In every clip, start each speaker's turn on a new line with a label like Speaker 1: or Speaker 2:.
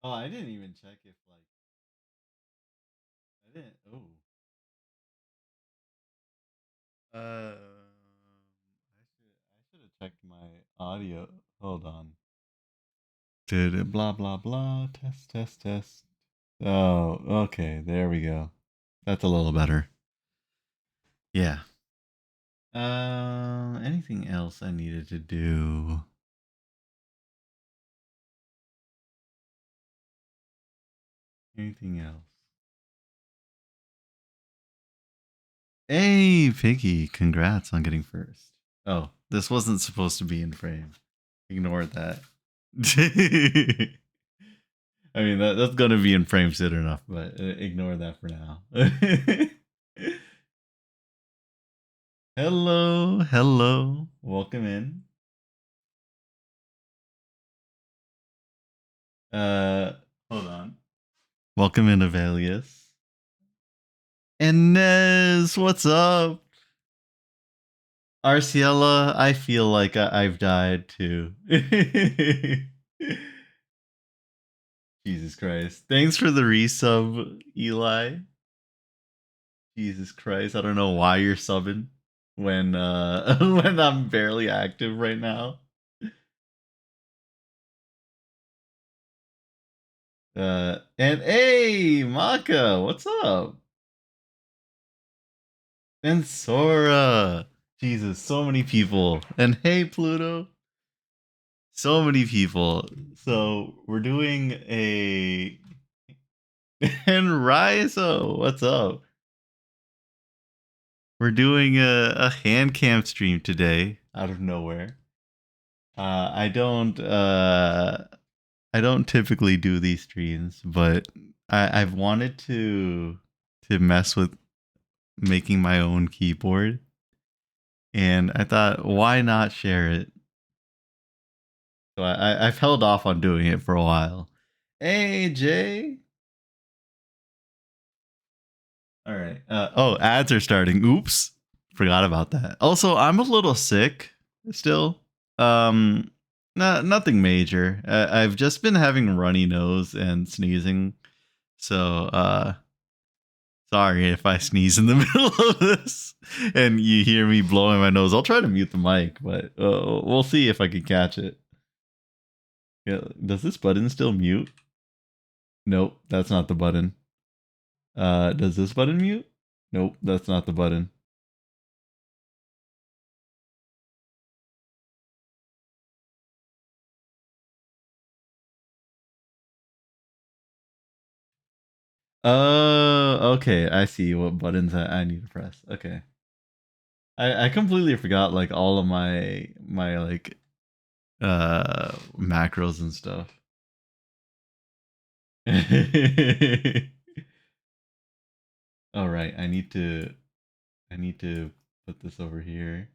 Speaker 1: Oh, I didn't even check if like I didn't. Oh, I should have checked my audio. Hold on. Did it blah blah blah test test test. Oh, okay. There we go. That's a little better. Yeah. Anything else I needed to do? Anything else? Hey, Piggy! Congrats on getting first. Oh, this wasn't supposed to be in frame. Ignore that. I mean, that's gonna be in frame soon enough, but ignore that for now. Hello, hello. Welcome in. Uh, Hold on. Welcome in, Avelius. And Nez, what's up? Arciella, I feel like I've died too. Jesus Christ. Thanks for the resub, Eli. Jesus Christ. I don't know why you're subbing when when I'm barely active right now. And hey, Maka, what's up? And Sora. Jesus, so many people. And hey, Pluto. So many people. So we're doing a and Raizo, what's up? We're doing a hand cam stream today out of nowhere. I don't typically do these streams, but I've wanted to mess with making my own keyboard, and I thought, why not share it? So I've held off on doing it for a while. Hey, Jay. All right. Oh, ads are starting. Oops, forgot about that. Also, I'm a little sick still. Nothing major. I've just been having runny nose and sneezing. So, sorry if I sneeze in the middle of this and you hear me blowing my nose. I'll try to mute the mic, but we'll see if I can catch it. Yeah, does this button still mute? Nope, that's not the button. Does this button mute? Nope, that's not the button. Oh, okay. I see what buttons I need to press. Okay. I completely forgot like all of my like macros and stuff. All right, I need to put this over here.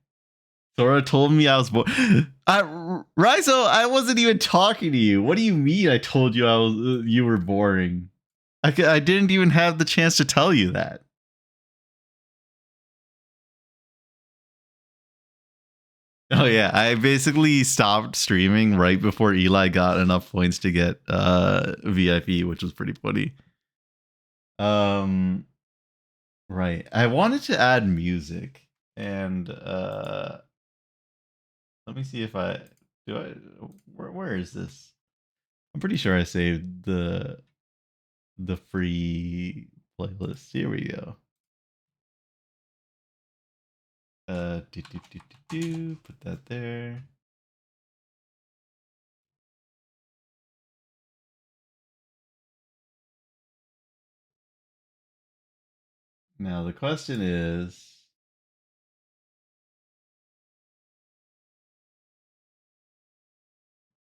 Speaker 1: Sora told me I was bored. Raizo, I wasn't even talking to you. What do you mean? I told you I was you were boring. I didn't even have the chance to tell you that. Oh yeah, I basically stopped streaming right before Eli got enough points to get VIP, which was pretty funny. Um, right. I wanted to add music, and let me see if I do. Where is this? I'm pretty sure I saved the free playlist. Here we go. Put that there. Now the question is,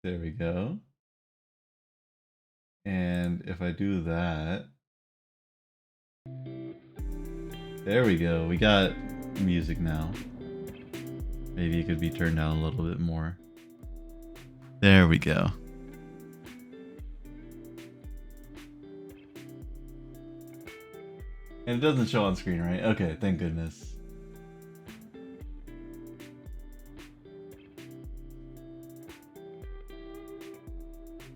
Speaker 1: there we go. And if I do that, there we go. We got music now. Maybe it could be turned down a little bit more. There we go. And it doesn't show on screen, right? Okay, thank goodness.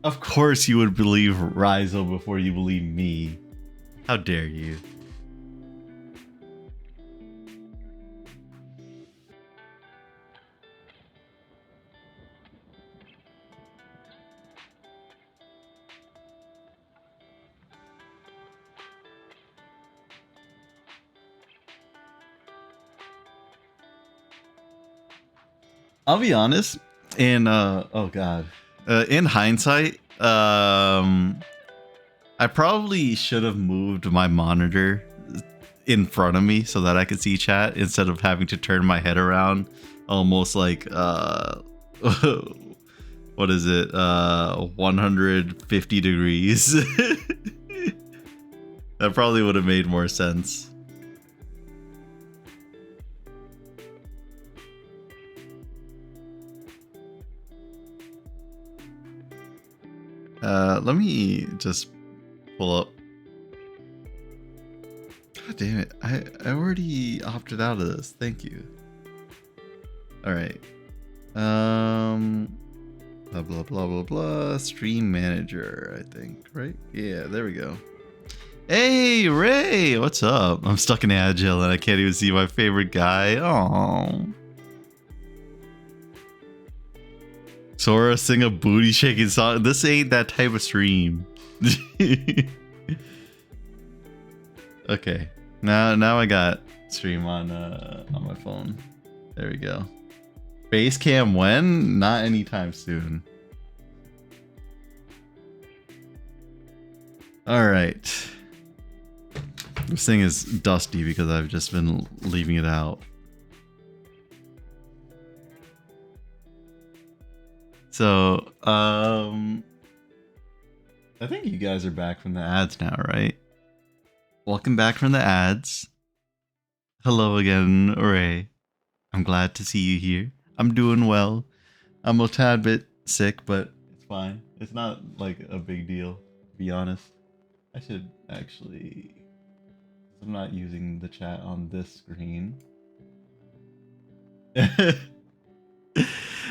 Speaker 1: Of course you would believe Rizo before you believe me. How dare you? I'll be honest. In in hindsight, I probably should have moved my monitor in front of me so that I could see chat instead of having to turn my head around, almost like what is it? 150 degrees. That probably would have made more sense. Let me just pull up. God damn it. I already opted out of this. Thank you. All right. Blah, blah, blah, blah, blah. Stream manager, I think, right? Yeah, there we go. Hey, Ray, what's up? I'm stuck in Agile and I can't even see my favorite guy. Oh. Sora sing a booty shaking song. This ain't that type of stream. Okay. Now I got stream on my phone. There we go. Base cam when? Not anytime soon. All right. This thing is dusty because I've just been leaving it out. So, I think you guys are back from the ads now, right? Welcome back from the ads. Hello again, Ray. I'm glad to see you here. I'm doing well. I'm a tad bit sick, but it's fine. It's not like a big deal, to be honest. I should actually... I'm not using the chat on this screen.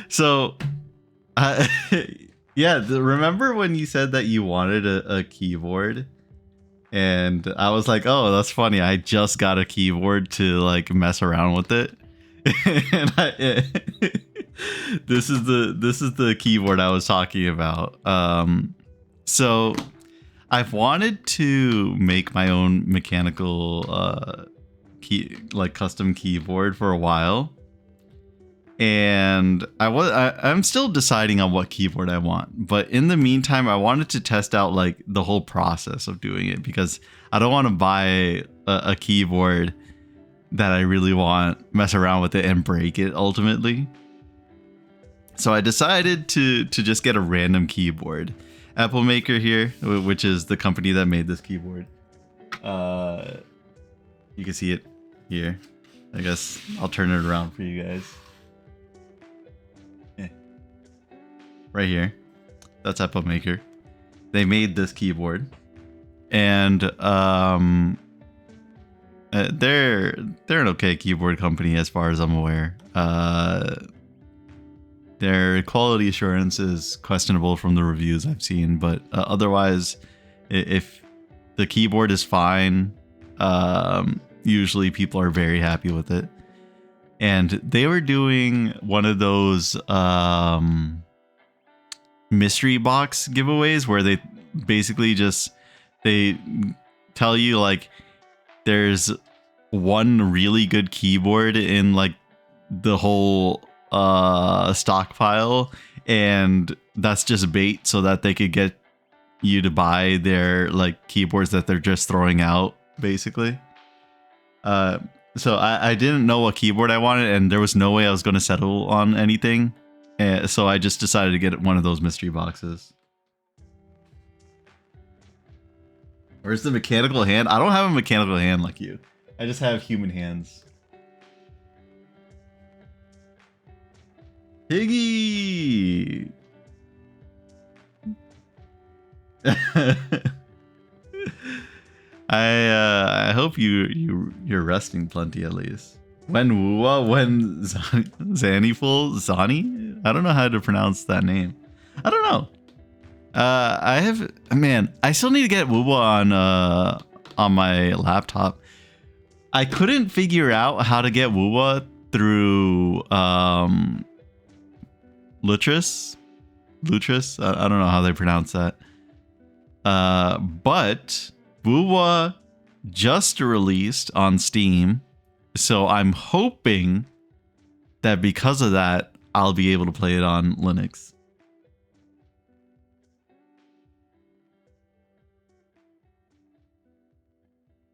Speaker 1: So... yeah, remember when you said that you wanted a keyboard? And I was like, oh, that's funny. I just got a keyboard to like mess around with it. And this is the keyboard I was talking about. So I've wanted to make my own mechanical custom keyboard for a while. And I'm still deciding on what keyboard I want, but in the meantime, I wanted to test out like the whole process of doing it because I don't want to buy a keyboard that I really want, mess around with it, and break it ultimately. So I decided to just get a random keyboard. Apple Maker here, which is the company that made this keyboard. You can see it here. I guess I'll turn it around for you guys. Right here, that's Apple Maker. They made this keyboard, and they're an okay keyboard company as far as I'm aware. Their quality assurance is questionable from the reviews I've seen, but otherwise, if the keyboard is fine, usually people are very happy with it. And they were doing one of those mystery box giveaways where they basically they tell you like there's one really good keyboard in like the whole stockpile, and that's just bait so that they could get you to buy their like keyboards that they're just throwing out basically. So I didn't know what keyboard I wanted, and there was no way I was going to settle on anything. So I just decided to get one of those mystery boxes. Where's the mechanical hand? I don't have a mechanical hand like you. I just have human hands. Piggy! I hope you're resting plenty at least. When Wuwa, when Zaniful, Zani? I don't know how to pronounce that name. I don't know. I have, man, I still need to get Woowa on my laptop. I couldn't figure out how to get Woowa through Lutris. I don't know how they pronounce that. But Woowa just released on Steam, so I'm hoping that because of that, I'll be able to play it on Linux.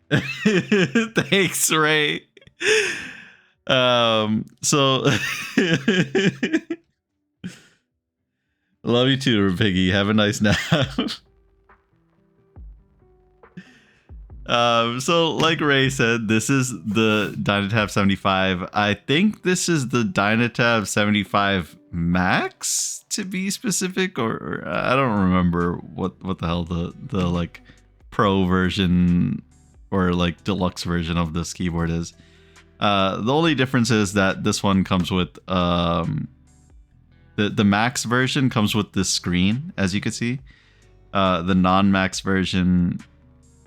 Speaker 1: Thanks, Ray. So love you too, Piggy. Have a nice nap. So like Ray said, this is the Dynatab 75. I think this is the Dynatab 75 Max to be specific, or I don't remember what the hell the like pro version or like deluxe version of this keyboard is. The only difference is that this one comes with the Max version comes with this screen, as you can see. The non-Max version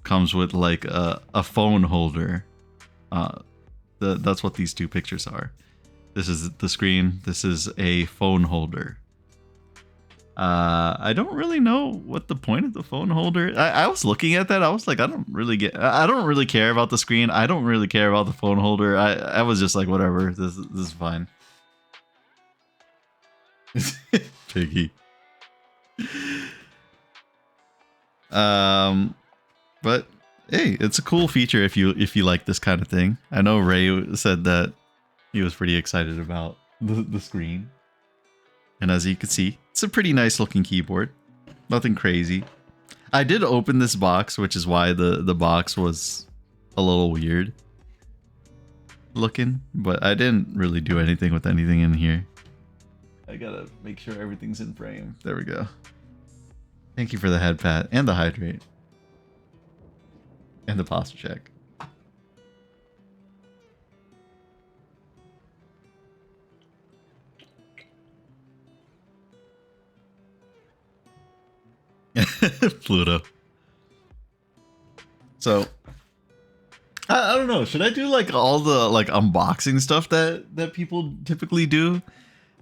Speaker 1: comes with like a phone holder. That's what these two pictures are. This is the screen. This is a phone holder. I don't really know what the point of the phone holder. I was looking at that. I was like, I don't really care about the screen. I don't really care about the phone holder. I was just like, whatever. This is fine. Piggy. But hey, it's a cool feature if you like this kind of thing. I know Ray said that he was pretty excited about the screen. And as you can see, it's a pretty nice looking keyboard. Nothing crazy. I did open this box, which is why the box was a little weird looking, but I didn't really do anything with anything in here. I gotta make sure everything's in frame. There we go. Thank you for the head pat and the hydrate. And the posture check. Pluto. So I don't know. Should I do like all the like unboxing stuff that people typically do?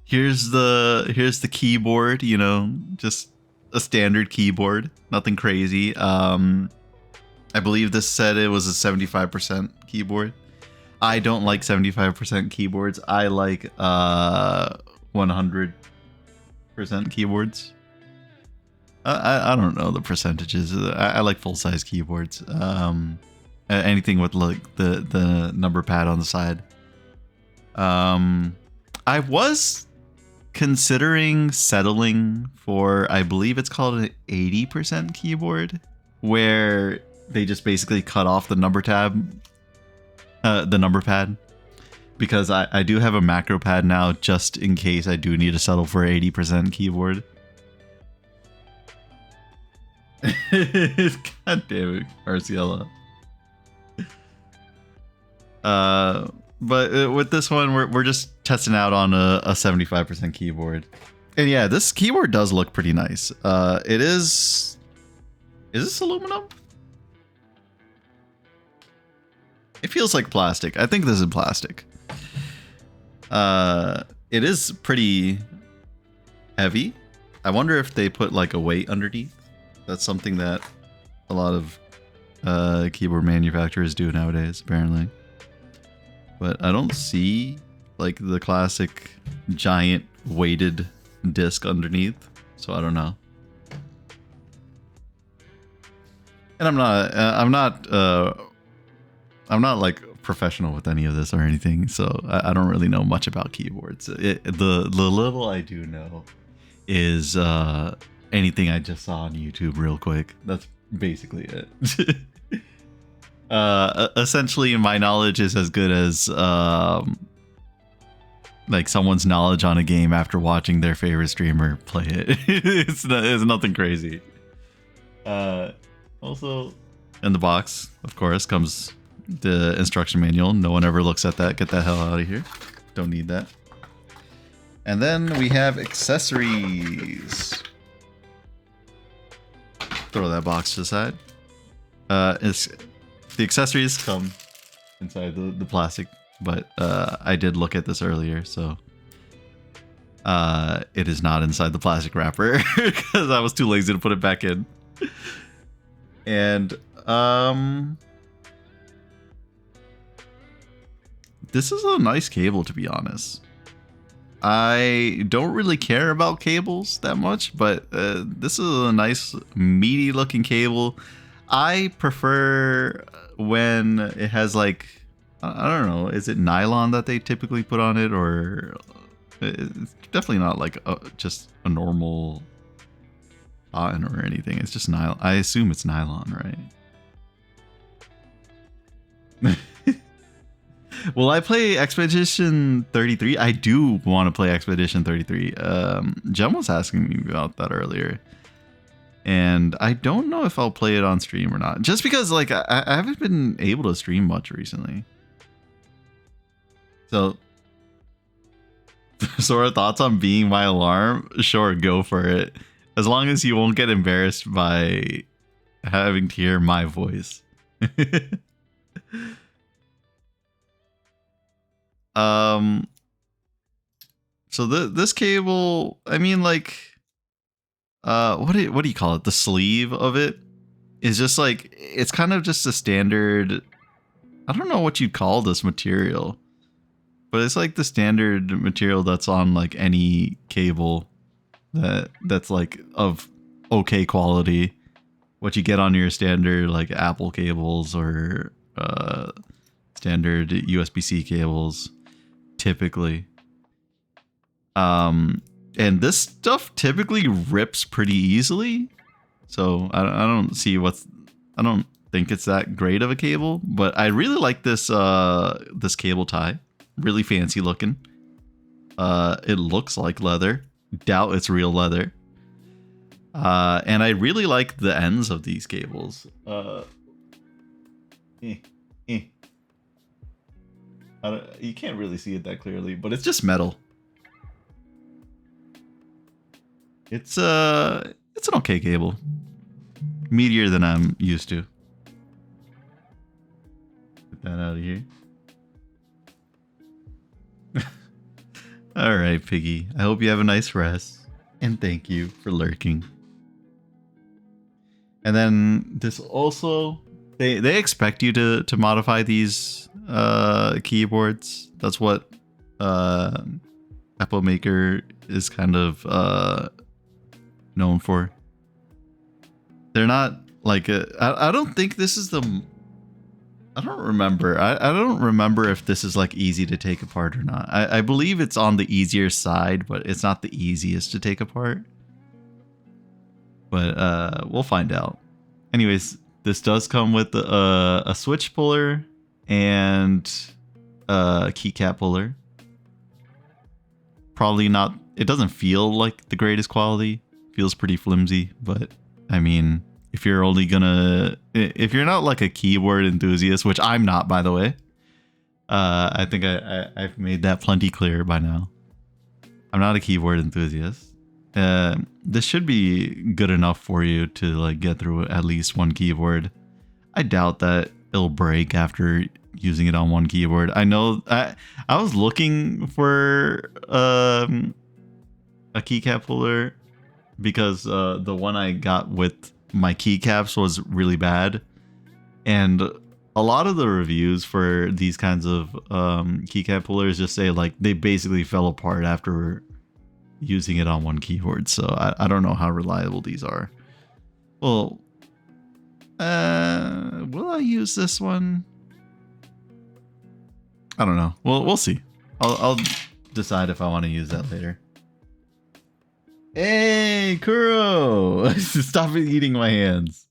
Speaker 1: Here's the keyboard, you know, just a standard keyboard, nothing crazy. I believe this said it was a 75% keyboard. I don't like 75% keyboards. I like 100% keyboards. I don't know the percentages. I like full size keyboards. Anything with like the number pad on the side. I was considering settling for, I believe it's called an 80% keyboard, where they just basically cut off the number tab, the number pad, because I do have a macro pad now just in case I do need to settle for 80% keyboard. God damn it, Arciela. But with this one, we're just testing out on a 75% keyboard. And yeah, this keyboard does look pretty nice. It is this aluminum? It feels like plastic. I think this is plastic. It is pretty heavy. I wonder if they put like a weight underneath. That's something that a lot of keyboard manufacturers do nowadays, apparently. But I don't see like the classic giant weighted disc underneath, so I don't know. And I'm not like professional with any of this or anything, so I don't really know much about keyboards. The little I do know is anything I just saw on YouTube real quick. That's basically it. Essentially, my knowledge is as good as like someone's knowledge on a game after watching their favorite streamer play it. It's nothing crazy. Also, in the box, of course, comes the instruction manual. No one ever looks at that. Get the hell out of here. Don't need that. And then we have accessories. throw that box to the side. It's the accessories come inside the plastic, but I did look at this earlier, so it is not inside the plastic wrapper because I was too lazy to put it back in. And this is a nice cable, to be honest. I don't really care about cables that much, but this is a nice meaty looking cable. I prefer when it has like, I don't know, is it nylon that they typically put on it, or it's definitely not like just a normal cotton or anything. It's just nylon. I assume it's nylon, right? Will I play Expedition 33? I do want to play Expedition 33. Jem was asking me about that earlier. And I don't know if I'll play it on stream or not. Just because like I haven't been able to stream much recently. So our thoughts on being my alarm? Sure, go for it. As long as you won't get embarrassed by having to hear my voice. So this cable, I mean, like, what do you call it? The sleeve of it is just like, it's kind of just a standard. I don't know what you'd call this material, but it's like the standard material that's on like any cable that's like of okay quality. What you get on your standard like Apple cables or standard USB-C cables, typically. And this stuff typically rips pretty easily, so I don't see I don't think it's that great of a cable, but I really like this this cable tie. Really fancy looking. It looks like leather. Doubt it's real leather. And I really like the ends of these cables. You can't really see it that clearly, but it's just metal. It's an okay cable. Meatier than I'm used to. Get that out of here. All right, Piggy. I hope you have a nice rest, and thank you for lurking. And then this also, they expect you to modify these keyboards. That's what Apple Maker is kind of known for. They're not like I don't think this is the. I don't remember. I don't remember if this is like easy to take apart or not. I believe it's on the easier side, but it's not the easiest to take apart. But we'll find out. Anyways, this does come with a switch puller and a keycap puller. Probably not. It doesn't feel like the greatest quality. Feels pretty flimsy, but I mean, if you're not like a keyboard enthusiast, which I'm not, by the way, I think I've made that plenty clear by now. I'm not a keyboard enthusiast. This should be good enough for you to like get through at least one keyboard. I doubt that it'll break after using it on one keyboard. I know I was looking for a keycap puller because the one I got with my keycaps was really bad, and a lot of the reviews for these kinds of keycap pullers just say like they basically fell apart after using it on one keyboard. So I don't know how reliable these are. Well, will I use this one? I don't know. Well, we'll see. I'll decide if I want to use that later. Hey, Kuro! Stop eating my hands.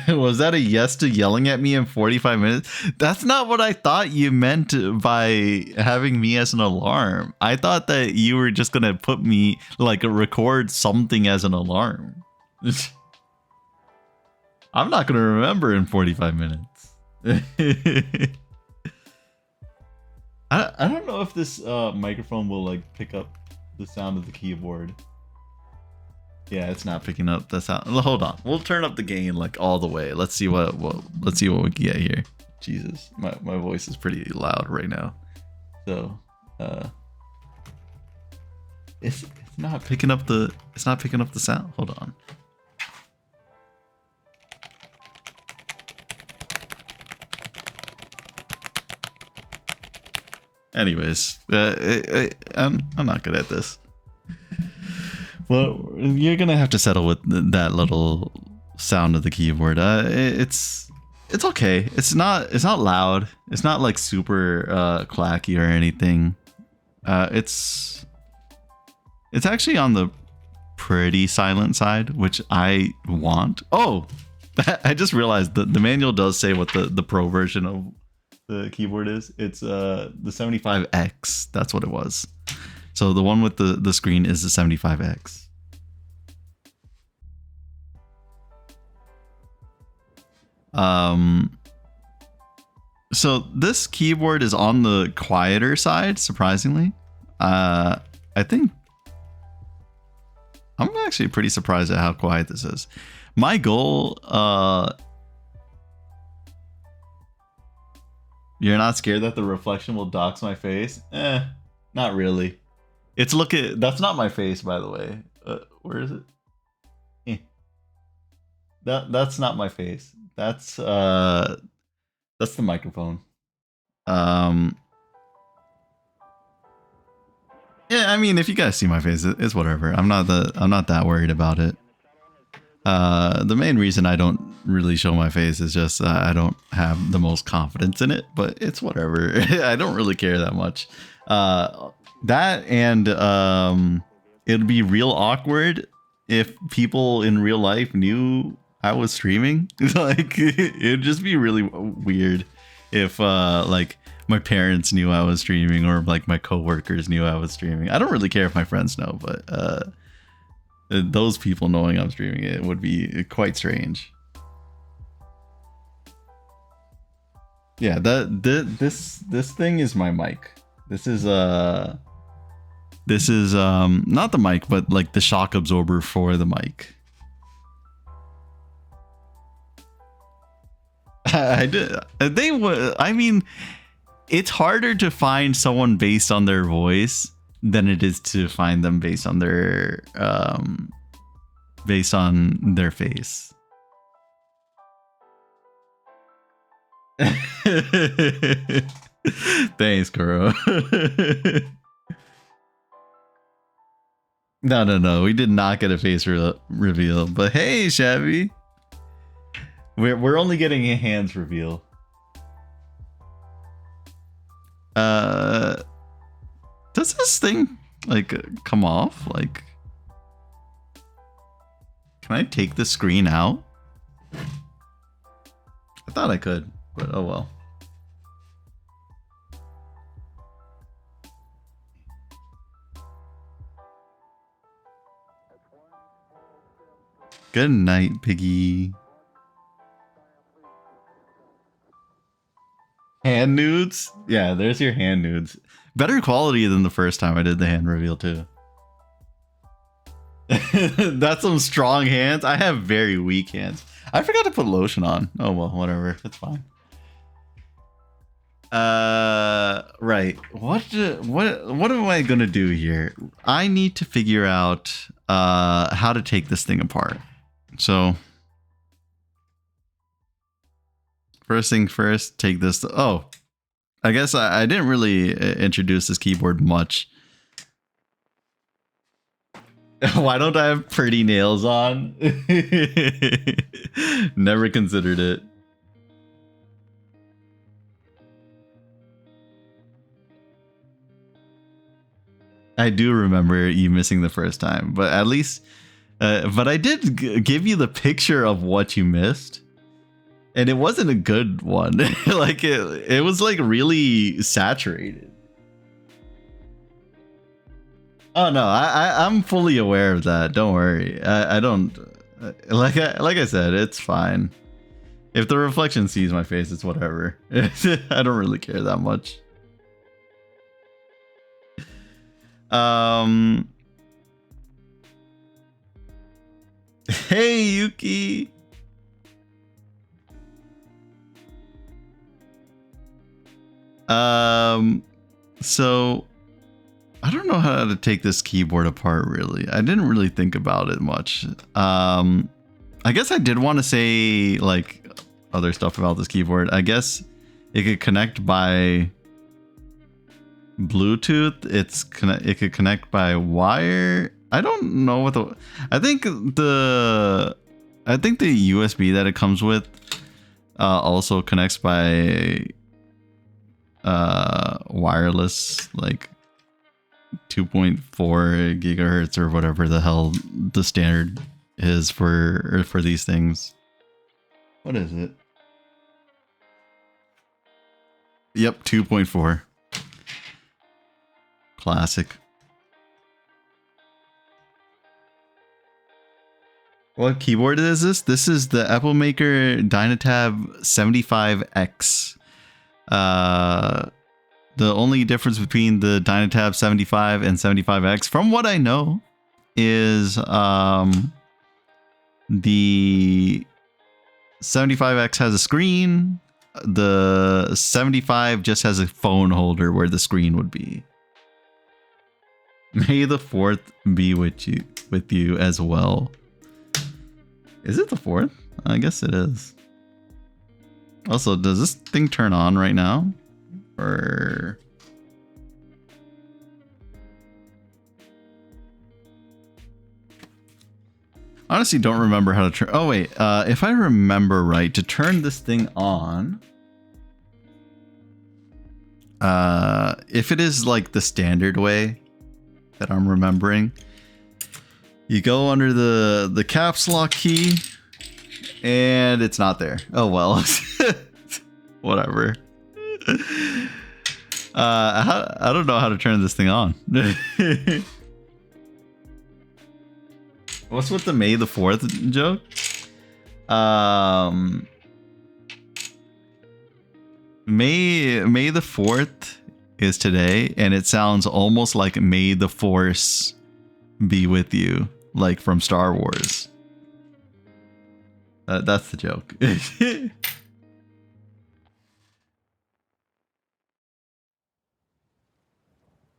Speaker 1: Was that a yes to yelling at me in 45 minutes? That's not what I thought you meant by having me as an alarm. I thought that you were just gonna put me, like, record something as an alarm. I'm not gonna remember in 45 minutes. I don't know if this microphone will like pick up the sound of the keyboard. Yeah, it's not picking up the sound. Hold on, we'll turn up the gain like all the way. Let's see what we can get here. Jesus, my voice is pretty loud right now. So, it's not picking up the sound. Hold on. Anyways, I'm not good at this. Well, you're gonna have to settle with that little sound of the keyboard. It's okay. It's not loud. It's not like super clacky or anything. It's actually on the pretty silent side, which I want. Oh, I just realized the manual does say what the pro version of the keyboard is. It's the 75X. That's what it was. So the one with the screen is the 75X. So this keyboard is on the quieter side, surprisingly. I think I'm actually pretty surprised at how quiet this is. My goal, you're not scared that the reflection will dox my face? Not really. It's that's not my face, by the way. Where is it? That's not my face. That's the microphone. Yeah, I mean, if you guys see my face, it's whatever. I'm not that worried about it. The main reason I don't really show my face is just I don't have the most confidence in it, but it's whatever. I don't really care that much. That and it'd be real awkward if people in real life knew I was streaming. Like, it'd just be really weird if like my parents knew I was streaming or like my coworkers knew I was streaming. I don't really care if my friends know, but those people knowing I'm streaming it would be quite strange. Yeah, this thing is my mic. This is not the mic, but like the shock absorber for the mic. I mean, it's harder to find someone based on their voice than it is to find them based on their face. Thanks, Kuro. No, we did not get a face reveal. But hey, Shabby, we're only getting a hands reveal. Does this thing like come off? Like, can I take the screen out? I thought I could, but oh well. Good night, Piggy. Hand nudes? Yeah, there's your hand nudes. Better quality than the first time I did the hand reveal too. That's some strong hands. I have very weak hands. I forgot to put lotion on. Oh well, whatever. It's fine. Right. What am I gonna do here? I need to figure out how to take this thing apart. So first thing first, take this. Oh, I guess I didn't really introduce this keyboard much. Why don't I have pretty nails on? Never considered it. I do remember you missing the first time, but at least, but I did give you the picture of what you missed. And it wasn't a good one. Like it was like really saturated. Oh no, I'm fully aware of that. Don't worry. I don't like I said, it's fine. If the reflection sees my face, it's whatever. I don't really care that much. Hey, Yuki. So I don't know how to take this keyboard apart, really. I didn't really think about it much. I guess I did want to say like other stuff about this keyboard. I guess it could connect by Bluetooth. It could connect by wire. I don't know what the I think the USB that it comes with also connects by wireless, like 2.4 gigahertz or whatever the hell the standard is for these things. What is it? Yep, 2.4. Classic. What keyboard is this? This is the Apple Maker Dynatab 75X. The only difference between the Dynatab 75 and 75X, from what I know, is the 75X has a screen. The 75 just has a phone holder where the screen would be. May the 4th be with you as well. Is it the 4th? I guess it is. Also, does this thing turn on right now? Or honestly don't remember how to turn. Oh wait, if I remember right, to turn this thing on, if it is like the standard way that I'm remembering, you go under the caps lock key and it's not there. Oh well. Whatever. I don't know how to turn this thing on. What's with the May the 4th joke? May the 4th is today, and it sounds almost like May the Force be with you, like from Star Wars. That's the joke.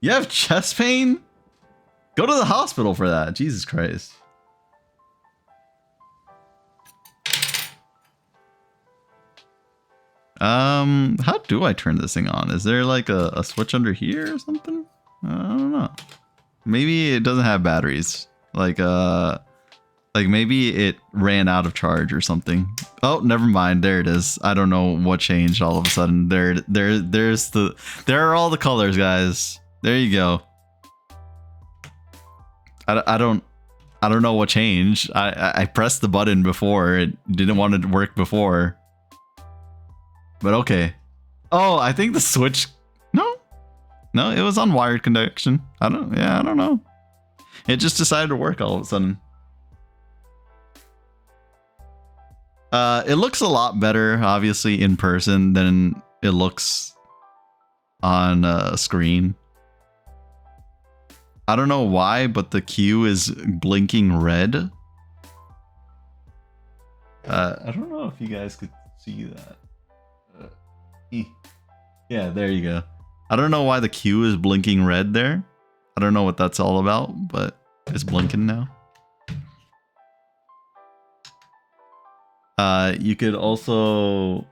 Speaker 1: You have chest pain? Go to the hospital for that. Jesus Christ. How do I turn this thing on? Is there like a switch under here or something? I don't know. Maybe it doesn't have batteries. Like maybe it ran out of charge or something. Oh, never mind. There it is. I don't know what changed all of a sudden. There are all the colors, guys. There you go. I don't know what changed. I pressed the button before. It didn't want to work before. But okay. Oh, I think the switch. No, it was on wired connection. I don't know. It just decided to work all of a sudden. It looks a lot better, obviously, in person than it looks on a screen. I don't know why, but the Q is blinking red. I don't know if you guys could see that. Yeah, there you go. I don't know why the Q is blinking red there. I don't know what that's all about, but it's blinking now. You could also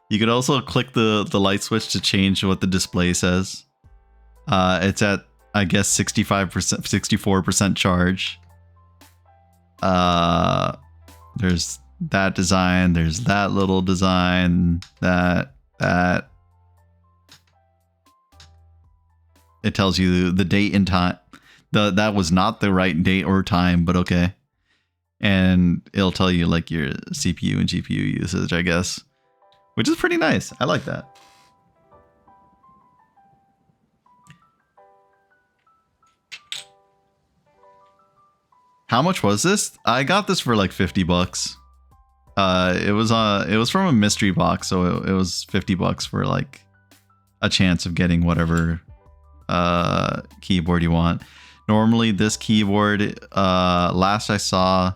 Speaker 1: click the light switch to change what the display says. It's at, I guess, 65%, 64% charge. There's that design, there's that little design, that it tells you the date and time. That was not the right date or time, but okay. And it'll tell you like your CPU and GPU usage, I guess, which is pretty nice. I like that. How much was this? I got this for like $50. It was from a mystery box, so it was $50 for like a chance of getting whatever keyboard you want. Normally this keyboard, last I saw,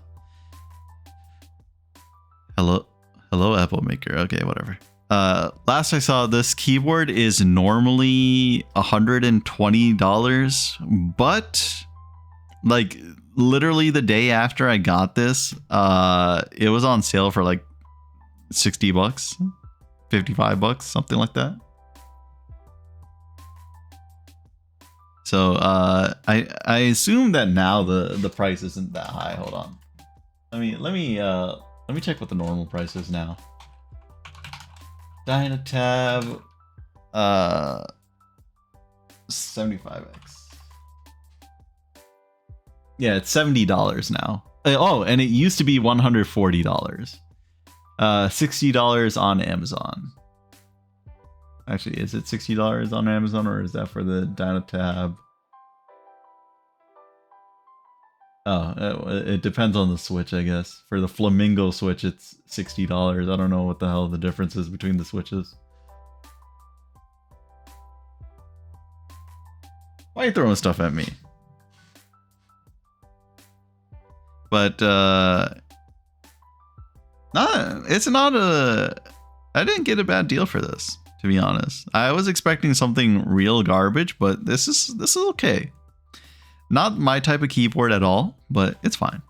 Speaker 1: hello Apple Maker. Okay, whatever. Last I saw, this keyboard is normally $120, but like literally the day after I got this, it was on sale for like $60, $55, something like that. So I assume that now the price isn't that high. Hold on. Let me check what the normal price is now. Dynatab 75X. Yeah, it's $70 now. Oh, and it used to be $140. $60 on Amazon. Actually, is it $60 on Amazon, or is that for the Dynatab? Oh, it depends on the Switch, I guess. For the Flamingo Switch, it's $60. I don't know what the hell the difference is between the Switches. Why are you throwing stuff at me? But it's not a. I didn't get a bad deal for this, to be honest. I was expecting something real garbage, but this is okay. Not my type of keyboard at all, but it's fine.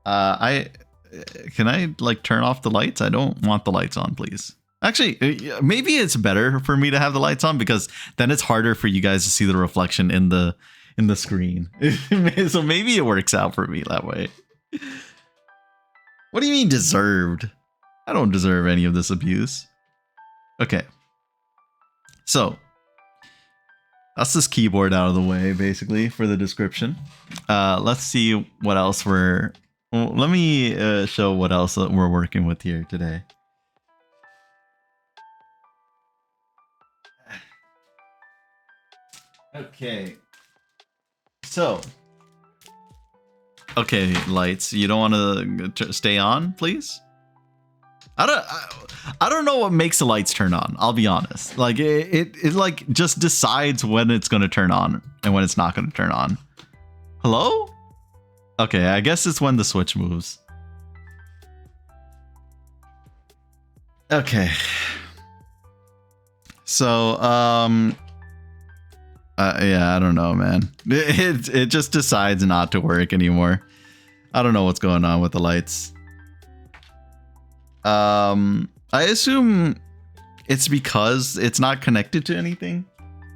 Speaker 1: Can I like turn off the lights? I don't want the lights on, please. Actually, maybe it's better for me to have the lights on, because then it's harder for you guys to see the reflection in the screen. So maybe it works out for me that way. What do you mean deserved? I don't deserve any of this abuse. Okay. So that's this keyboard out of the way, basically, for the description. Let's see what else well, let me show what else we're working with here today. Okay. So. Okay, lights. You don't want to stay on, please? I don't know what makes the lights turn on. I'll be honest. Like it like just decides when it's going to turn on and when it's not going to turn on. Hello? Okay, I guess it's when the Switch moves. Okay. So yeah, I don't know, man. It just decides not to work anymore. I don't know what's going on with the lights. I assume it's because it's not connected to anything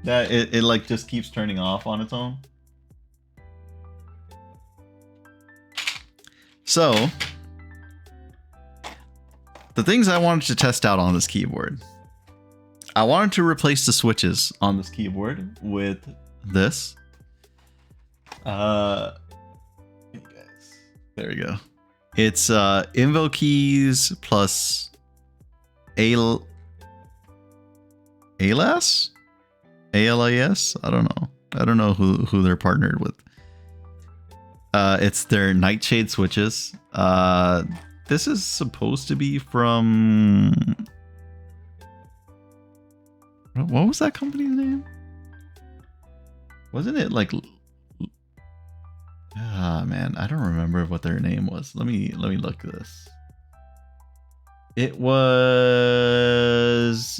Speaker 1: that it like just keeps turning off on its own. So the things I wanted to test out on this keyboard. I wanted to replace the switches on this keyboard with this. There we go. It's Invo keys plus ALAS? ALAS? I don't know. I don't know who they're partnered with. It's their Nightshade switches. This is supposed to be from... What was that company's name? Wasn't it like... Ah, man, I don't remember what their name was. Let me look at this. It was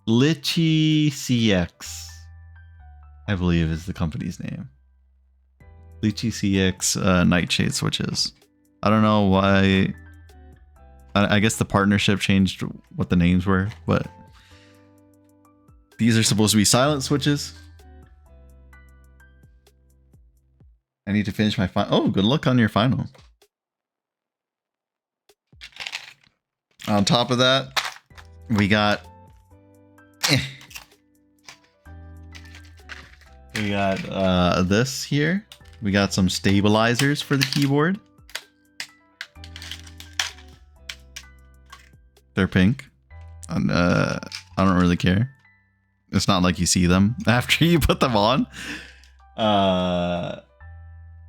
Speaker 1: Litchi CX, I believe is the company's name. Litchi CX Nightshade switches. I don't know why. I guess the partnership changed what the names were, but these are supposed to be silent switches. I need to finish my final. Oh, good luck on your final. On top of that, we got this here. We got some stabilizers for the keyboard. They're pink. And I don't really care. It's not like you see them after you put them on.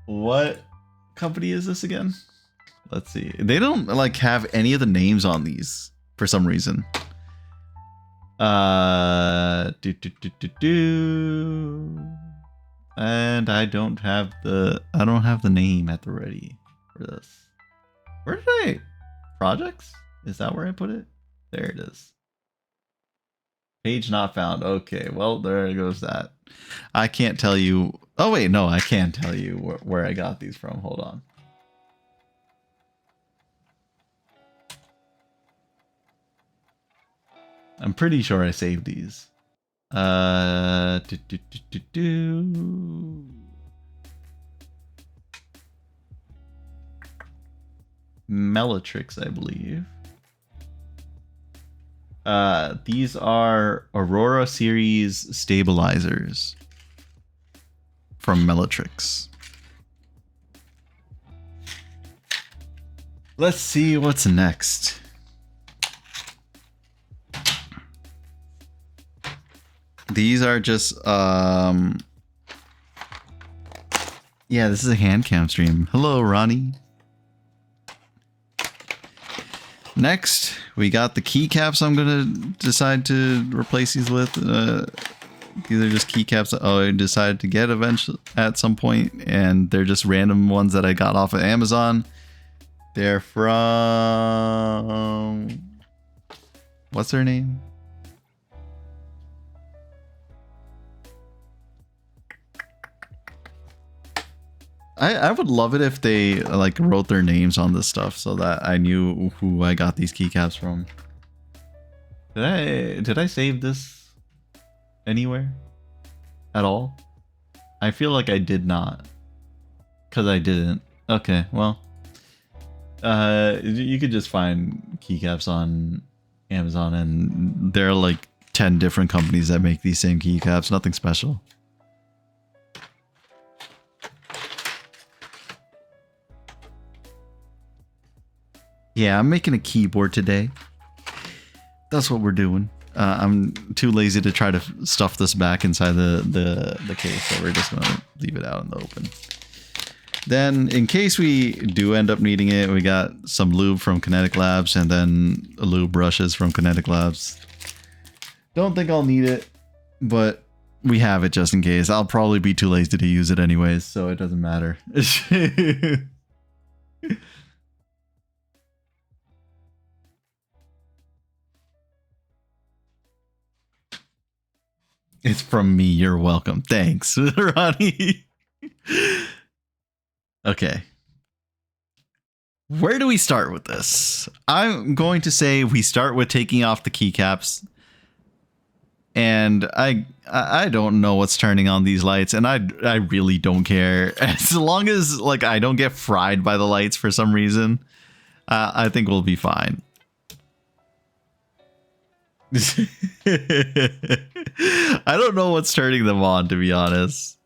Speaker 1: What company is this again? Let's see. They don't like have any of the names on these for some reason. And I don't have the name at the ready for this. Where did I projects? Is that where I put it? There it is. Page not found. Okay, well, there goes that. I can't tell you. Oh, wait, no, I can tell you where I got these from. Hold on. I'm pretty sure I saved these. Mellatrix, I believe. These are Aurora series stabilizers from Mellatrix. Let's see what's next. These are just yeah, this is a hand cam stream. Hello, Ronnie. Next, we got the keycaps I'm gonna decide to replace these with. These are just keycaps I decided to get eventually at some point, and they're just random ones that I got off of Amazon. They're from... what's her name? I would love it if they like wrote their names on this stuff so that I knew who I got these keycaps from. Did I save this anywhere at all? I feel like I did not, because I didn't. Okay, well, you could just find keycaps on Amazon, and there are like 10 different companies that make these same keycaps. Nothing special. Yeah, I'm making a keyboard today. That's what we're doing. I'm too lazy to try to stuff this back inside the case, so we're just gonna leave it out in the open. Then, in case we do end up needing it, we got some lube from Kinetic Labs and then lube brushes from Kinetic Labs. Don't think I'll need it, but we have it just in case. I'll probably be too lazy to use it anyways, so it doesn't matter. It's from me. You're welcome. Thanks, Ronnie. Okay. Where do we start with this? I'm going to say we start with taking off the keycaps. And I don't know what's turning on these lights, and I really don't care. As long as like I don't get fried by the lights for some reason, I think we'll be fine. I don't know what's turning them on, to be honest.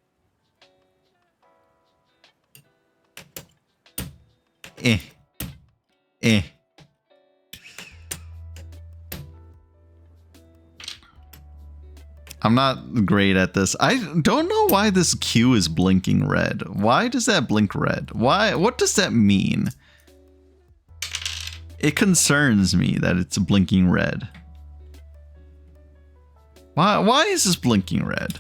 Speaker 1: I'm not great at this. I don't know why this Q is blinking red. Why does that blink red? Why? What does that mean? It concerns me that it's blinking red. Why is this blinking red?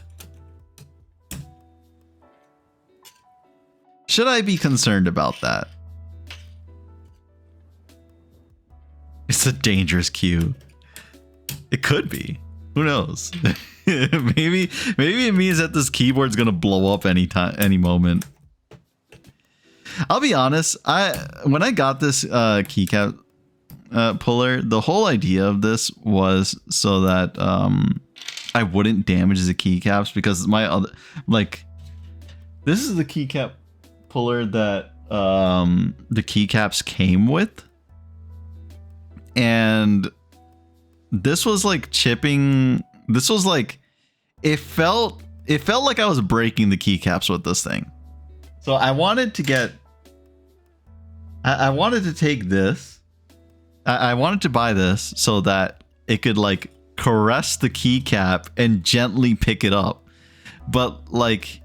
Speaker 1: Should I be concerned about that? It's a dangerous cue. It could be. Who knows? maybe it means that this keyboard's gonna blow up any moment. I'll be honest. When I got this keycap puller, the whole idea of this was so that I wouldn't damage the keycaps, because my other, like, this is the keycap puller that the keycaps came with, and this was like chipping. This was like, it felt like I was breaking the keycaps with this thing. So I wanted to get, I wanted to take this. I wanted to buy this so that it could like caress the keycap and gently pick it up. But like,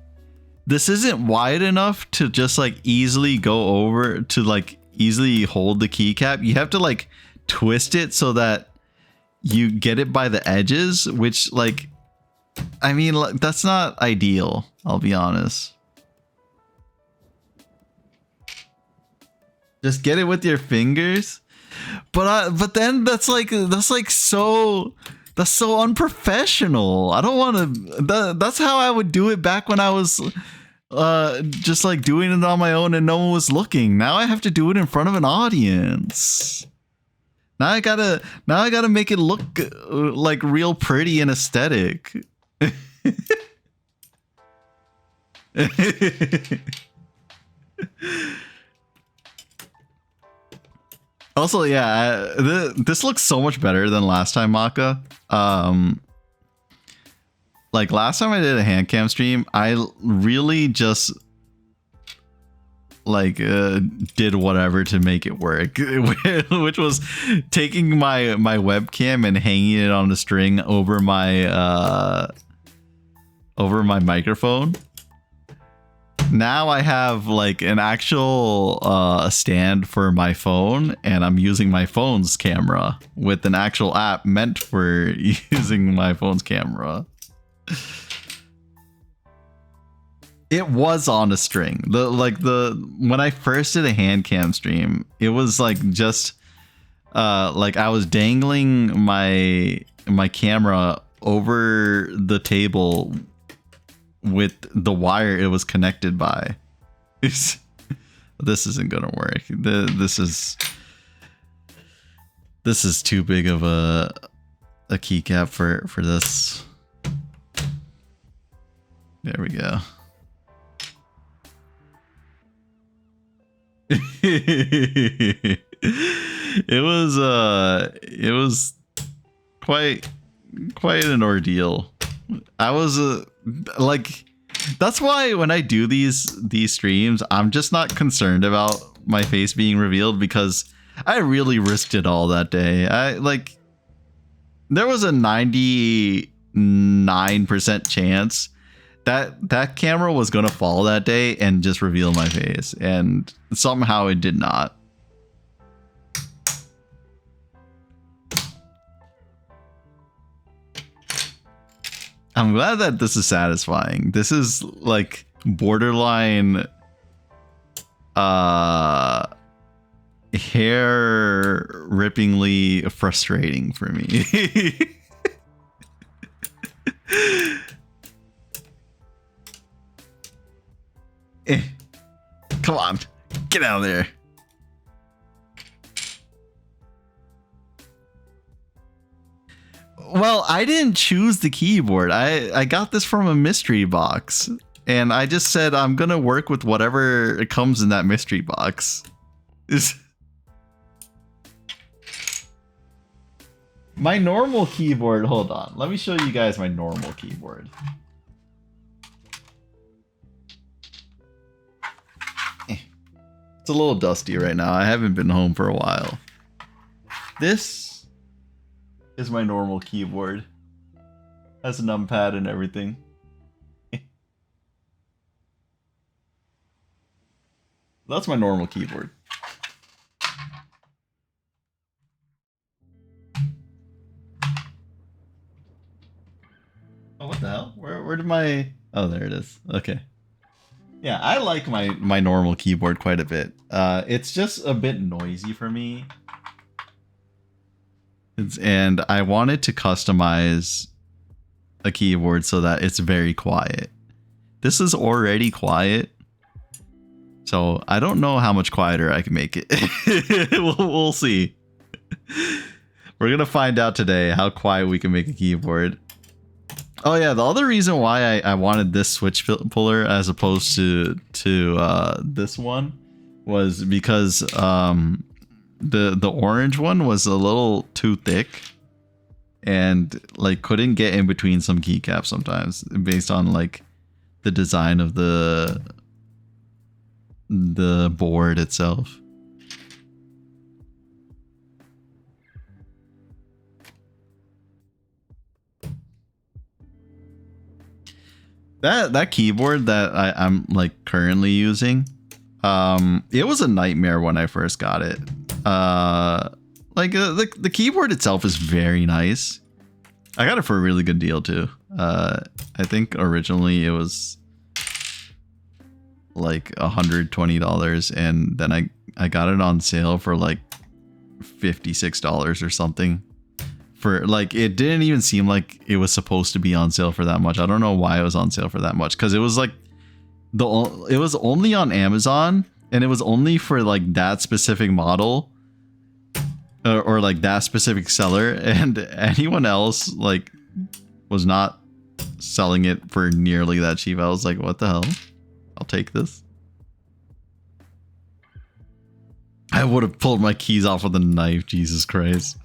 Speaker 1: this isn't wide enough to just like easily go over to like easily hold the keycap. You have to like twist it so that you get it by the edges, which like I mean, that's not ideal, I'll be honest. Just get it with your fingers. But then that's so unprofessional. I don't want to. That's how I would do it back when I was just like doing it on my own and no one was looking. Now I have to do it in front of an audience. Now I gotta make it look like real pretty and aesthetic. Also, yeah, this looks so much better than last time, Maka. Like last time I did a hand cam stream, I really just like did whatever to make it work, which was taking my webcam and hanging it on a string over my microphone. Now I have like an actual stand for my phone, and I'm using my phone's camera with an actual app meant for using my phone's camera. It was on a string. When I first did a hand cam stream, it was like just like I was dangling my camera over the table with the wire it was connected by. This isn't gonna work. This is too big of a keycap for this. There we go. It was quite an ordeal. I was like, that's why when I do these streams, I'm just not concerned about my face being revealed, because I really risked it all that day. There was a 99% chance that camera was gonna fall that day and just reveal my face, and somehow it did not. I'm glad that this is satisfying. This is like borderline hair rippingly frustrating for me. Come on, get out of there. Well, I didn't choose the keyboard. I got this from a mystery box, and I just said I'm gonna work with whatever comes in that mystery box. My normal keyboard, hold on. Let me show you guys my normal keyboard. It's a little dusty right now. I haven't been home for a while. This is my normal keyboard. Has a numpad and everything. That's my normal keyboard. Oh, what the hell? Where did my... Oh, there it is. Okay. Yeah, I like my normal keyboard quite a bit. It's just a bit noisy for me. And I wanted to customize a keyboard so that it's very quiet. This is already quiet, so I don't know how much quieter I can make it. We'll see. We're gonna find out today how quiet we can make a keyboard. Oh yeah, the other reason why I wanted this switch puller as opposed to this one was because the orange one was a little too thick and like couldn't get in between some keycaps sometimes based on like the design of the board itself. That keyboard that I'm like currently using, it was a nightmare when I first got it. The keyboard itself is very nice. I got it for a really good deal too. I think originally it was like $120, and then I got it on sale for like $56 or something. For like, it didn't even seem like it was supposed to be on sale for that much. I don't know why it was on sale for that much, because it was like it was only on Amazon, and it was only for like that specific model or like that specific seller, and anyone else like was not selling it for nearly that cheap. I was like, what the hell? I'll take this. I would have pulled my keys off with a knife. Jesus Christ.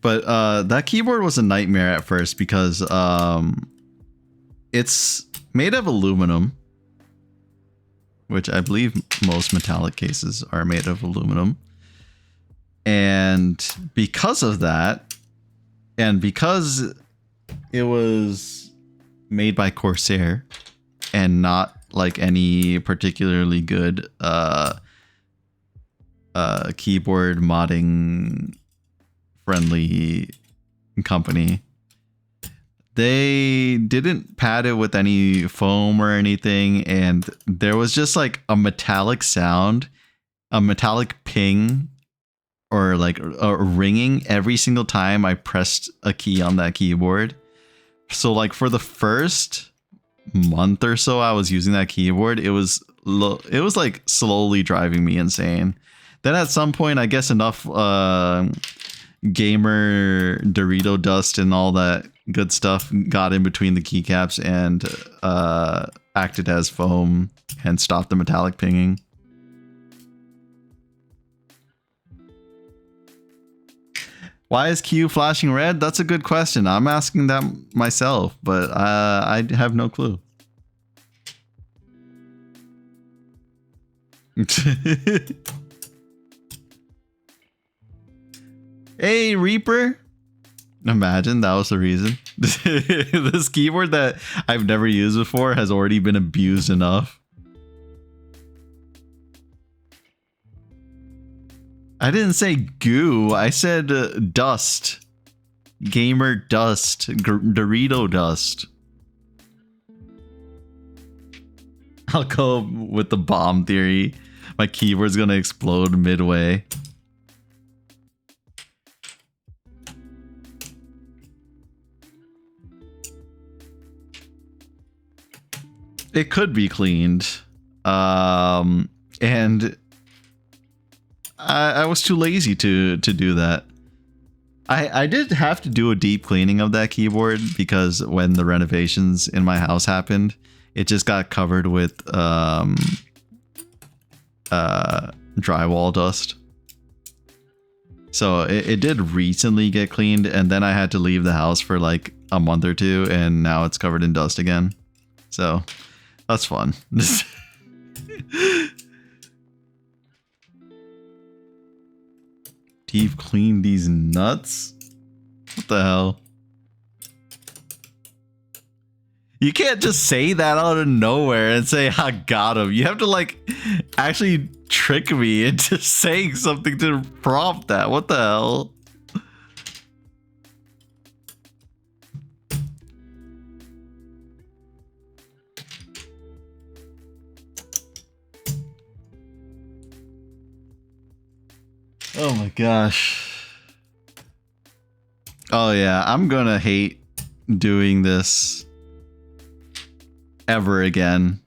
Speaker 1: But that keyboard was a nightmare at first because it's made of aluminum, which I believe most metallic cases are made of aluminum. And because of that, and because it was made by Corsair and not like any particularly good keyboard modding friendly company, they didn't pad it with any foam or anything, and there was just like a metallic sound, a metallic ping, or like a ringing every single time I pressed a key on that keyboard. So like for the first month or so I was using that keyboard, it was like slowly driving me insane. Then at some point, I guess enough gamer Dorito dust and all that good stuff got in between the keycaps and acted as foam and stopped the metallic pinging. Why is Q flashing red? That's a good question. I'm asking that myself, but I have no clue. Hey, Reaper. Imagine that was the reason. This keyboard that I've never used before has already been abused enough. I didn't say goo. I said dust. Gamer dust. Dorito dust. I'll go with the bomb theory. My keyboard's gonna explode midway. It could be cleaned. And I was too lazy to do that. I did have to do a deep cleaning of that keyboard because when the renovations in my house happened, it just got covered with drywall dust. So it did recently get cleaned, and then I had to leave the house for like a month or two, and now it's covered in dust again. So that's fun. Deep clean these nuts? What the hell? You can't just say that out of nowhere and say, I got him. You have to like actually trick me into saying something to prompt that. What the hell? Oh my gosh. Oh yeah, I'm gonna hate doing this ever again.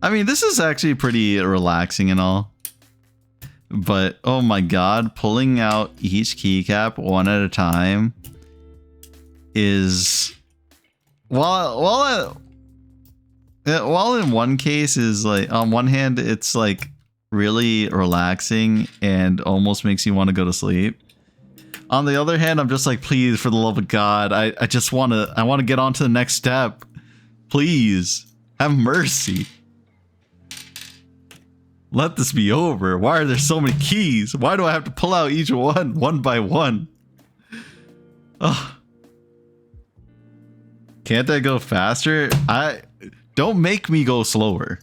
Speaker 1: I mean, this is actually pretty relaxing and all. But oh my god, pulling out each keycap one at a time is while in one case is like, on one hand it's like really relaxing and almost makes you want to go to sleep. On the other hand, I'm just like, please, for the love of God, I want to get on to the next step. Please, have mercy. Let this be over. Why are there so many keys? Why do I have to pull out each one by one? Ugh. Can't I go faster? Don't make me go slower.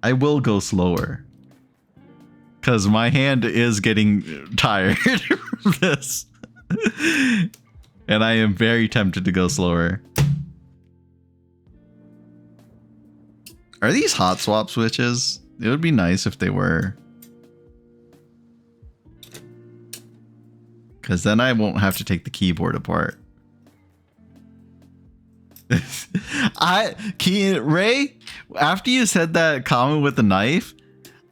Speaker 1: I will go slower. Because my hand is getting tired from this. And I am very tempted to go slower. Are these hot swap switches? It would be nice if they were. Because then I won't have to take the keyboard apart. Ray, after you said that comment with the knife,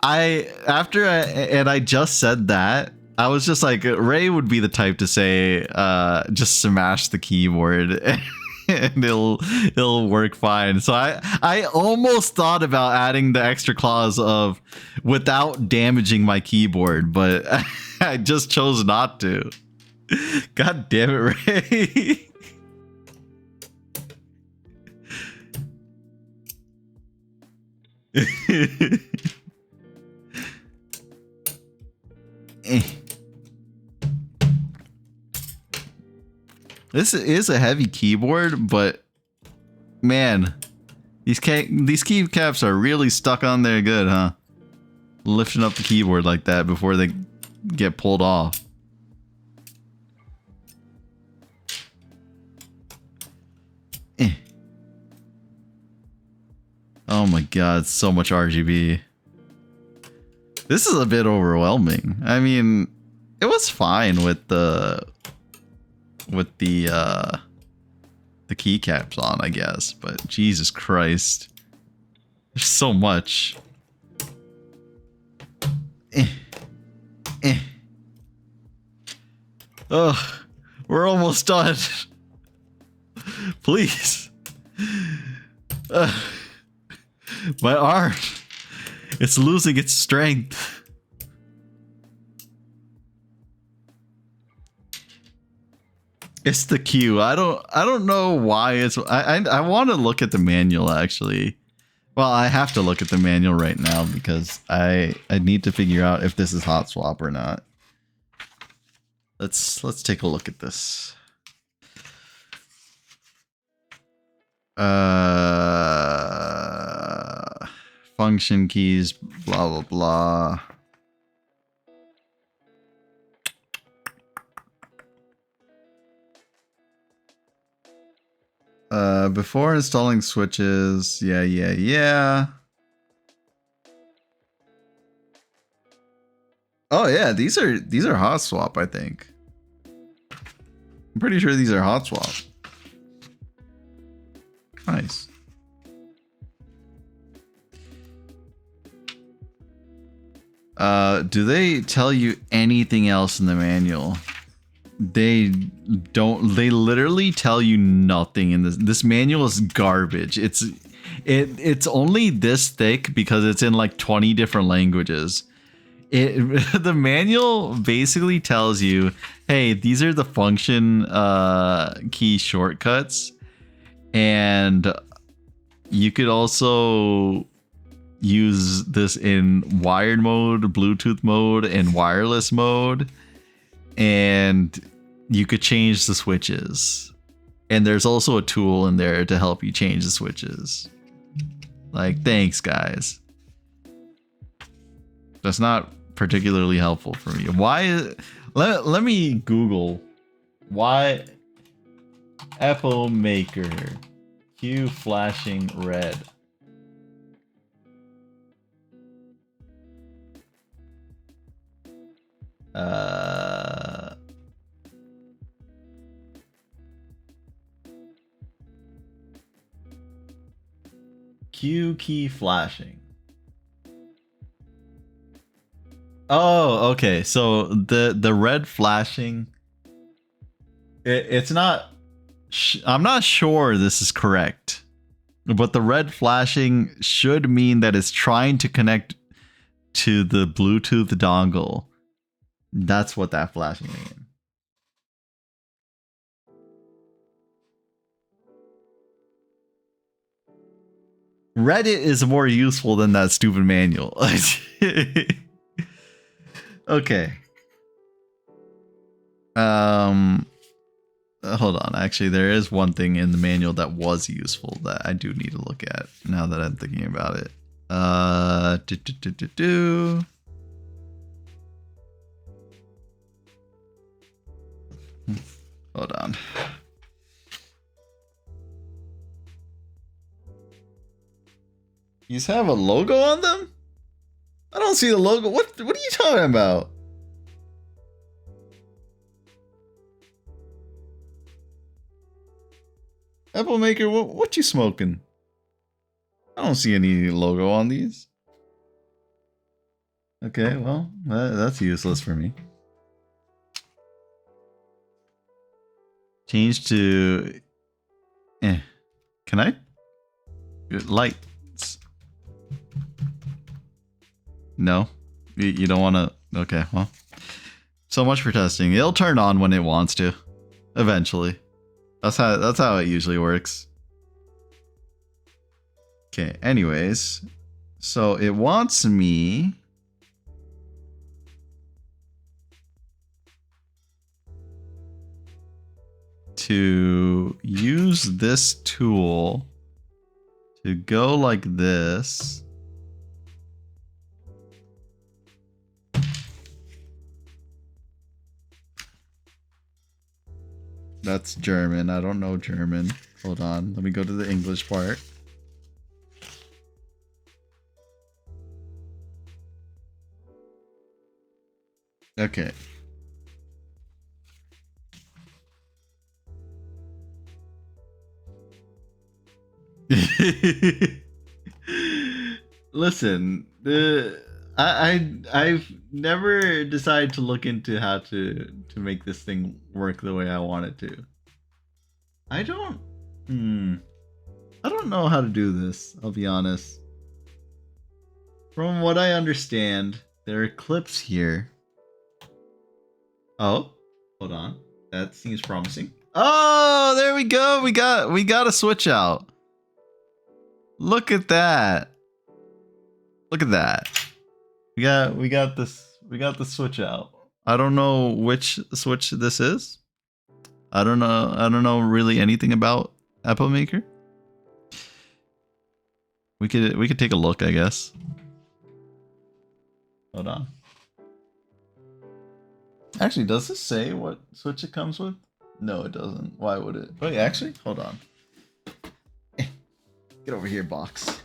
Speaker 1: I just said that, I was just like, Ray would be the type to say, just smash the keyboard and it'll work fine. So I almost thought about adding the extra clause of without damaging my keyboard, but I just chose not to. God damn it, Ray. This is a heavy keyboard, but man, these keycaps are really stuck on there good, huh? Lifting up the keyboard like that before they get pulled off. Oh my god, so much RGB. This is a bit overwhelming. I mean, it was fine with the keycaps on, I guess, but Jesus Christ. There's so much. Ugh, we're almost done. Please. My arm, it's losing its strength. It's the Q. I don't know why it's. I want to look at the manual actually. Well, I have to look at the manual right now because I need to figure out if this is hot swap or not. Let's take a look at this. Function keys, blah blah blah. Before installing switches, yeah. Oh yeah, these are hot swap, I think. I'm pretty sure these are hot swap. Nice. Do they tell you anything else in the manual? They don't. They literally tell you nothing in this. This manual is garbage. It's only this thick because it's in like 20 different languages. The manual basically tells you, hey, these are the function key shortcuts, and you could also use this in wired mode, Bluetooth mode, and wireless mode, and you could change the switches. And there's also a tool in there to help you change the switches. Like, thanks guys. That's not particularly helpful for me. Why? Let me Google why FO Maker Q flashing red. Q key flashing. Oh, okay. So the red flashing, it's not. I'm not sure this is correct, but the red flashing should mean that it's trying to connect to the Bluetooth dongle. That's what that flashing means. Reddit is more useful than that stupid manual. Okay. Hold on. Actually, there is one thing in the manual that was useful that I do need to look at now that I'm thinking about it. Hold on. These have a logo on them? I don't see the logo. What are you talking about? Apple Maker, what you smoking? I don't see any logo on these. Okay, well, that's useless for me. Change to... Can I? Lights. No? You don't want to... Okay, well. So much for testing. It'll turn on when it wants to. Eventually. That's how it usually works. Okay, anyways. So it wants me... to use this tool to go like this. That's German. I don't know German. Hold on. Let me go to the English part. Okay. Listen, I've never decided to look into how to make this thing work the way I want it to. I don't know how to do this, I'll be honest. From what I understand, there are clips here. Oh, hold on. That seems promising. Oh, there we go. We got a switch out. Look at that. Look at that. We got the switch out. I don't know which switch this is. I don't know really anything about Apple Maker. We could take a look, I guess. Hold on. Actually, does this say what switch it comes with? No, it doesn't. Why would it? Wait, actually, hold on. Get over here, box.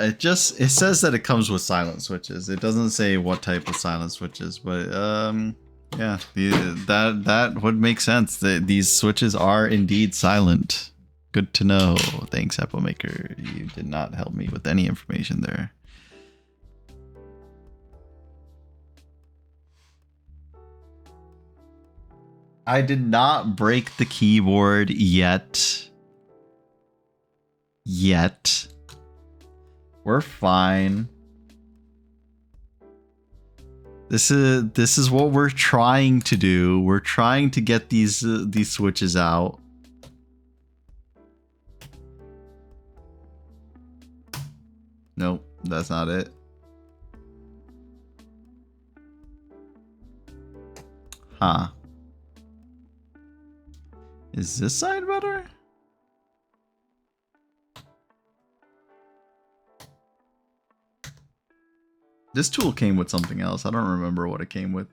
Speaker 1: It says that it comes with silent switches. It doesn't say what type of silent switches, but yeah, that would make sense. That these switches are indeed silent. Good to know. Thanks, Apple Maker. You did not help me with any information there. I did not break the keyboard yet. We're fine. This is what we're trying to do. We're trying to get these switches out. Nope, that's not it. Huh. Is this side better? This tool came with something else. I don't remember what it came with.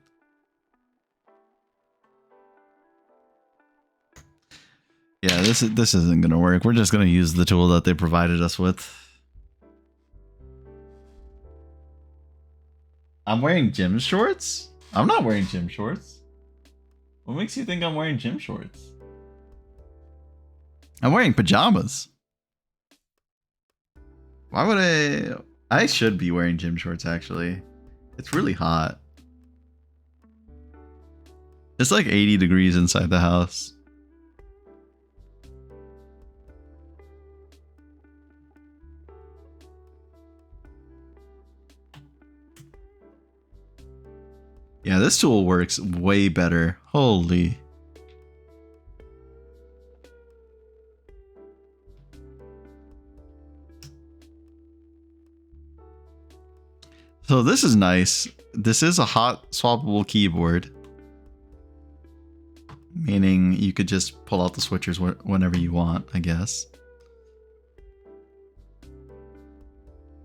Speaker 1: Yeah, this isn't gonna work. We're just gonna use the tool that they provided us with. I'm wearing gym shorts? I'm not wearing gym shorts. What makes you think I'm wearing gym shorts? I'm wearing pajamas. Why would I should be wearing gym shorts, actually. It's really hot. It's like 80 degrees inside the house. Yeah, this tool works way better. Holy. So this is nice. This is a hot swappable keyboard, meaning you could just pull out the switchers whenever you want, I guess.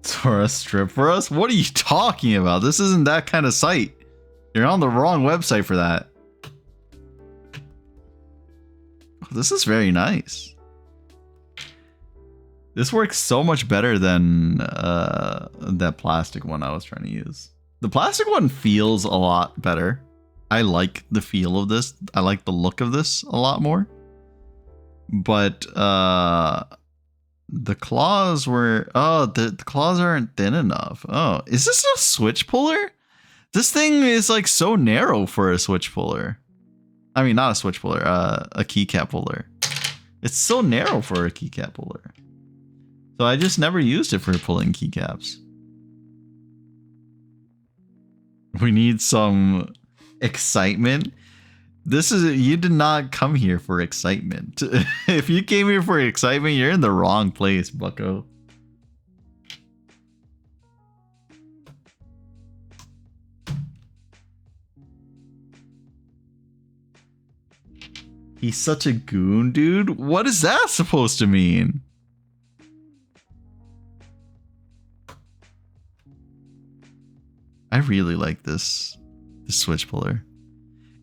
Speaker 1: Sora strip for us? What are you talking about? This isn't that kind of site. You're on the wrong website for that. This is very nice. This works so much better than that plastic one I was trying to use. The plastic one feels a lot better. I like the feel of this. I like the look of this a lot more. But the claws were... Oh, the claws aren't thin enough. Oh, is this a switch puller? This thing is like so narrow for a switch puller. I mean, not a switch puller, a keycap puller. It's so narrow for a keycap puller. So I just never used it for pulling keycaps. We need some excitement. This is... You did not come here for excitement. If you came here for excitement, you're in the wrong place, bucko. He's such a goon, dude. What is that supposed to mean? I really like this switch puller.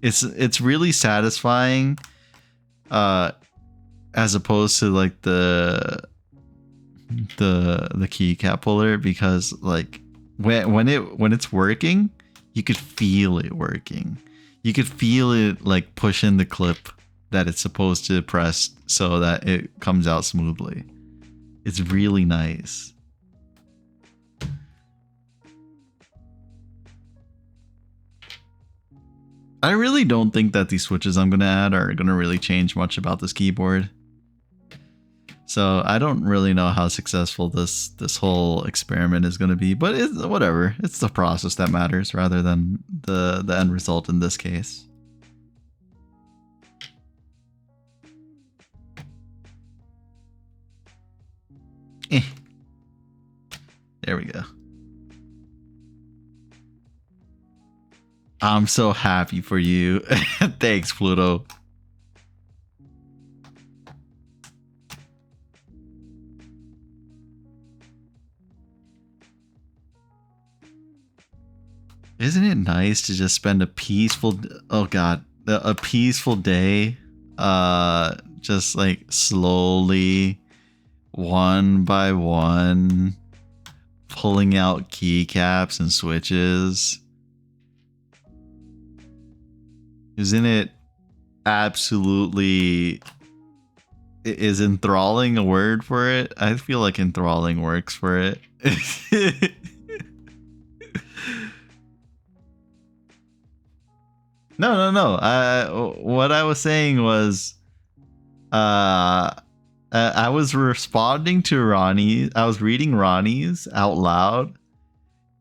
Speaker 1: It's really satisfying, as opposed to like the keycap puller, because like when it's working, you could feel it working. You could feel it like pushing the clip that it's supposed to press so that it comes out smoothly. It's really nice. I really don't think that these switches I'm going to add are going to really change much about this keyboard. So I don't really know how successful this whole experiment is going to be, but it's whatever. It's the process that matters rather than the end result in this case. There we go. I'm so happy for you. Thanks, Pluto. Isn't it nice to just spend a peaceful... Oh god. A peaceful day. Just like slowly, one by one, pulling out keycaps and switches. Isn't it absolutely... Is enthralling a word for it? I feel like enthralling works for it. No. What I was saying was... I was responding to Ronnie. I was reading Ronnie's out loud.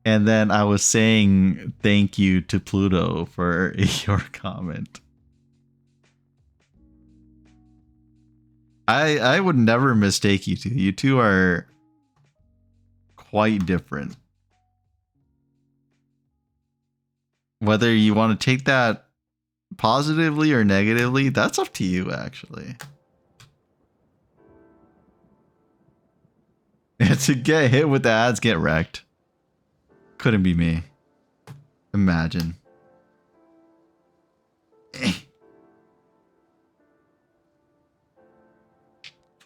Speaker 1: And then I was saying thank you to Pluto for your comment. I would never mistake you two. You two are quite different. Whether you want to take that positively or negatively, that's up to you, actually. To get hit with the ads, get wrecked. Couldn't be me. Imagine.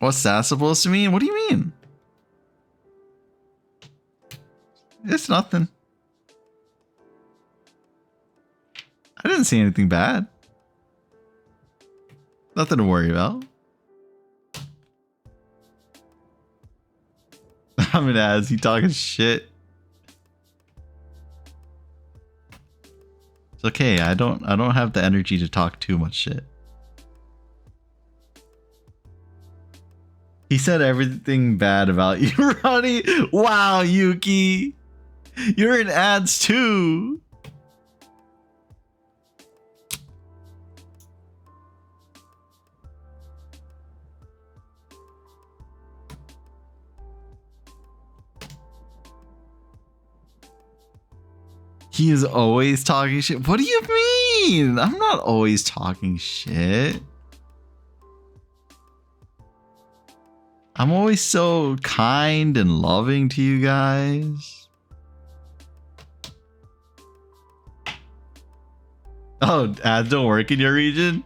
Speaker 1: What's that supposed to mean? What do you mean? It's nothing. I didn't see anything bad. Nothing to worry about. I'm an ass. He talking shit. It's okay. I don't have the energy to talk too much shit. He said everything bad about you, Ronnie. Wow, Yuki. You're in ads too. He is always talking shit. What do you mean? I'm not always talking shit. I'm always so kind and loving to you guys. Oh, ads don't work in your region?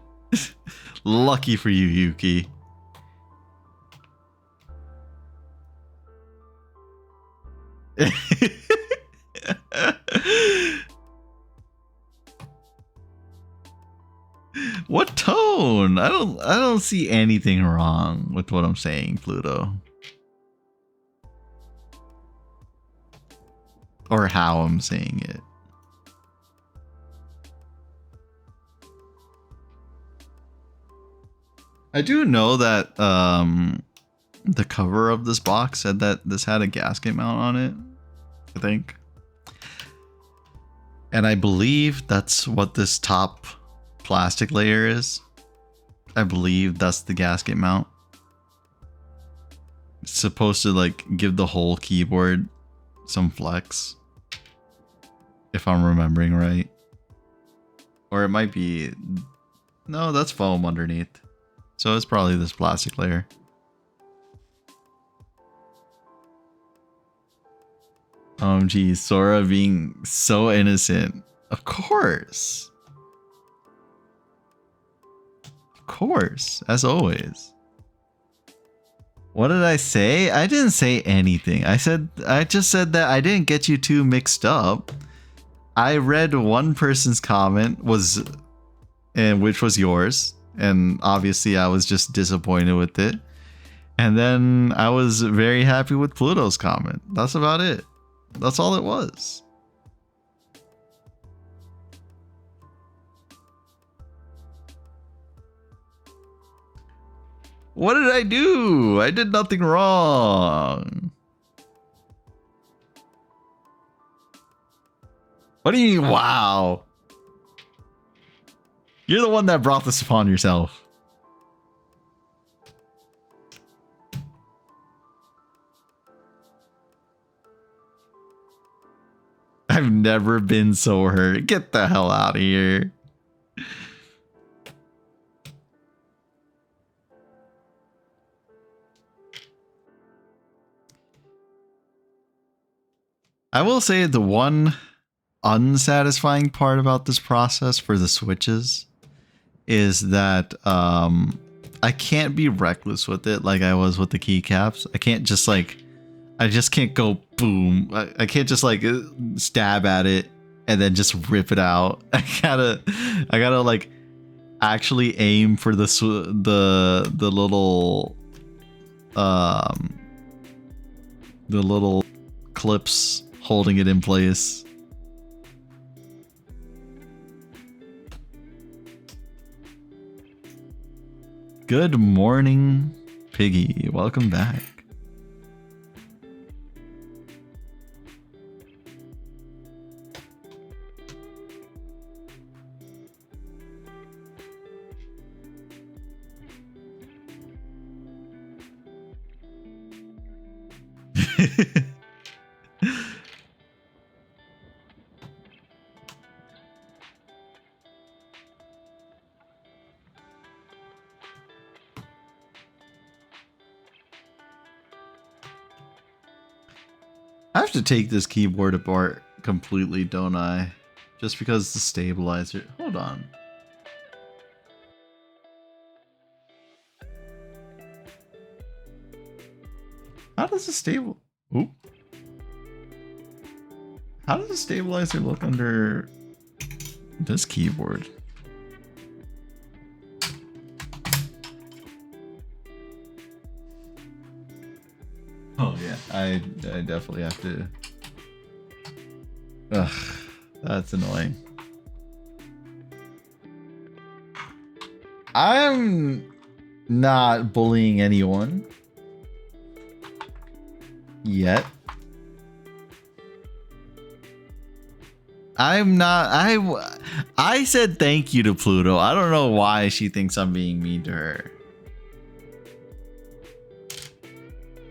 Speaker 1: Lucky for you, Yuki. What tone? I don't see anything wrong with what I'm saying, Pluto. Or how I'm saying it. I do know that the cover of this box said that this had a gasket mount on it, I think. And I believe that's what this top plastic layer is. I believe that's the gasket mount. It's supposed to like give the whole keyboard some flex, if I'm remembering right. Or it might be, no, that's foam underneath. So it's probably this plastic layer. Geez, Sora being so innocent. Of course. Of course, as always. What did I say? I didn't say anything. I just said that I didn't get you too mixed up. I read one person's comment which was yours, and obviously I was just disappointed with it. And then I was very happy with Pluto's comment. That's about it. That's all it was. What did I do? I did nothing wrong. What do you mean, wow? You're the one that brought this upon yourself. I've never been so hurt. Get the hell out of here. I will say the one unsatisfying part about this process for the switches is that I can't be reckless with it like I was with the keycaps. I can't just like, I just can't go boom. I can't just like stab at it and then just rip it out. I gotta like actually aim for the little clips holding it in place. Good morning, Piggy. Welcome back. I have to take this keyboard apart completely, don't I? Just because the stabilizer. Hold on. How does the How does the stabilizer look under this keyboard? Oh yeah, I definitely have to. Ugh, that's annoying. I'm not bullying anyone yet. I'm not. I said thank you to Pluto. I don't know why she thinks I'm being mean to her.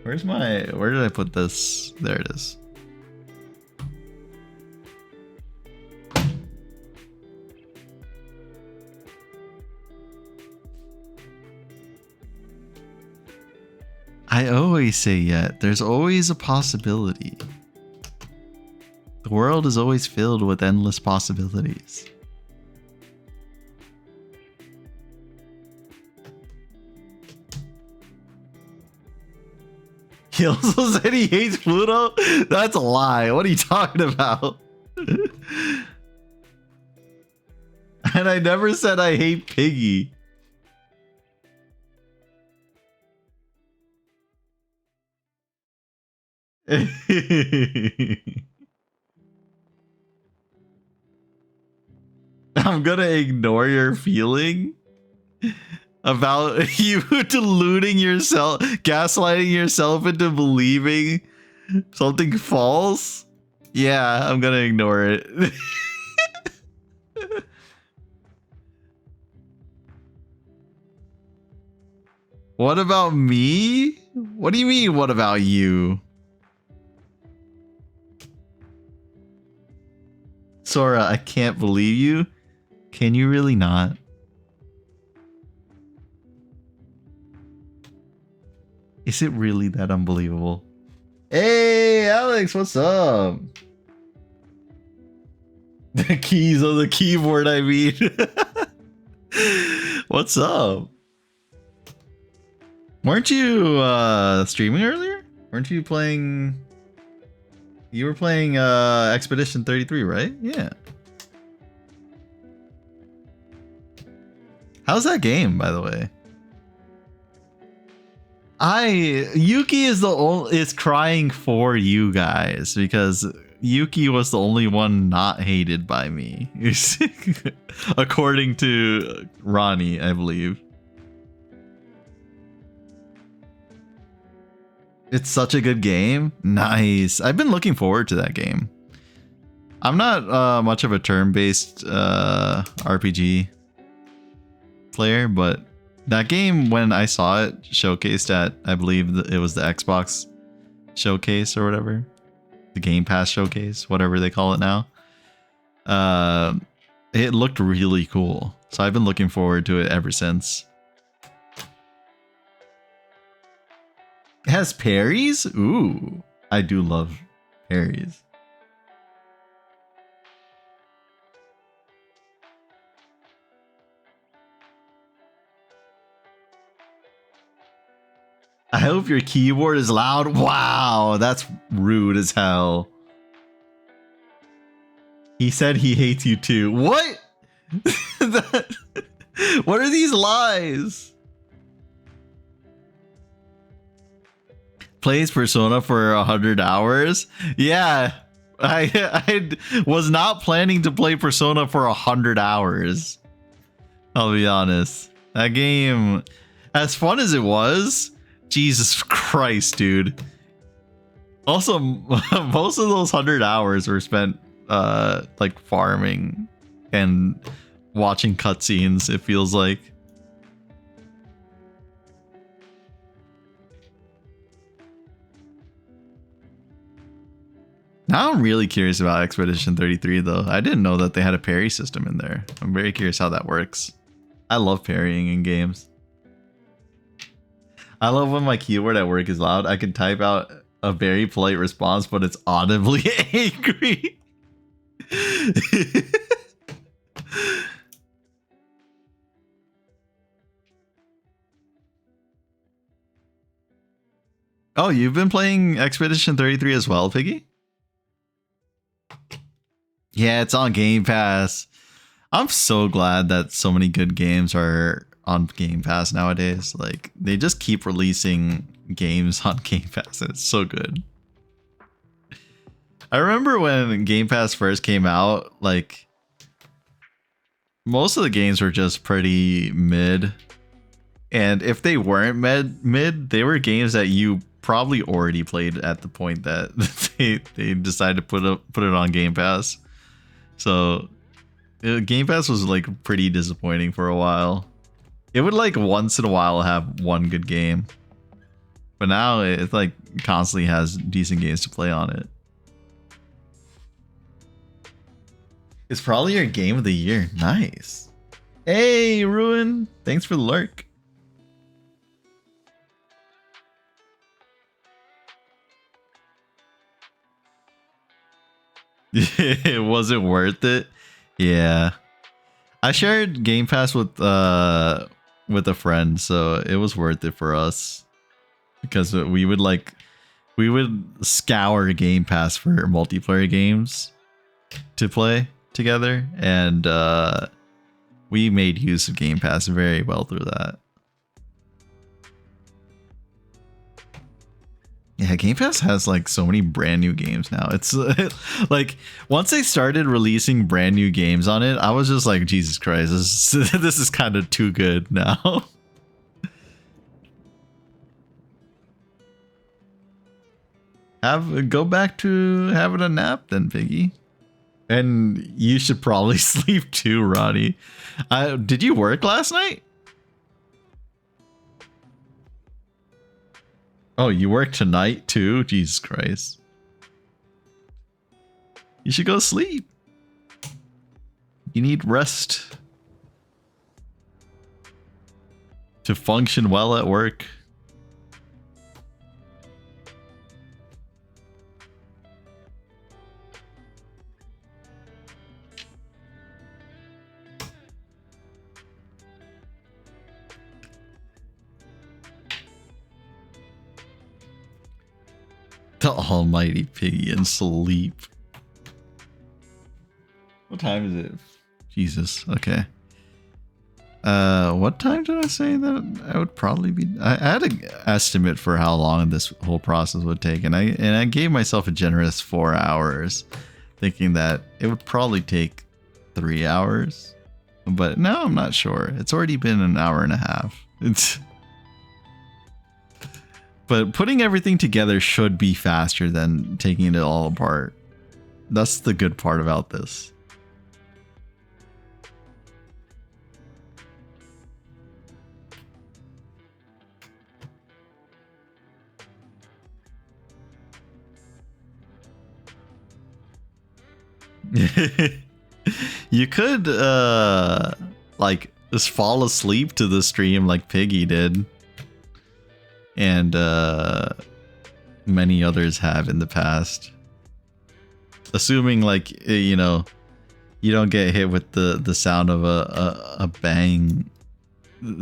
Speaker 1: Where did I put this? There it is. I always say yet. There's always a possibility. The world is always filled with endless possibilities. He also said he hates Pluto? That's a lie. What are you talking about? And I never said I hate Piggy. I'm gonna ignore your feeling about you deluding yourself, gaslighting yourself into believing something false. Yeah, I'm gonna ignore it. What about me? What do you mean, what about you? Sora, I can't believe you. Can you really not? Is it really that unbelievable? Hey, Alex, what's up? The keys on the keyboard, I mean. What's up? Weren't you streaming earlier? Weren't you playing... You were playing Expedition 33, right? Yeah. How's that game, by the way? Yuki is crying for you guys because Yuki was the only one not hated by me. According to Ronnie, I believe. It's such a good game. Nice. I've been looking forward to that game. I'm not much of a turn-based RPG player, but that game, when I saw it showcased at, I believe it was the Xbox showcase or whatever, the Game Pass showcase, whatever they call it now, it looked really cool. So I've been looking forward to it ever since. It has parries? Ooh, I do love parries. I hope your keyboard is loud. Wow, that's rude as hell. He said he hates you too. What? What are these lies? Plays Persona for 100 hours? Yeah, I was not planning to play Persona for 100 hours. I'll be honest. That game, as fun as it was, Jesus Christ, dude. Also, most of those 100 hours were spent like farming and watching cutscenes, it feels like. Now I'm really curious about Expedition 33 though. I didn't know that they had a parry system in there. I'm very curious how that works. I love parrying in games. I love when my keyboard at work is loud. I can type out a very polite response, but it's audibly angry. Oh, you've been playing Expedition 33 as well, Piggy? Yeah, it's on Game Pass. I'm so glad that so many good games are on Game Pass nowadays. Like, they just keep releasing games on Game Pass, and it's so good. I remember when Game Pass first came out, like, most of the games were just pretty mid. And if they weren't mid, they were games that you probably already played at the point that they decided to put it on Game Pass. So Game Pass was like pretty disappointing for a while. It would like once in a while have one good game, but now it like constantly has decent games to play on it. It's probably your game of the year. Nice. Hey, Ruin. Thanks for the lurk. Was it worth it? Yeah. I shared Game Pass with a friend, so it was worth it for us because we would scour Game Pass for multiplayer games to play together, and we made use of Game Pass very well through that. Yeah, Game Pass has like so many brand new games now. It's like once they started releasing brand new games on it, I was just like, Jesus Christ, this is kind of too good now. Go back to having a nap then, Piggy. And you should probably sleep too, Ronnie. Did you work last night? Oh, you work tonight too? Jesus Christ. You should go sleep. You need rest to function well at work. The almighty Piggy and sleep. What time is it? Jesus. Okay. What time did I say that I would probably be? I had an estimate for how long this whole process would take, and I gave myself a generous 4 hours, thinking that it would probably take 3 hours. But now I'm not sure. It's already been an hour and a half. But putting everything together should be faster than taking it all apart. That's the good part about this. You could like just fall asleep to the stream like Piggy did. And many others have in the past. Assuming like you know, you don't get hit with the sound of a bang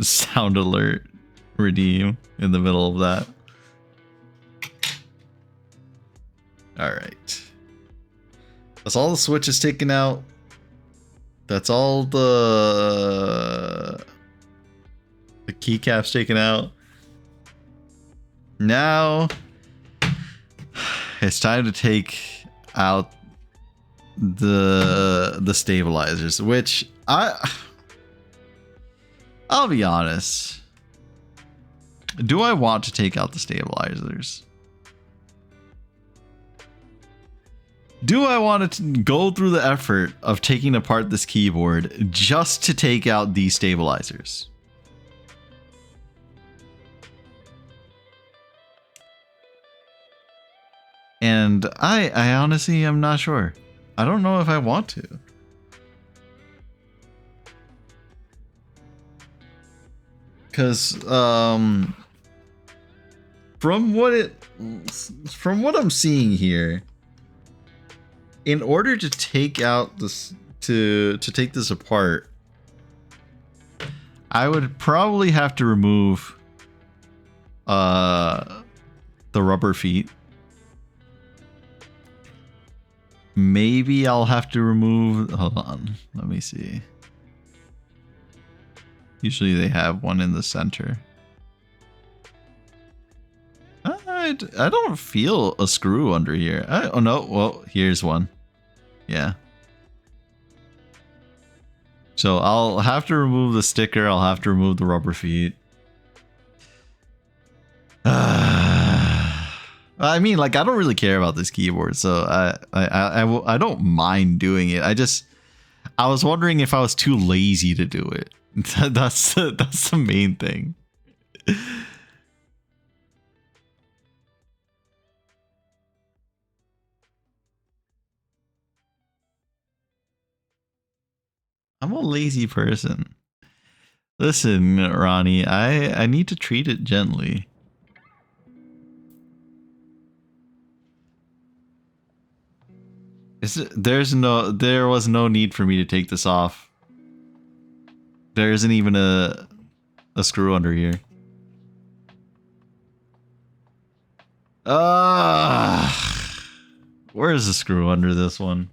Speaker 1: sound alert redeem in the middle of that. All right. That's all the switches taken out. That's all the keycaps taken out. Now it's time to take out the stabilizers, which I'll be honest. Do I want to take out the stabilizers? Do I want to go through the effort of taking apart this keyboard just to take out these stabilizers? And I honestly am not sure. I don't know if I want to. Because from what I'm seeing here, in order to take out this to take this apart, I would probably have to remove the rubber feet. Maybe I'll have to remove, hold on, let me see. Usually they have one in the center. I don't feel a screw under here. Oh no, well, here's one. Yeah. So I'll have to remove the sticker. I'll have to remove the rubber feet. I mean, like, I don't really care about this keyboard, so I don't mind doing it. I was wondering if I was too lazy to do it. That's the main thing. I'm a lazy person. Listen, Ronnie, I need to treat it gently. There was no need for me to take this off. There isn't even a screw under here. Where is the screw under this one?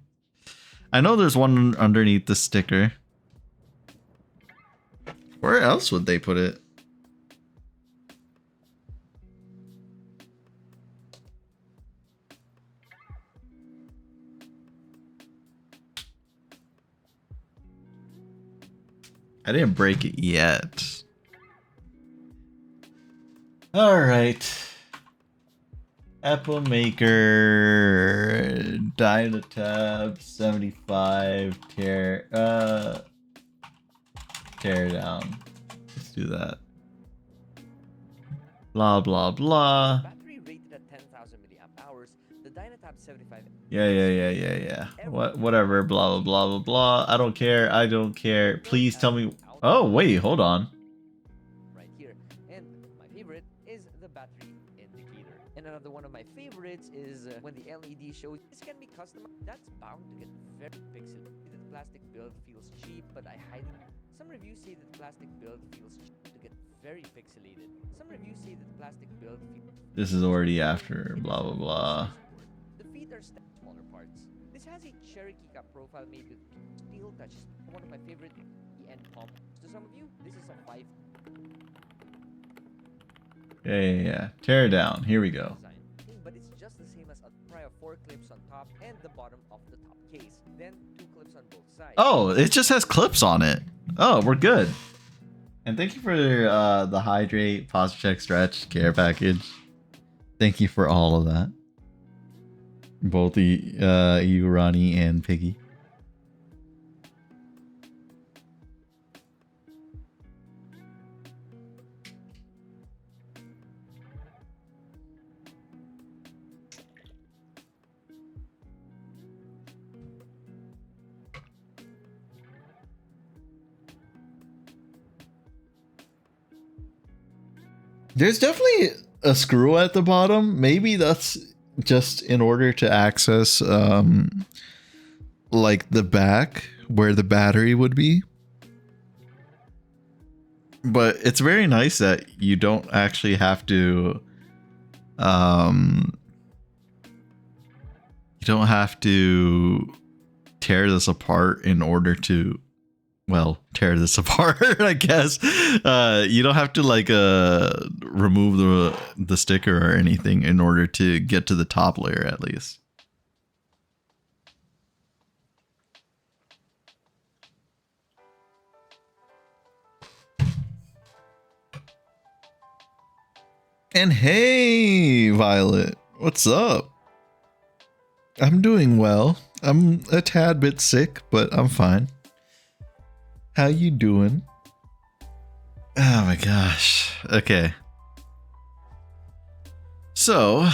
Speaker 1: I know there's one underneath the sticker. Where else would they put it? I didn't break it yet. All right. Apple Maker Dynatab 75 tear down. Let's do that. Blah blah blah.
Speaker 2: Battery rated at 10,000 milliamp hours. The Dynatab 75.
Speaker 1: Yeah. Whatever. Blah blah blah blah blah. I don't care. I don't care. Please tell me. Oh wait, hold on.
Speaker 2: Right here, and my favorite is the battery indicator. And another one of my favorites is when the LED shows. This can be customized. That's bound to get very pixelated. The plastic build feels cheap, but I highly. Some reviews say that the plastic build feels cheap to get very pixelated. Some reviews say that the plastic build.
Speaker 1: This is already after blah blah blah.
Speaker 2: The feet are smaller parts. This has a Cherokee Cup profile made with steel touches. One of my favorite end pump. To some of you, this is a 5.
Speaker 1: Yeah. Tear down. Here we go.
Speaker 2: But it's just the same as a prior 4 clips on top and the bottom of the top case. Then 2 clips on both sides.
Speaker 1: Oh, it just has clips on it. Oh, we're good. And thank you for the hydrate, posture check, stretch, care package. Thank you for all of that. Both you, Ronnie, and Piggy. There's definitely a screw at the bottom. Maybe that's just in order to access like the back where the battery would be. But it's very nice that you don't actually have to tear this apart in order to tear this apart, I guess. You don't have to like remove the sticker or anything in order to get to the top layer, at least. And hey, Violet, what's up? I'm doing well. I'm a tad bit sick, but I'm fine. How you doing? Oh my gosh. Okay. So,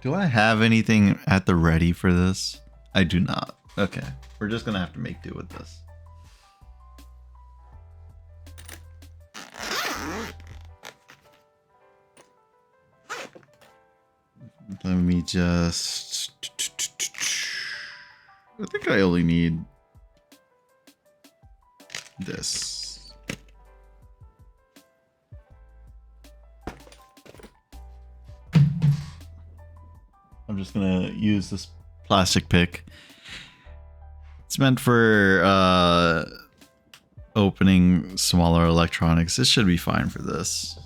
Speaker 1: do I have anything at the ready for this? I do not. Okay. We're just gonna have to make do with this. Let me just... I think I only need this. I'm just gonna use this plastic pick. It's meant for opening smaller electronics. It should be fine for this.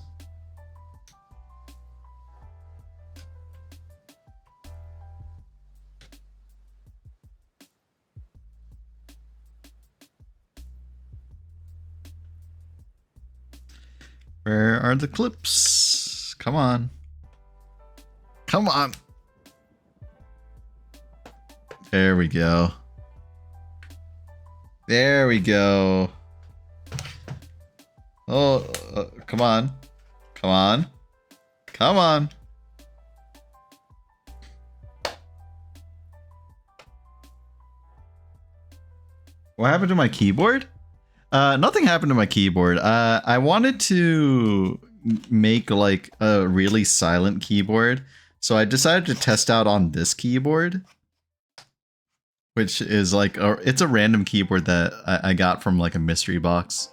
Speaker 1: Where are the clips? Come on. Come on. There we go. There we go. Oh, come on. Come on. Come on. What happened to my keyboard? Nothing happened to my keyboard. I wanted to make like a really silent keyboard So I decided to test out on this keyboard, which is like it's a random keyboard that I got from like a mystery box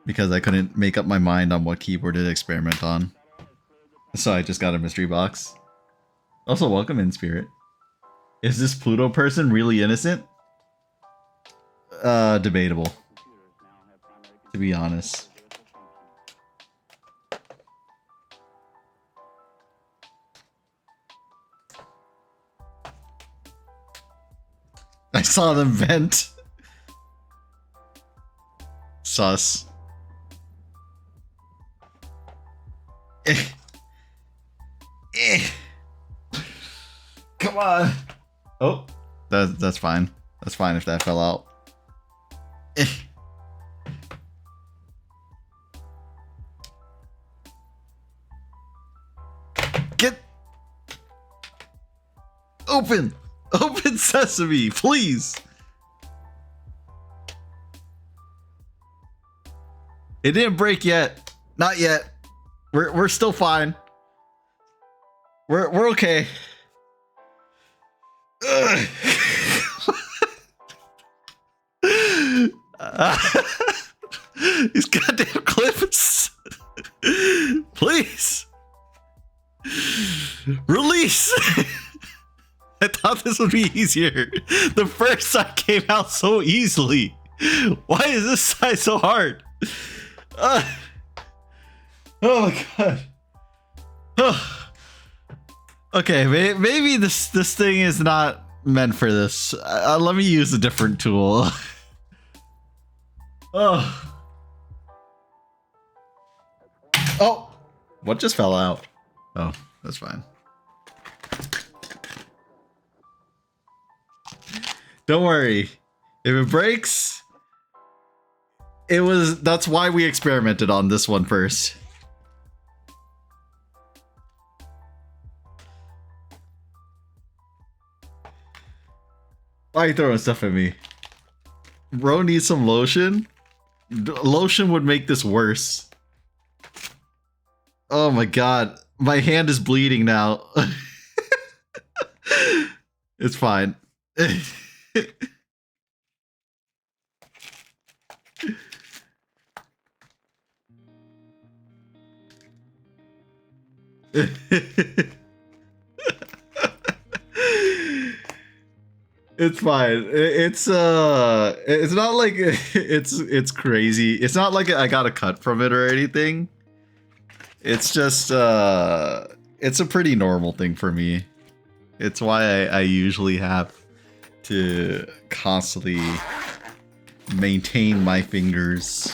Speaker 1: because I couldn't make up my mind on what keyboard to experiment on. So I just got a mystery box. Also, welcome in, Spirit. Is this Pluto person really innocent? Debatable, to be honest. I saw them vent. Sus. Come on. Oh, that's fine. That's fine if that fell out. Get open. Open sesame, please. It didn't break yet. Not yet. We're still fine. We're okay. These goddamn clips. Please. Release. I thought this would be easier. The first side came out so easily. Why is this side so hard? Oh my god. Okay, maybe this thing is not meant for this. Let me use a different tool. Oh. Oh. What just fell out? Oh, that's fine. Don't worry. If it breaks, that's why we experimented on this one first. Why are you throwing stuff at me? Bro needs some lotion? Lotion would make this worse. Oh my god. My hand is bleeding now. It's fine. It's fine. It's not like it's crazy. It's not like I got a cut from it or anything. It's just it's a pretty normal thing for me. It's why I usually have to constantly maintain my fingers.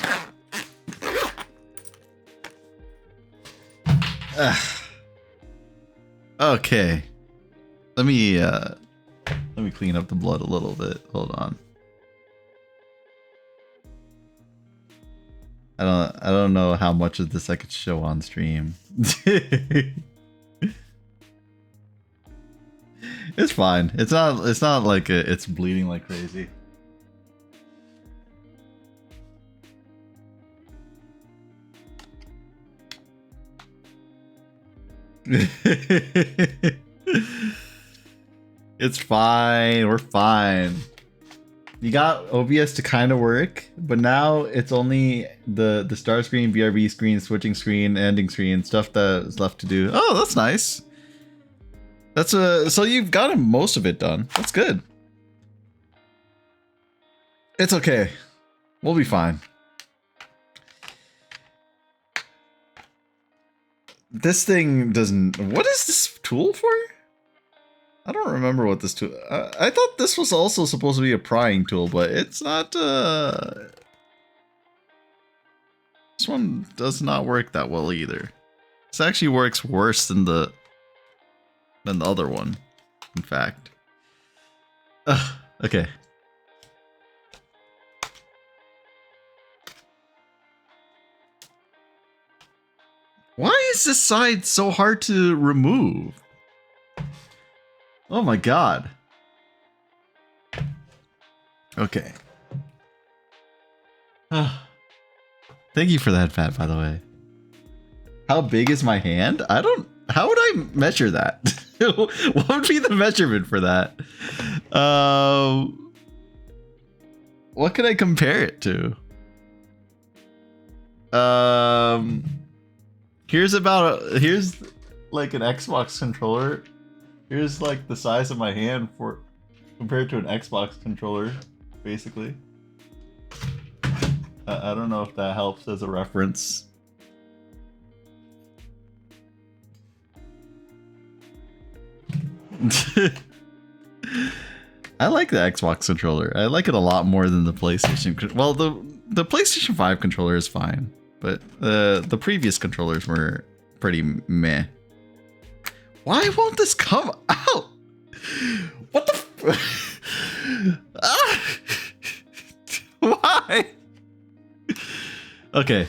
Speaker 1: Okay. Let me clean up the blood a little bit. Hold on. I don't know how much of this I could show on stream. It's fine. It's not like it's bleeding like crazy. It's fine. We're fine. You got OBS to kind of work, but now it's only the start screen, BRB screen, switching screen, ending screen, stuff that is left to do. Oh, that's nice. That's so you've got most of it done. That's good. It's okay. We'll be fine. This thing doesn't. What is this tool for? I don't remember what this tool... I thought this was also supposed to be a prying tool, but it's not... This one does not work that well either. This actually works worse than the other one, in fact. Okay. Why is this side so hard to remove? Oh my god. Okay. Thank you for that, Pat, by the way. How big is my hand? I How would I measure that? What would be the measurement for that? What could I compare it to? Here's like an Xbox controller. Here's like the size of my hand for compared to an Xbox controller, basically. I don't know if that helps as a reference. I like the Xbox controller. I like it a lot more than the PlayStation. Well, the PlayStation 5 controller is fine, but the previous controllers were pretty meh. Why won't this come out? What the? Why? Okay.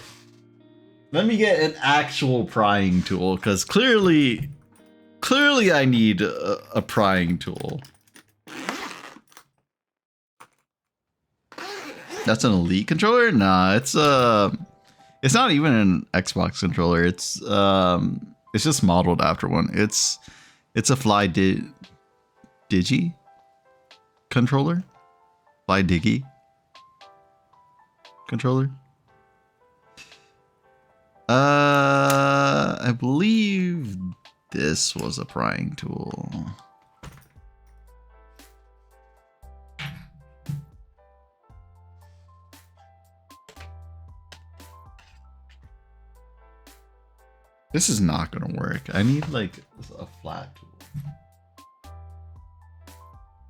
Speaker 1: Let me get an actual prying tool, because clearly I need a prying tool. That's an Elite controller? Nah, it's not even an Xbox controller. It's just modeled after one. It's a Fly Digi controller. Fly Digi controller. I believe this was a prying tool. This is not gonna work. I need like a flat tool.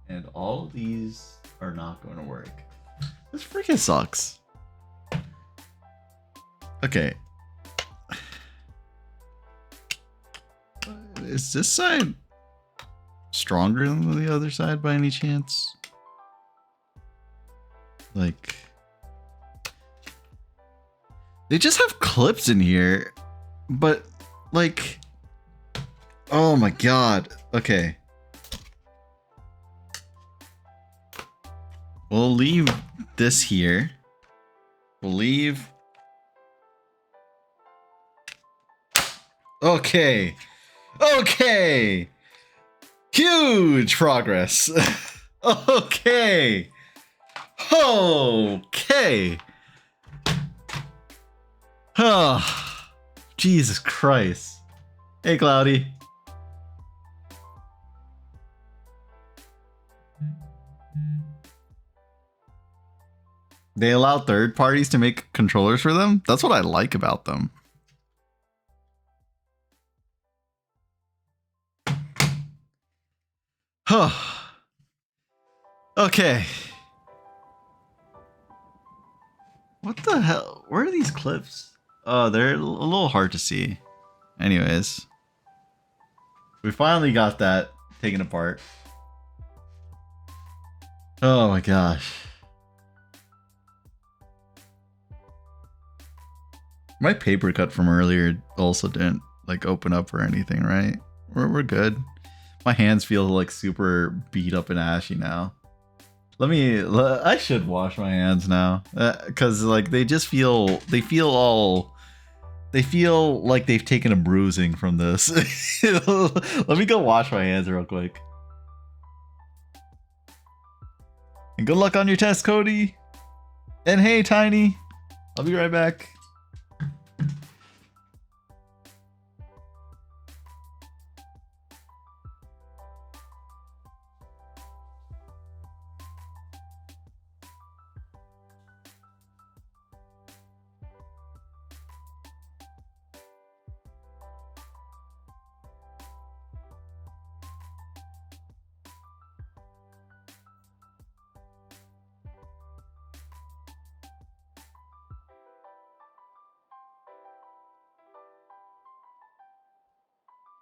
Speaker 1: And all of these are not going to work. This freaking sucks. Okay. Is this side stronger than the other side by any chance? Like, they just have clips in here, but like, oh my god. Okay. We'll leave this here. We'll leave. Okay. Okay. Huge progress. Okay. Okay. Oh, Jesus Christ. Hey, Cloudy. They allow third parties to make controllers for them? That's what I like about them. Okay. What the hell? Where are these clips? Oh, they're a little hard to see. Anyways. We finally got that taken apart. Oh my gosh. My paper cut from earlier also didn't like open up or anything, right? We're good. My hands feel like super beat up and ashy now. I should wash my hands now, cuz like they feel like they've taken a bruising from this. Let me go wash my hands real quick. And good luck on your test, Cody. And hey, Tiny. I'll be right back.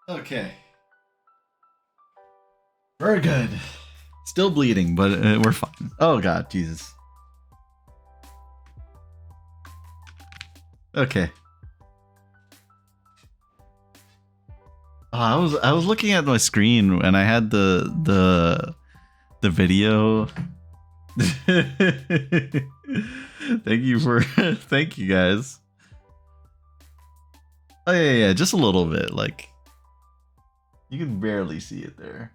Speaker 1: Okay. We're good. Still bleeding, but we're fine. Oh god, Jesus. Okay. Oh, I was looking at my screen and I had the video. Thank you guys. Oh yeah, just a little bit, like You can barely see it there.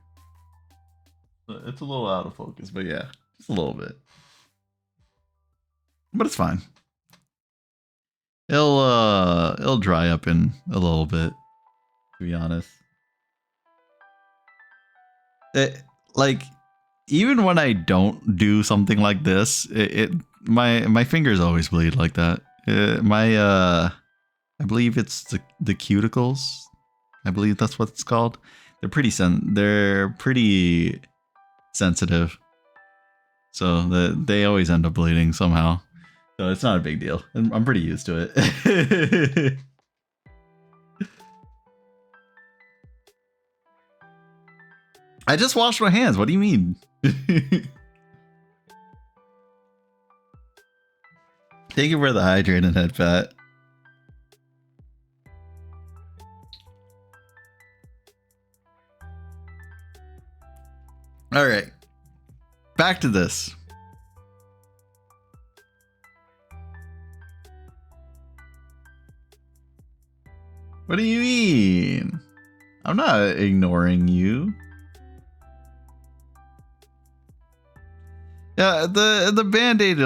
Speaker 1: It's a little out of focus, but yeah, just a little bit. But it's fine. It'll dry up in a little bit, to be honest. Like, even when I don't do something like this, my fingers always bleed like that. I believe it's the cuticles. I believe that's what it's called. They're pretty sensitive, so they always end up bleeding somehow. So it's not a big deal. I'm pretty used to it. I just washed my hands. What do you mean? Thank you for the hydrating head pat. All right. Back to this. What do you mean? I'm not ignoring you. Yeah, the band-aid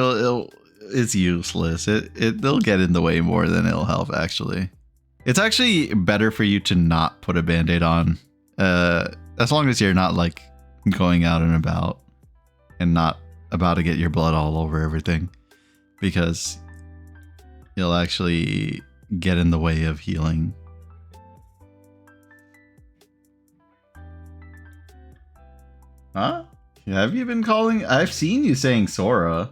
Speaker 1: is useless. It'll get in the way more than it'll help, actually. It's actually better for you to not put a band-aid on. As long as you're not like going out and about and not about to get your blood all over everything, because you'll actually get in the way of healing. Huh? Have you been calling? I've seen you saying Sora,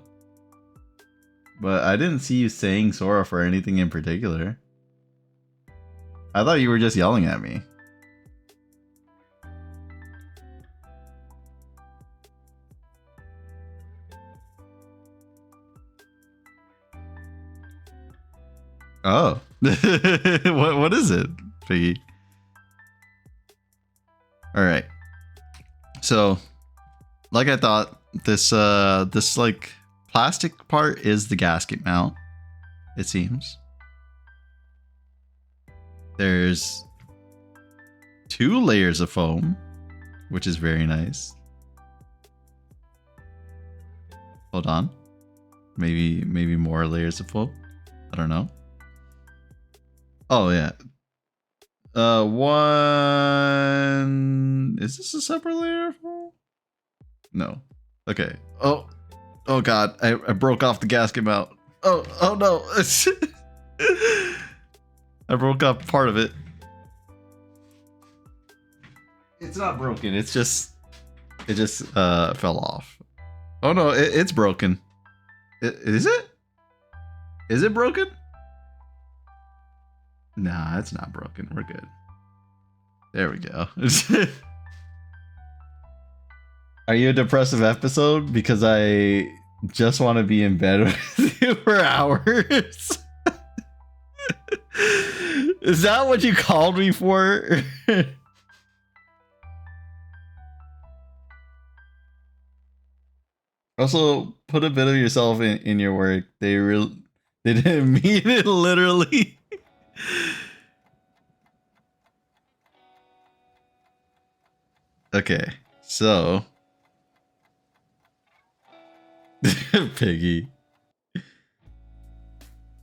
Speaker 1: but I didn't see you saying Sora for anything in particular. I thought you were just yelling at me. Oh. what is it, Piggy? Alright. So, like I thought, this like plastic part is the gasket mount, it seems. There's 2 layers of foam, which is very nice. Hold on. Maybe more layers of foam. I don't know. Oh yeah. One. Is this a separate layer of foam? No. Okay. Oh god. I broke off the gasket mount. Oh no. I broke off part of it. It's not broken. It just fell off. Oh no, it's broken. Is it? Is it broken? Nah, it's not broken. We're good. There we go. Are you a depressive episode? Because I just want to be in bed with you for hours. Is that what you called me for? Also, put a bit of yourself in your work. They didn't mean it literally. Okay, so Piggy.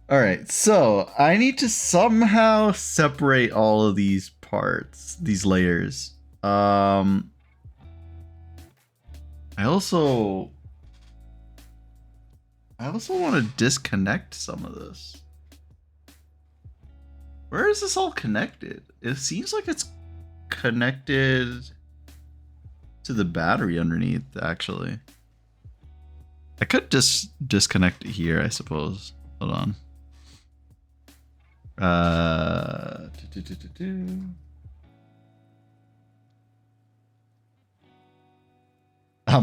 Speaker 1: All right, so I need to somehow separate all of these parts, these layers. I also want to disconnect some of this. Where is this all connected? It seems like it's connected to the battery underneath, actually. I could just disconnect it here, I suppose. Hold on. I'm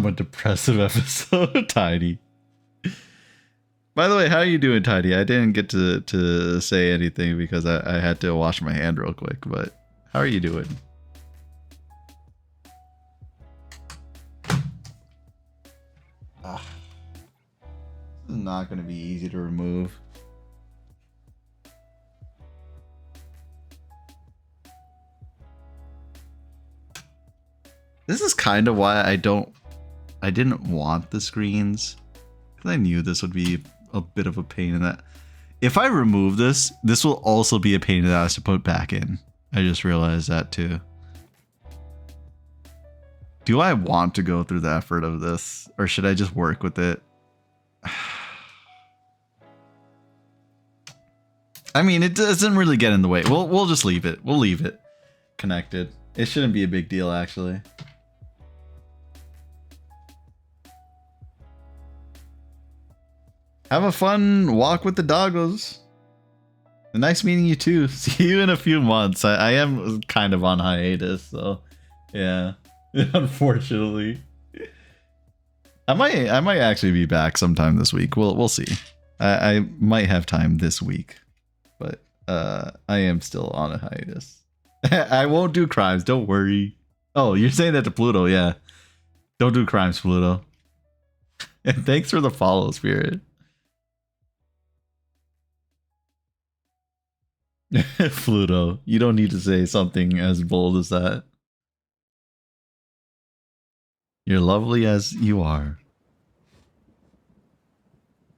Speaker 1: a depressive episode. Tiny. By the way, how are you doing, Tiny? I didn't get to say anything because I had to wash my hand real quick, but how are you doing? This is not going to be easy to remove. This is kind of why I didn't want the screens. Because I knew this would be a bit of a pain in that. If I remove this, this will also be a pain in the ass to put back in. I just realized that too. Do I want to go through the effort of this? Or should I just work with it? I mean, it doesn't really get in the way. We'll just leave it. We'll leave it connected. It shouldn't be a big deal, actually. Have a fun walk with the doggos. Nice meeting you too. See you in a few months. I am kind of on hiatus, so yeah. Unfortunately. I might actually be back sometime this week. We'll see. I might have time this week. But I am still on a hiatus. I won't do crimes, don't worry. Oh, you're saying that to Pluto, yeah. Don't do crimes, Pluto. And thanks for the follow, Spirit. Pluto, you don't need to say something as bold as that. You're lovely as you are.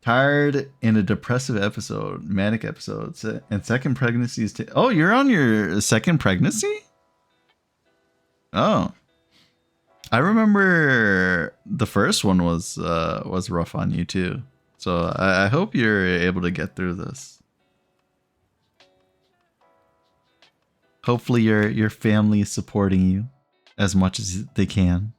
Speaker 1: Tired in a depressive episode, manic episode, and second pregnancy is. Oh, you're on your second pregnancy? Oh, I remember the first one was rough on you too. So I hope you're able to get through this. Hopefully your family is supporting you as much as they can.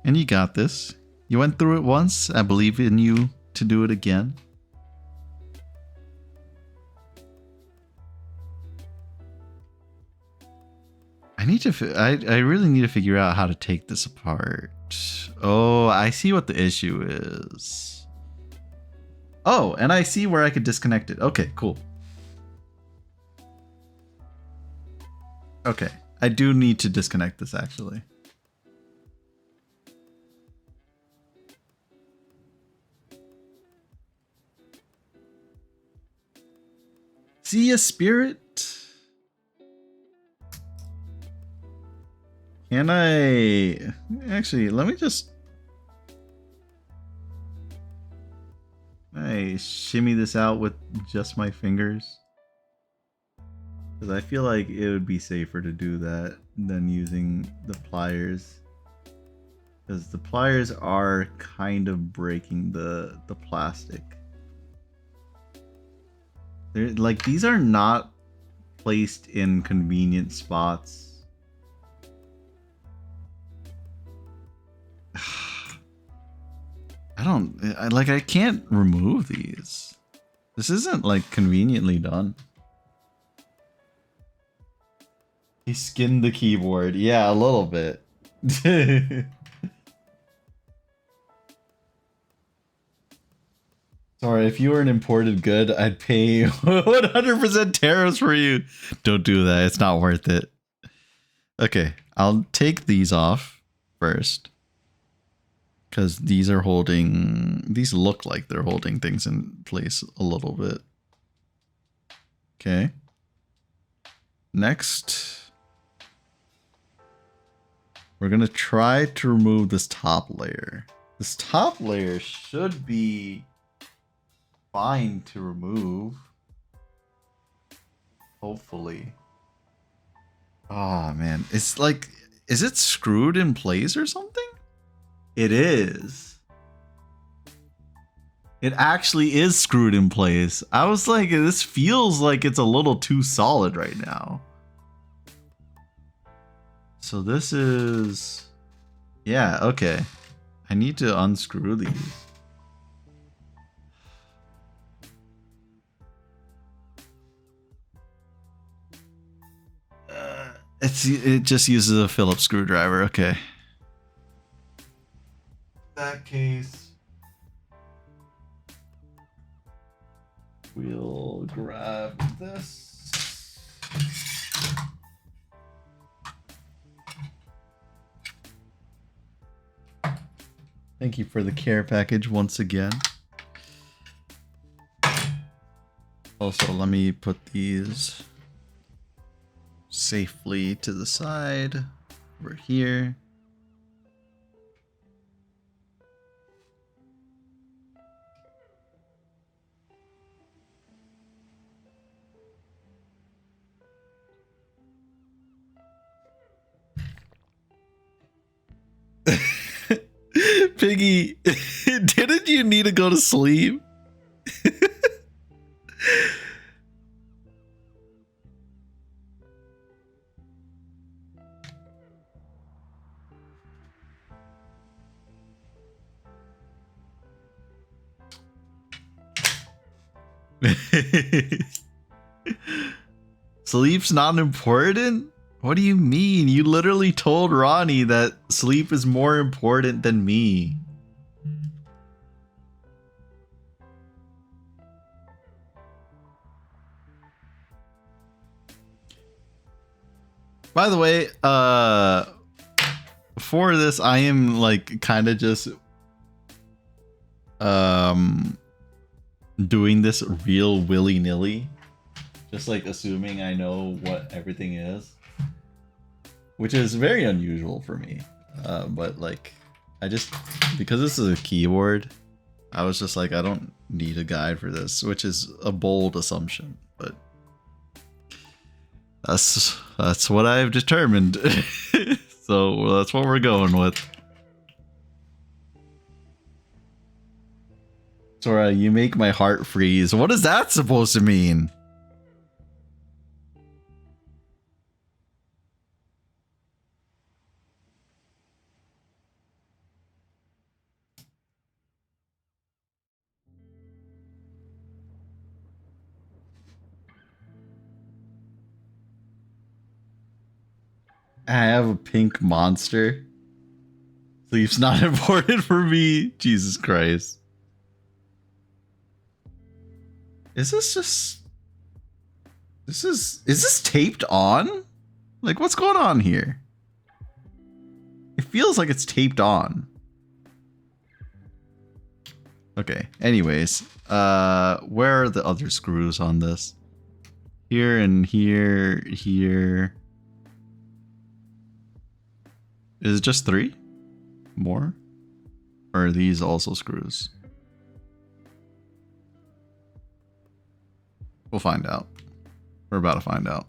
Speaker 1: And you got this. You went through it once. I believe in you to do it again. I really need to figure out how to take this apart. Oh, I see what the issue is. Oh, and I see where I could disconnect it. Okay, cool. Okay, I do need to disconnect this actually. See ya, Spirit. Can I actually let me just shimmy this out with just my fingers? Because I feel like it would be safer to do that than using the pliers. Because the pliers are kind of breaking the plastic. They're like, these are not placed in convenient spots. I can't remove these. This isn't like conveniently done. He skinned the keyboard. Yeah, a little bit. Sorry, if you were an imported good, I'd pay 100% tariffs for you. Don't do that. It's not worth it. Okay, I'll take these off first. Because these are holding... These look like they're holding things in place a little bit. Okay. Next... we're going to try to remove this top layer. This top layer should be fine to remove. Hopefully. Oh, man. It's like... is it screwed in place or something? It is. It actually is screwed in place. I was like, this feels like it's a little too solid right now. So this is... yeah, okay. I need to unscrew these. It just uses a Phillips screwdriver, okay. In that case, we'll grab this. Thank you for the care package once again. Also, let me put these safely to the side over here. Piggy, didn't you need to go to sleep? Sleep's not important? What do you mean? You literally told Ronnie that sleep is more important than me. By the way, for this, I am like kind of just doing this real willy-nilly, just like assuming I know what everything is, which is very unusual for me. But like, I just, because this is a keyboard, I was just like, I don't need a guide for this, which is a bold assumption, but that's what I've determined. So that's what we're going with. Sora, you make my heart freeze. What is that supposed to mean? I have a pink monster. Sleep's not important for me. Jesus Christ. Is this just... Is this taped on? Like, what's going on here? It feels like it's taped on. Okay, anyways. Where are the other screws on this? Here and here, here. Is it just 3? More? Or are these also screws? We'll find out. We're about to find out.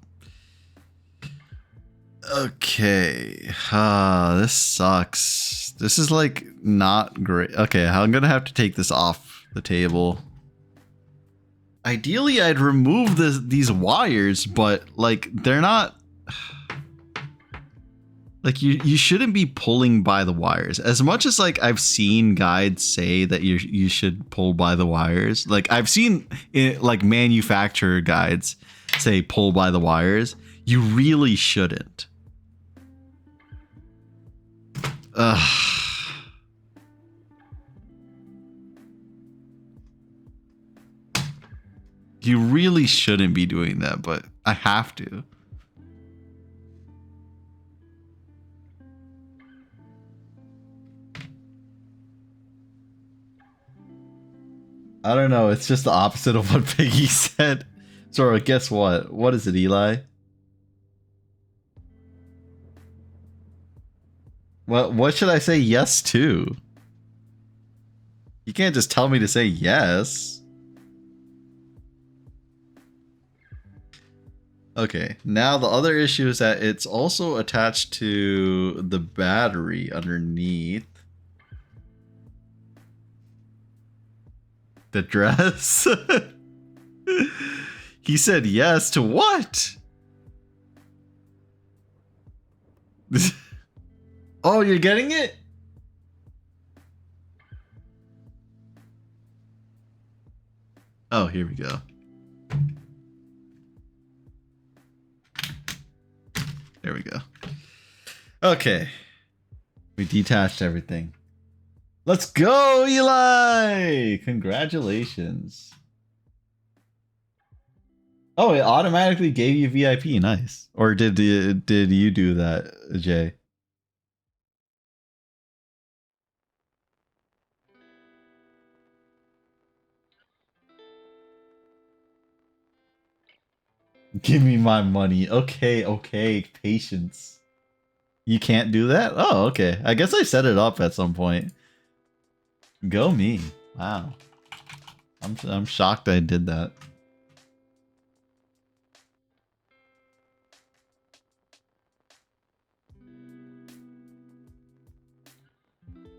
Speaker 1: Okay. This sucks. This is like not great. Okay, I'm gonna have to take this off the table. Ideally, I'd remove these wires, but like they're not... Like you shouldn't be pulling by the wires. As much as like I've seen guides say that you should pull by the wires. Like I've seen it, like manufacturer guides say pull by the wires. You really shouldn't. You really shouldn't be doing that, but I have to. I don't know. It's just the opposite of what Piggy said. Sora, guess what? What is it, Eli? What should I say yes to? You can't just tell me to say yes. Okay, now the other issue is that it's also attached to the battery underneath. The dress? He said yes to what? Oh, you're getting it? Oh, here we go. There we go. Okay. We detached everything. Let's go, Eli! Congratulations. Oh, it automatically gave you VIP. Nice. Or did you do that, Jay? Give me my money. Okay, okay, patience. You can't do that? Oh, okay. I guess I set it up at some point. Go me. Wow. I'm shocked I did that.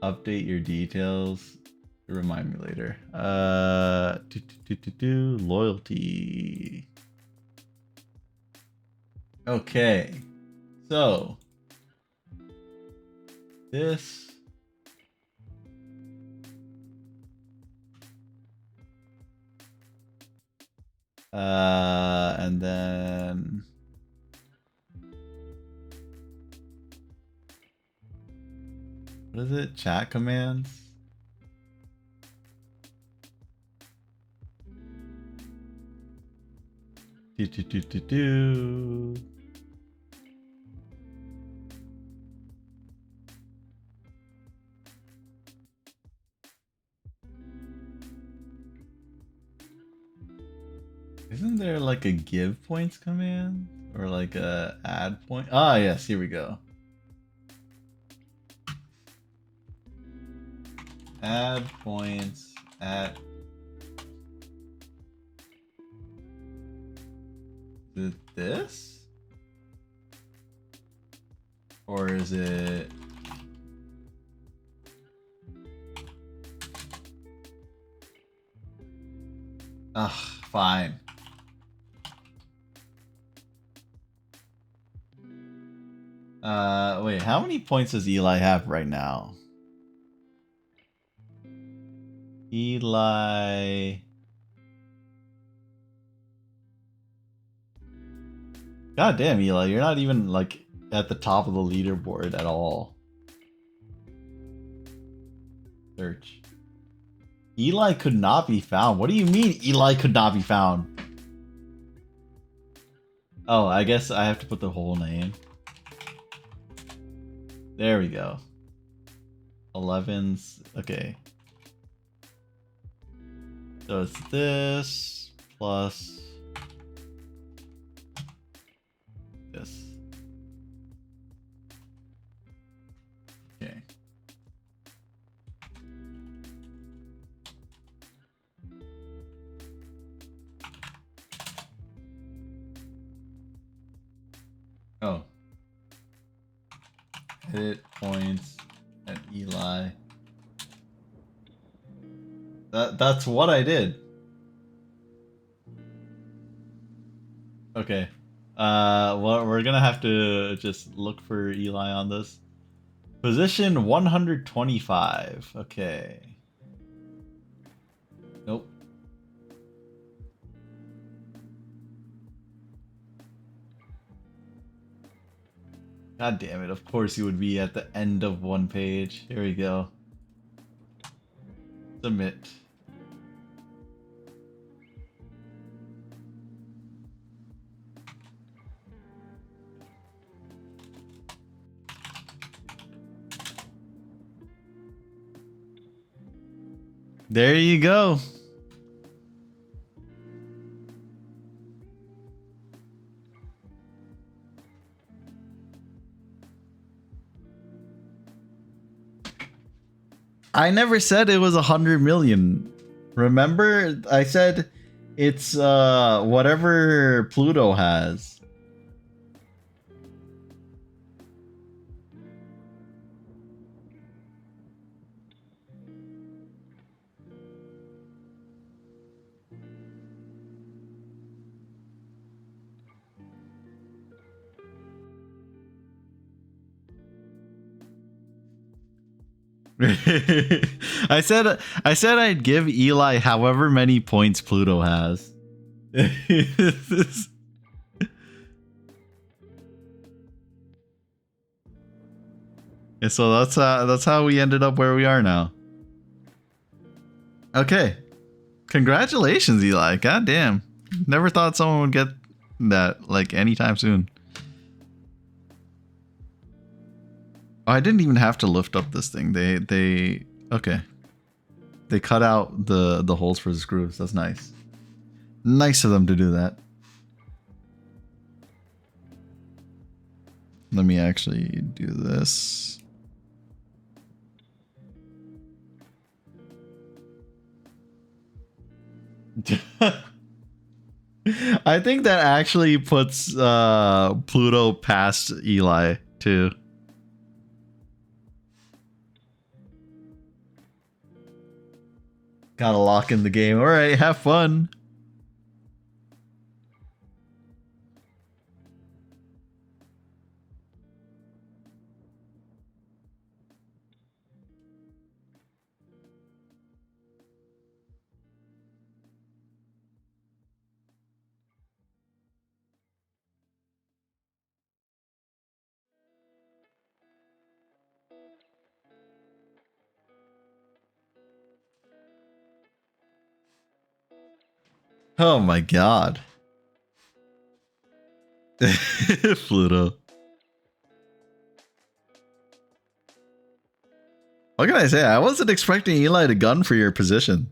Speaker 1: Update your details. Remind me later. Loyalty. Okay. So this and then what is it? Chat commands. Do. Isn't there like a give points command or like a add point? Ah, yes, here we go. Add points at this? Or is it ugh, fine. Wait, how many points does Eli have right now? Eli. God damn, Eli, you're not even like at the top of the leaderboard at all. Search. Eli could not be found. What do you mean Eli could not be found? Oh, I guess I have to put the whole name. There we go. 11's okay. So it's this plus this. Okay. Oh. Hit points at Eli. That's what I did. Okay. Well, we're gonna have to just look for Eli on this. Position 125. Okay. Nope. God damn it. Of course he would be at the end of one page. Here we go. Submit. There you go. I never said it was 100 million. Remember, I said it's whatever Pluto has. I said I'd give Eli however many points Pluto has. Yeah, so that's how we ended up where we are now. Okay. Congratulations, Eli. God damn. Never thought someone would get that like anytime soon. Oh, I didn't even have to lift up this thing. They okay. They cut out the holes for the screws. That's nice. Nice of them to do that. Let me actually do this. I think that actually puts Pluto past Eli too. Gotta lock in the game. All right, have fun. Oh my god. Pluto. What can I say? I wasn't expecting Eli to gun for your position.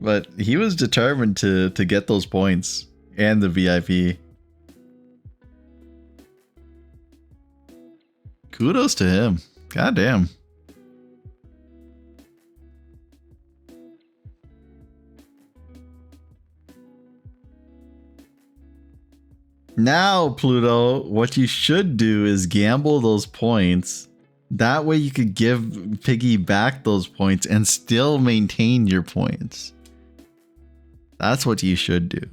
Speaker 1: But he was determined to get those points and the VIP. Kudos to him. God damn. Now, Pluto, what you should do is gamble those points. That way you could give Piggy back those points and still maintain your points. That's what you should do.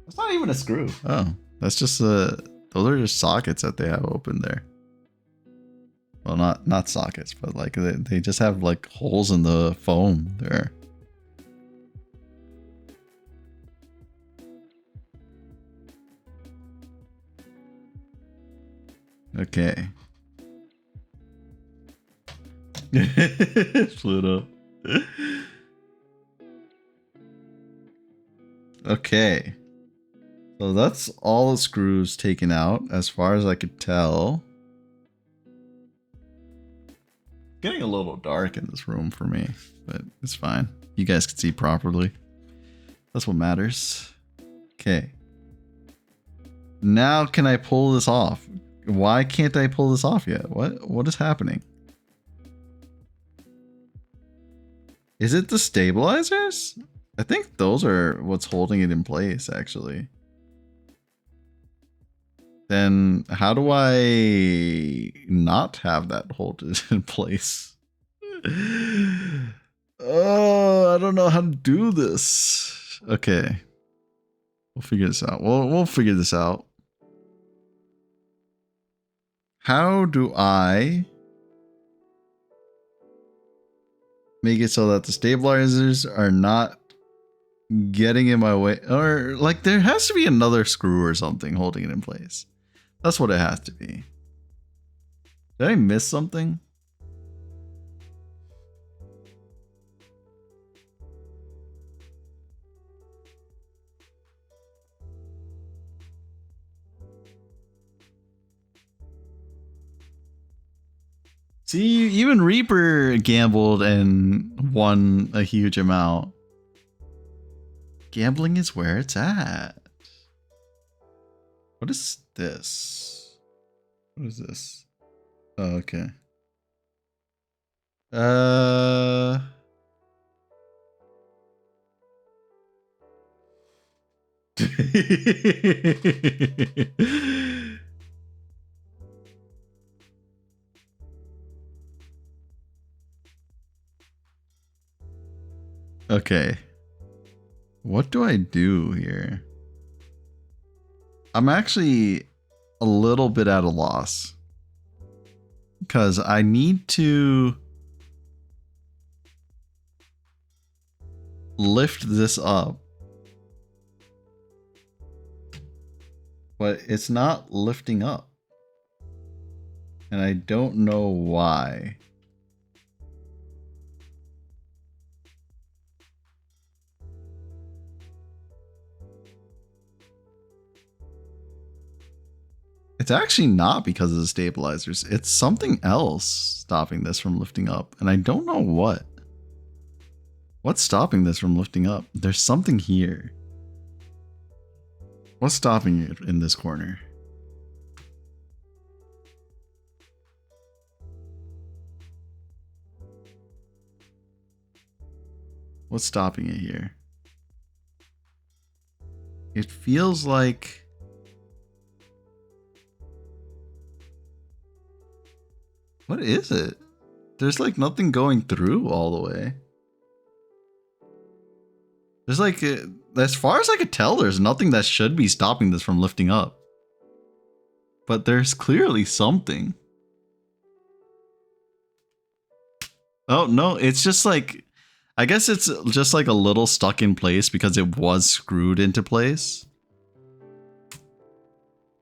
Speaker 1: That's not even a screw. Oh, that's just those are just sockets that they have open there. Well, not sockets, but like they just have like holes in the foam there. Okay. Pluto. Okay. So that's all the screws taken out, as far as I could tell. Getting a little dark in this room for me, but it's fine. You guys can see properly. That's what matters. Okay. Now can I pull this off? Why can't I pull this off yet? What is happening? Is it the stabilizers? I think those are what's holding it in place, actually. Then how do I not have that hold it in place? Oh, I don't know how to do this. Okay. We'll figure this out. We'll figure this out. How do I make it so that the stabilizers are not getting in my way? Or like there has to be another screw or something holding it in place. That's what it has to be. Did I miss something? See, even Reaper gambled and won a huge amount. Gambling is where it's at. What is this? What is this? Oh, okay. Okay. What do I do here? I'm actually a little bit at a loss. Because I need to lift this up. But it's not lifting up. And I don't know why. It's actually not because of the stabilizers. It's something else stopping this from lifting up. And I don't know what. What's stopping this from lifting up? There's something here. What's stopping it in this corner? What's stopping it here? It feels like... What is it? There's like nothing going through all the way. There's like, as far as I could tell, there's nothing that should be stopping this from lifting up. But there's clearly something. Oh, no, it's just like, I guess it's just like a little stuck in place because it was screwed into place.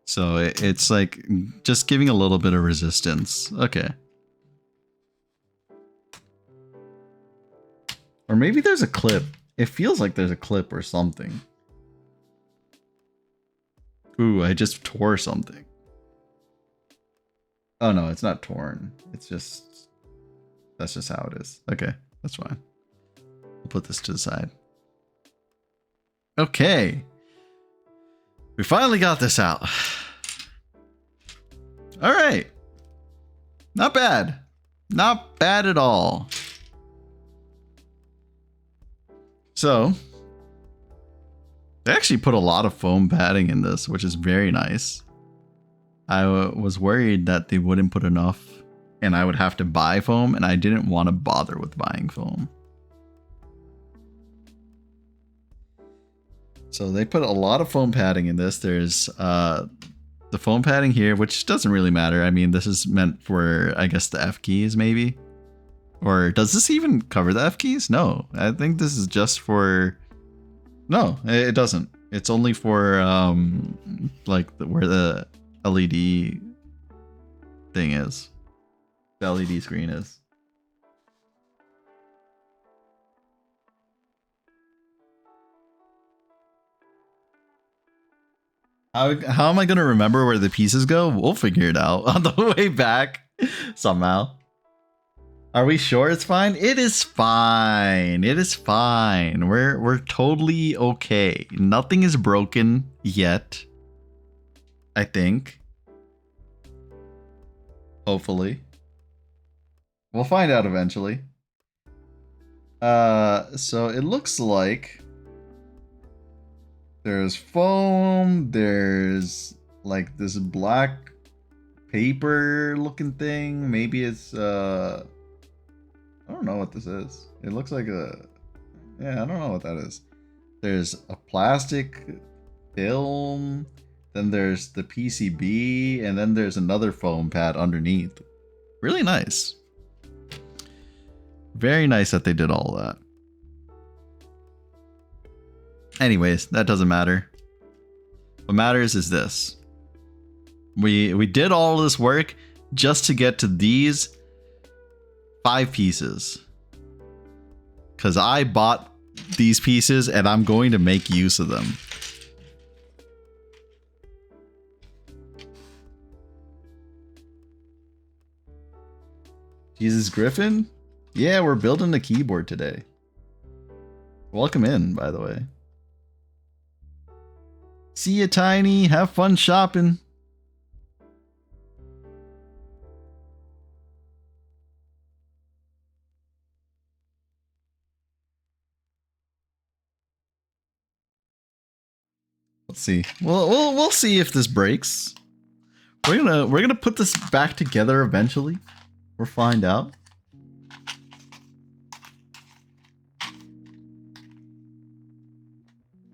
Speaker 1: So it's like just giving a little bit of resistance. Okay. Or maybe there's a clip. It feels like there's a clip or something. Ooh, I just tore something. Oh no, it's not torn. It's just... That's just how it is. Okay, that's fine. We'll put this to the side. Okay. We finally got this out. Alright. Not bad. Not bad at all. So, they actually put a lot of foam padding in this, which is very nice. I was worried that they wouldn't put enough and I would have to buy foam, and I didn't want to bother with buying foam. So they put a lot of foam padding in this. There's the foam padding here, which doesn't really matter. I mean, this is meant for, I guess, the F keys maybe. Or does this even cover the F keys? No, I think this is just for... No, it doesn't. It's only for like where the LED thing is. The LED screen is. How am I going to remember where the pieces go? We'll figure it out on the way back somehow. Are we sure it's fine? It is fine. It is fine. We're totally okay. Nothing is broken yet. I think. Hopefully. We'll find out eventually. So it looks like there's foam, there's like this black paper looking thing. Maybe it's I don't know what this is. It looks like a... Yeah, I don't know what that is. There's a plastic film. Then there's the PCB. And then there's another foam pad underneath. Really nice. Very nice that they did all that. Anyways, that doesn't matter. What matters is this. We did all this work just to get to these 5 pieces, because I bought these pieces and I'm going to make use of them. Jesus Griffin? Yeah, we're building a keyboard today. Welcome in, by the way. See ya, Tiny. Have fun shopping. Let's see. We'll see if this breaks. We're gonna put this back together eventually. We'll find out.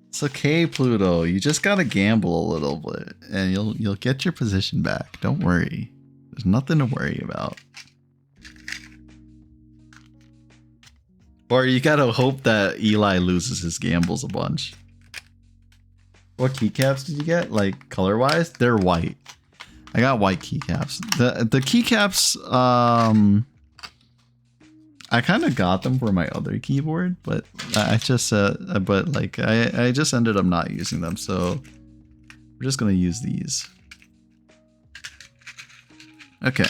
Speaker 1: It's okay, Pluto. You just gotta gamble a little bit, and you'll get your position back. Don't worry. There's nothing to worry about. Or you gotta hope that Eli loses his gambles a bunch. What keycaps did you get? Like color-wise? They're white. I got white keycaps. The keycaps, I kind of got them for my other keyboard, but I just I just ended up not using them, so we're just gonna use these. Okay.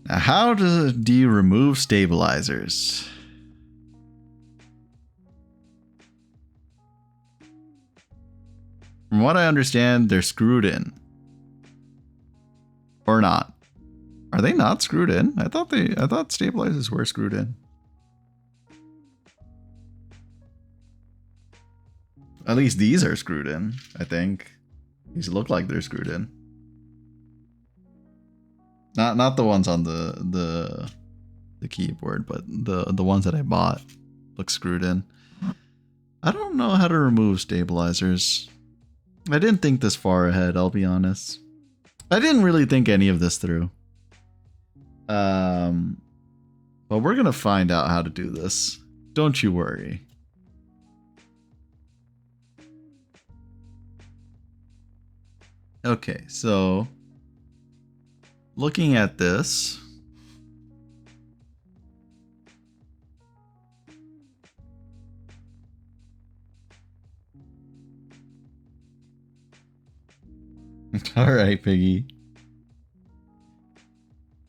Speaker 1: Now, how do you remove stabilizers? what I understand, they're screwed in. Or not. Are they not screwed in? I thought stabilizers were screwed in. At least these are screwed in, I think. These look like they're screwed in. Not the ones on the keyboard, but the ones that I bought look screwed in. I don't know how to remove stabilizers. I didn't think this far ahead, I'll be honest. I didn't really think any of this through. But we're gonna find out how to do this. Don't you worry. Okay, so looking at this, all right, Piggy.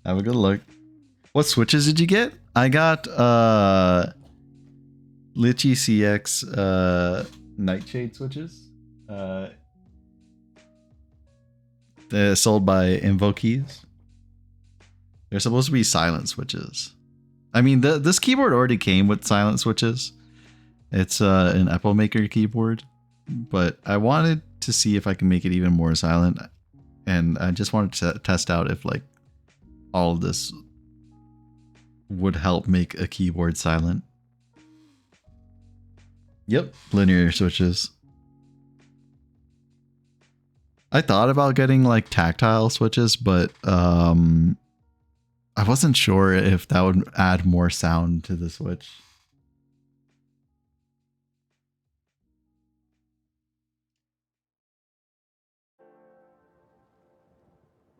Speaker 1: Have a good look. What switches did you get? I got Litchi CX Nightshade switches. They're sold by Invokeys. They're supposed to be silent switches. I mean, this keyboard already came with silent switches. It's an Apple Maker keyboard, but I wanted to see if I can make it even more silent, and I just wanted to test out if like all of this would help make a keyboard silent. Yep, linear switches. I thought about getting like tactile switches, but I wasn't sure if that would add more sound to the switch.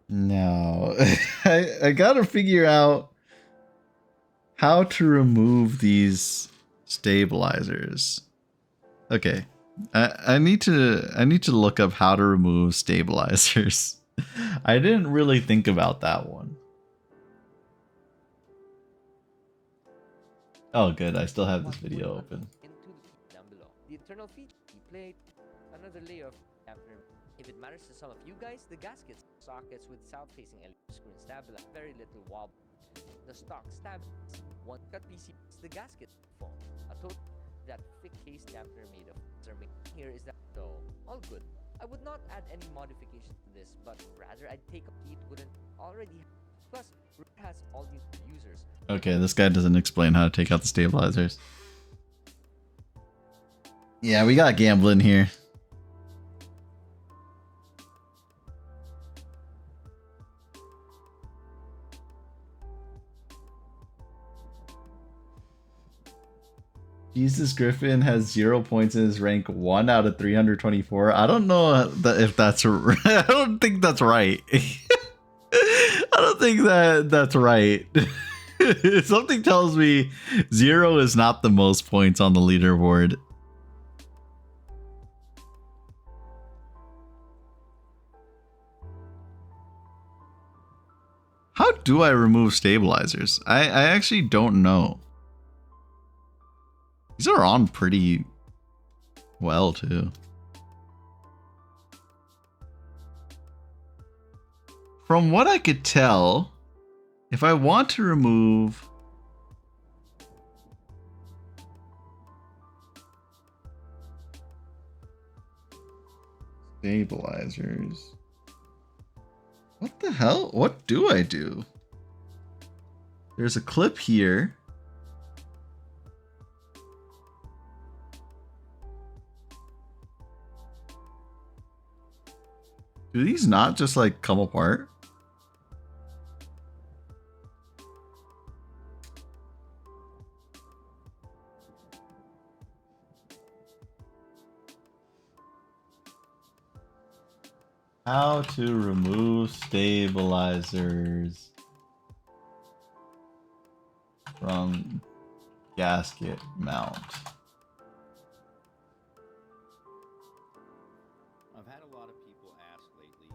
Speaker 1: No, I gotta figure out how to remove these stabilizers. Okay. I need to look up how to remove stabilizers. I didn't really think about that one. Oh good, I still have this video open.
Speaker 2: Into the down below. The internal feature plate, another layer of dampener. If it matters to some of you guys, the gaskets, sockets with south-facing LED screen stabilizer, very little wobble. The stock stabilizers, one cut PC, the gasket foam, a total that thick case dampener made of ceramic. Here is that though, all good. I would not add any modifications to this, but rather I'd take a it wouldn't already have. Plus, it has all the users.
Speaker 1: Okay, this guy doesn't explain how to take out the stabilizers. Yeah, we got gambling here. Jesus Griffin has 0 points in his rank 1 out of 324. I don't know if that's I don't think that's right. I don't think that's right. Something tells me 0 is not the most points on the leaderboard. How do I remove stabilizers? I actually don't know. These are on pretty well too. From what I could tell, if I want to remove stabilizers, what the hell? What do I do? There's a clip here. Do these not just like come apart? How to remove stabilizers from gasket mount.
Speaker 3: I've had a lot of people ask lately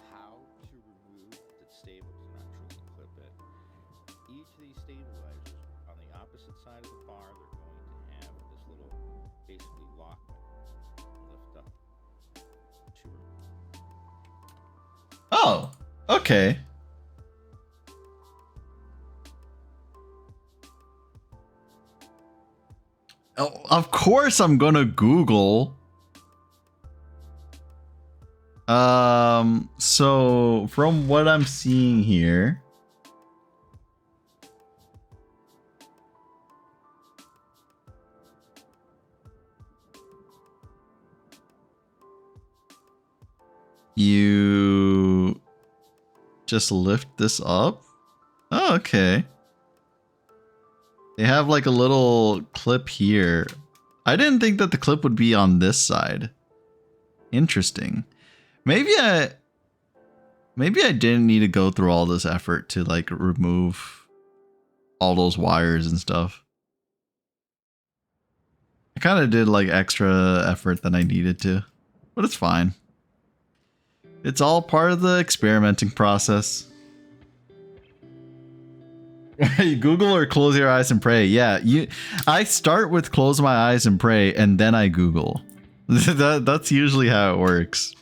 Speaker 3: how to remove the stabilizer, not truly clip it. Each of these stabilizers, on the opposite side of the bar, they're going to have this little, basically, lock lift up. to.
Speaker 1: Oh, okay. Oh, of course I'm gonna Google. So from what I'm seeing here, you just lift this up. Oh, okay. They have like a little clip here. I didn't think that the clip would be on this side. Interesting. Maybe I didn't need to go through all this effort to like remove all those wires and stuff. I kind of did like extra effort than I needed to, but it's fine. It's all part of the experimenting process. You Google or close your eyes and pray. Yeah, I start with close my eyes and pray, and then I Google. That's usually how it works.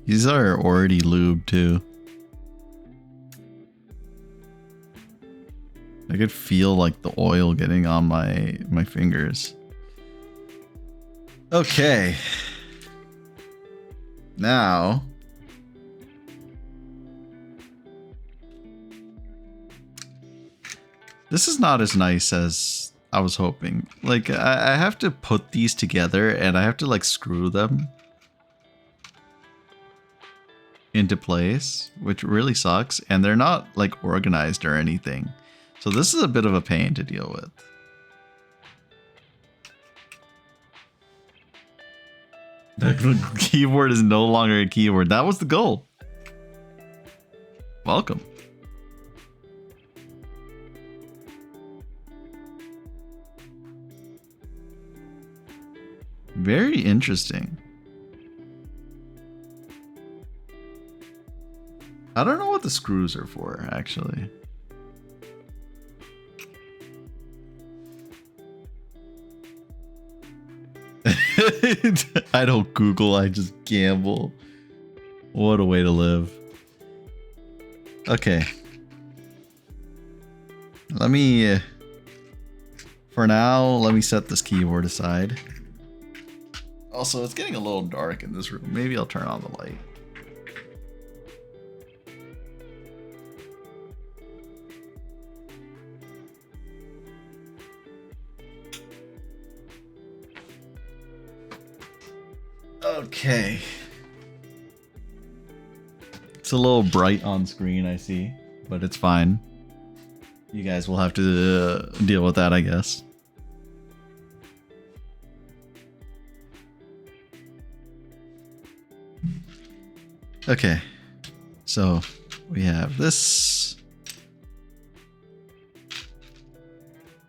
Speaker 1: These are already lubed too. I could feel like the oil getting on my fingers. Okay. Now this is not as nice as I was hoping. Like I have to put these together and I have to like screw them into place, which really sucks, and they're not like organized or anything. So this is a bit of a pain to deal with. The keyboard is no longer a keyboard. That was the goal. Welcome. Very interesting. I don't know what the screws are for, actually. I don't Google, I just gamble. What a way to live. Okay. Let me, for now, let me set this keyboard aside. Also, it's getting a little dark in this room. Maybe I'll turn on the light. Okay. It's a little bright on screen, I see, but it's fine. You guys will have to deal with that, I guess. Okay. So, we have this.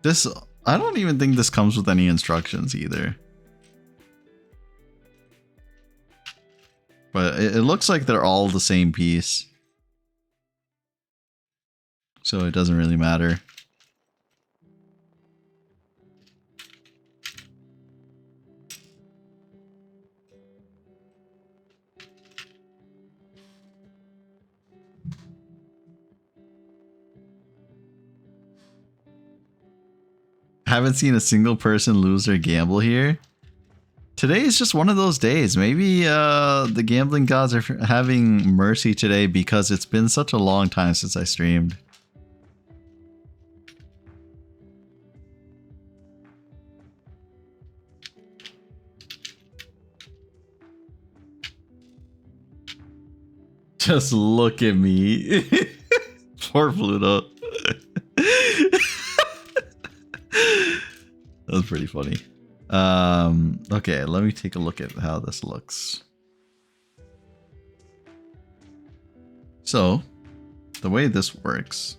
Speaker 1: This, I don't even think this comes with any instructions either. But it looks like they're all the same piece. So it doesn't really matter. Haven't seen a single person lose their gamble here. Today is just one of those days. Maybe the gambling gods are having mercy today because it's been such a long time since I streamed. Just look at me. Poor Pluto. That was pretty funny. Okay, let me take a look at how this looks. So, the way this works,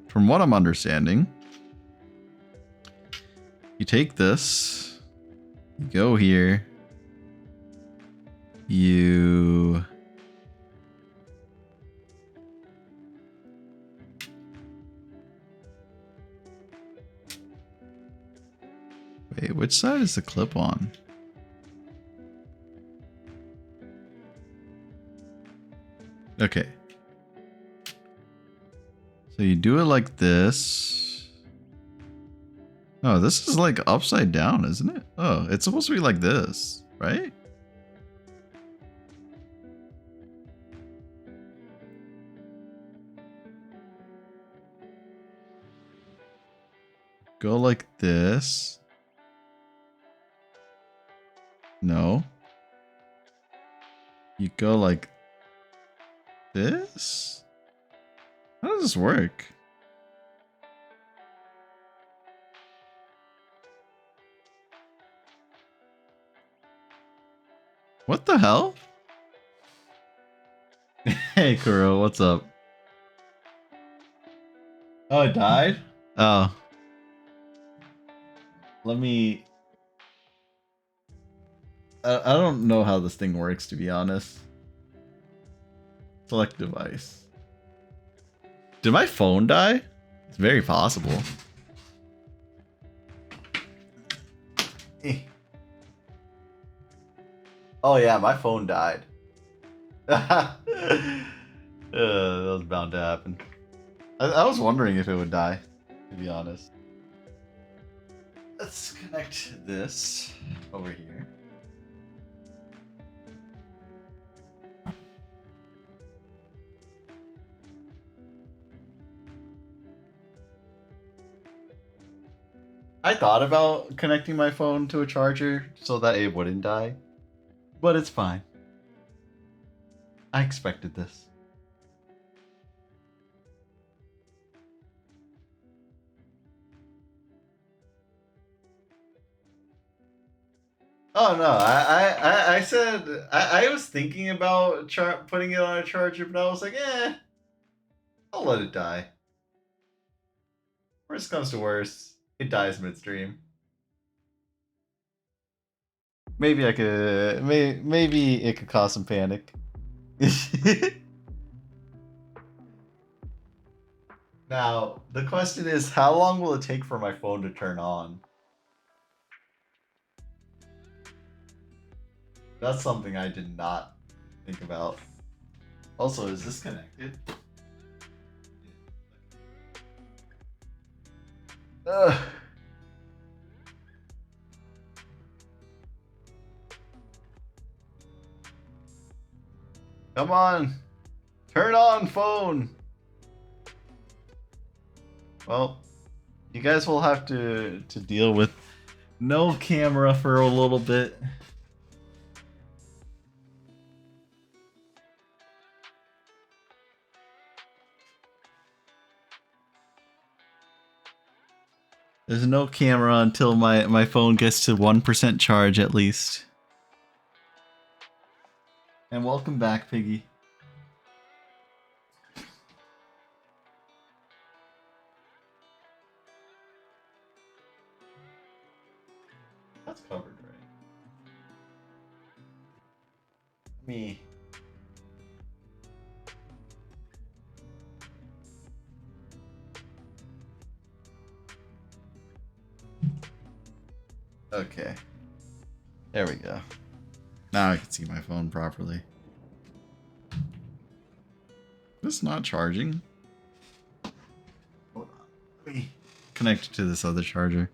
Speaker 1: from what I'm understanding, you take this, you go here, you wait, which side is the clip on? Okay. So you do it like this. Oh, this is like upside down, isn't it? Oh, it's supposed to be like this, right? Go like this. No. You go like this? How does this work? What the hell? Hey, Kuro, what's up? Oh, it died? Oh. Let me... I don't know how this thing works, to be honest. Select device. Did my phone die? It's very possible. Oh yeah, my phone died. That was bound to happen. I was wondering if it would die, to be honest. Let's connect this over here. I thought about connecting my phone to a charger so that it wouldn't die, but it's fine. I expected this. Oh no, I said I was thinking about putting it on a charger, but I was like, I'll let it die. Worst comes to worst, it dies midstream. Maybe I could, maybe it could cause some panic. Now, the question is, how long will it take for my phone to turn on? That's something I did not think about. Also, is this connected? Ugh. Come on. Turn on phone. Well, you guys will have to deal with no camera for a little bit. There's no camera until my phone gets to 1% charge at least. And welcome back, Piggy. That's covered, right? Me. Okay. There we go. Now I can see my phone properly. This not charging? Hold on. Let me connect it to this other charger.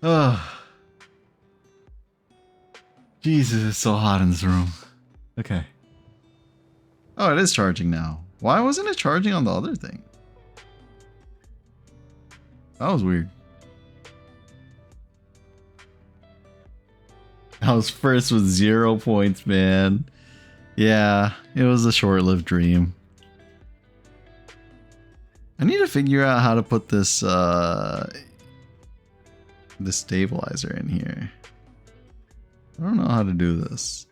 Speaker 1: Oh. Jesus, it's so hot in this room. Okay. Oh, it is charging now. Why wasn't it charging on the other thing? That was weird. I was first with 0 points, man. Yeah, it was a short-lived dream. I need to figure out how to put this this stabilizer in here. I don't know how to do this.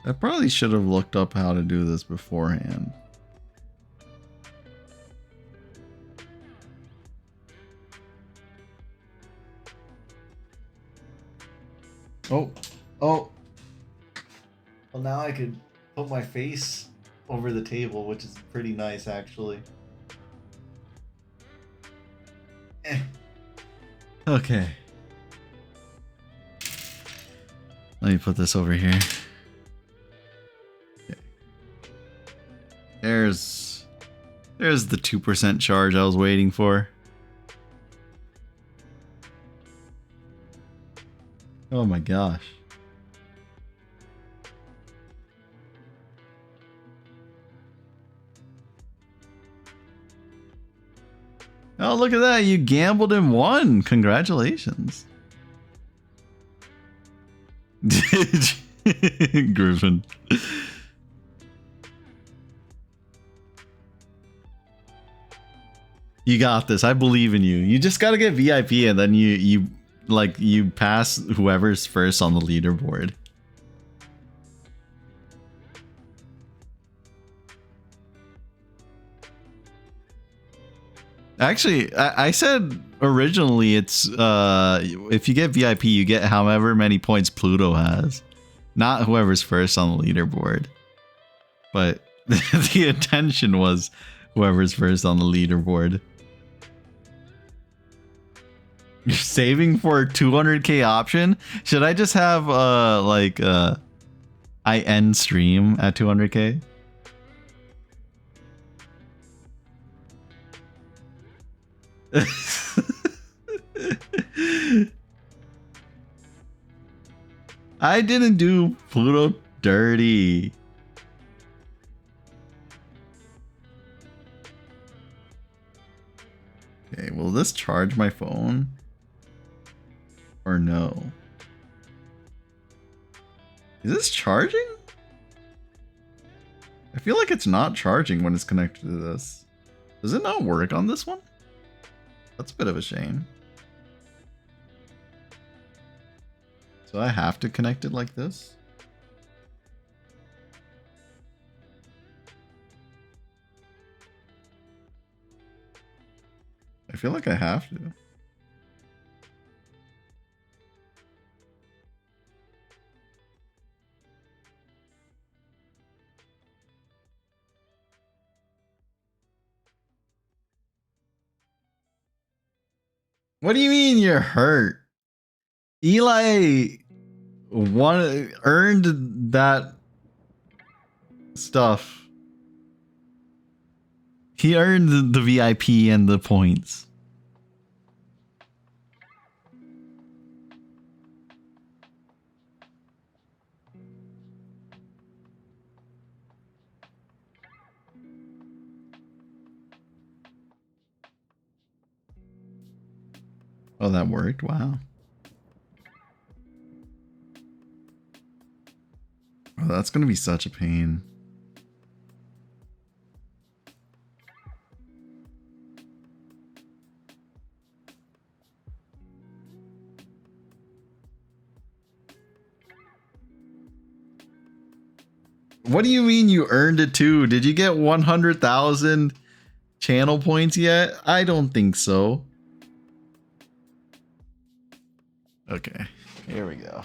Speaker 1: I probably should have looked up how to do this beforehand. Oh, oh. Well, now I could put my face over the table, which is pretty nice, actually. Okay. Let me put this over here. Okay. There's the 2% charge I was waiting for. Oh my gosh. Oh, look at that. You gambled and won. Congratulations. Griffin. You got this. I believe in you. You just got to get VIP and then you pass whoever's first on the leaderboard. Actually, I said originally it's if you get VIP, you get however many points Pluto has, not whoever's first on the leaderboard. But the intention was whoever's first on the leaderboard. You're saving for a 200k option? Should I just have I end stream at 200k? I didn't do Pluto dirty. Okay, will this charge my phone? Or no? Is this charging? I feel like it's not charging when it's connected to this. Does it not work on this one? That's a bit of a shame. So I have to connect it like this? I feel like I have to. What do you mean you're hurt? Eli earned that stuff. He earned the VIP and the points. Oh, that worked? Wow. Oh, that's gonna be such a pain. What do you mean you earned it too? Did you get 100,000 channel points yet? I don't think so. Okay, here we go.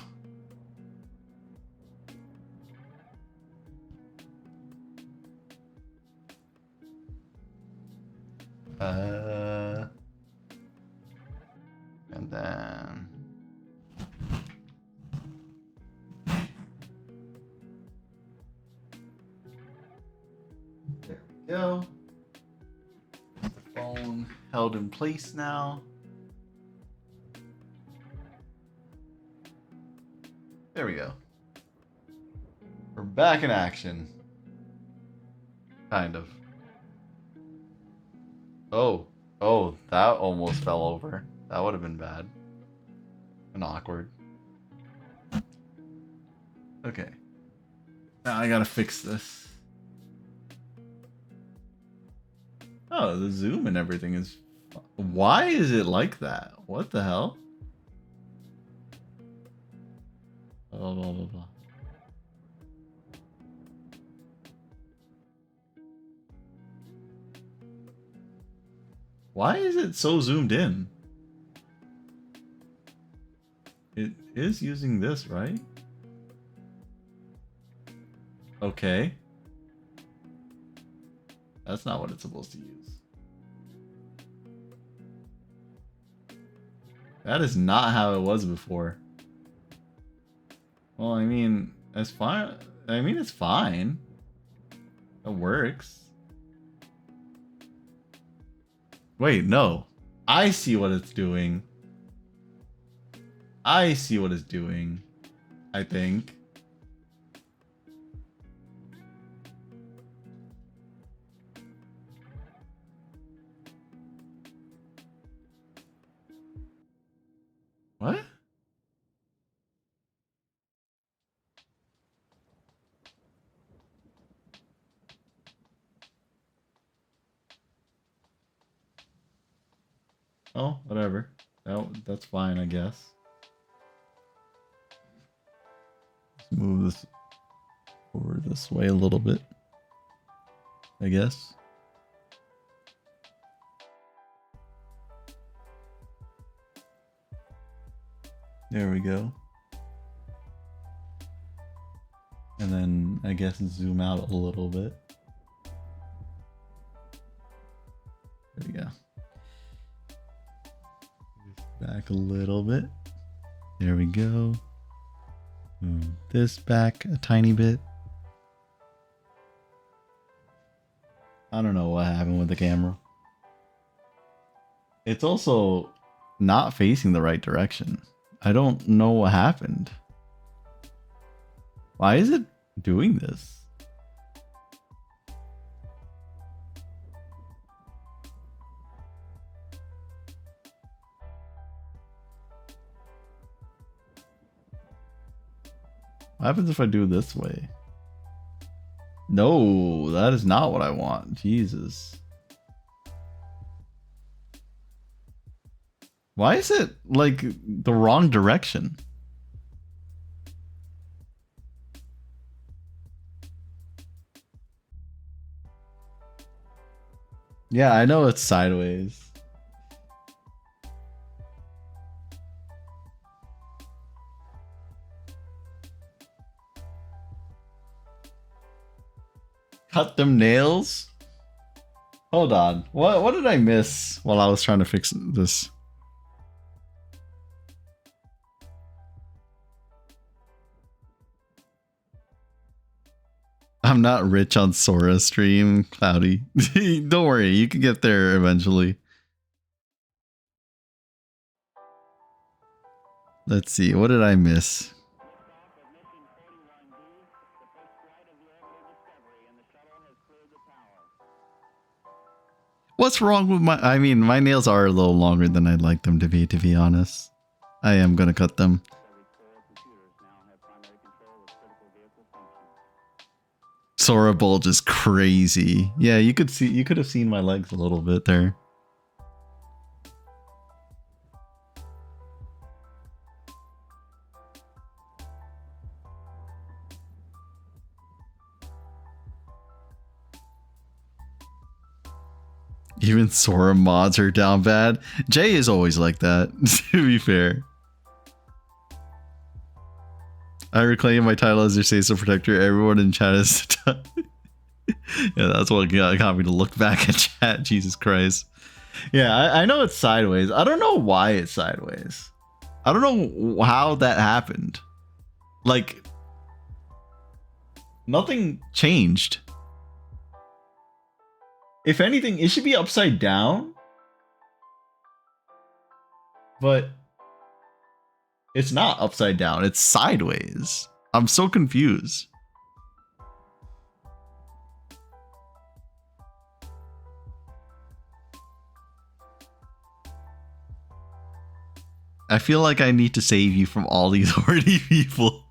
Speaker 1: And then there we go. The phone held in place now. There we go. We're back in action. Kind of. Oh, that almost fell over. That would have been bad. And awkward. Okay. Now I gotta fix this. Oh, the zoom and everything is... Why is it like that? What the hell? Blah, blah, blah, blah. Why is it so zoomed in? It is using this, right? Okay. That's not what it's supposed to use. That is not how it was before. Well, I mean, it's fine. I mean, it's fine. It works. Wait, no. I see what it's doing. I see what it's doing. I think. What? Oh, whatever. That's fine, I guess. Let's move this over this way a little bit, I guess. There we go. And then I guess zoom out a little bit. There we go. Back a little bit. There we go. Move this back a tiny bit. I don't know what happened with the camera. It's also not facing the right direction. I don't know what happened. Why is it doing this? What happens if I do this way? No, that is not what I want. Jesus. Why is it like the wrong direction? Yeah, I know it's sideways. Cut them nails? Hold on. What did I miss while I was trying to fix this? I'm not rich on Sora stream, Cloudy. Don't worry, you can get there eventually. Let's see, what did I miss? What's wrong with my... I mean, my nails are a little longer than I'd like them to be honest. I am gonna cut them. Sora bulge is crazy. Yeah, you could have seen my legs a little bit there. Even Sora mods are down bad. Jay is always like that, to be fair. I reclaim my title as your say-so protector. Everyone in chat is... Yeah, that's what got me to look back at chat. Jesus Christ. Yeah, I know it's sideways. I don't know why it's sideways. I don't know how that happened. Like, nothing changed. If anything, it should be upside down. But it's not upside down. It's sideways. I'm so confused. I feel like I need to save you from all these horny people.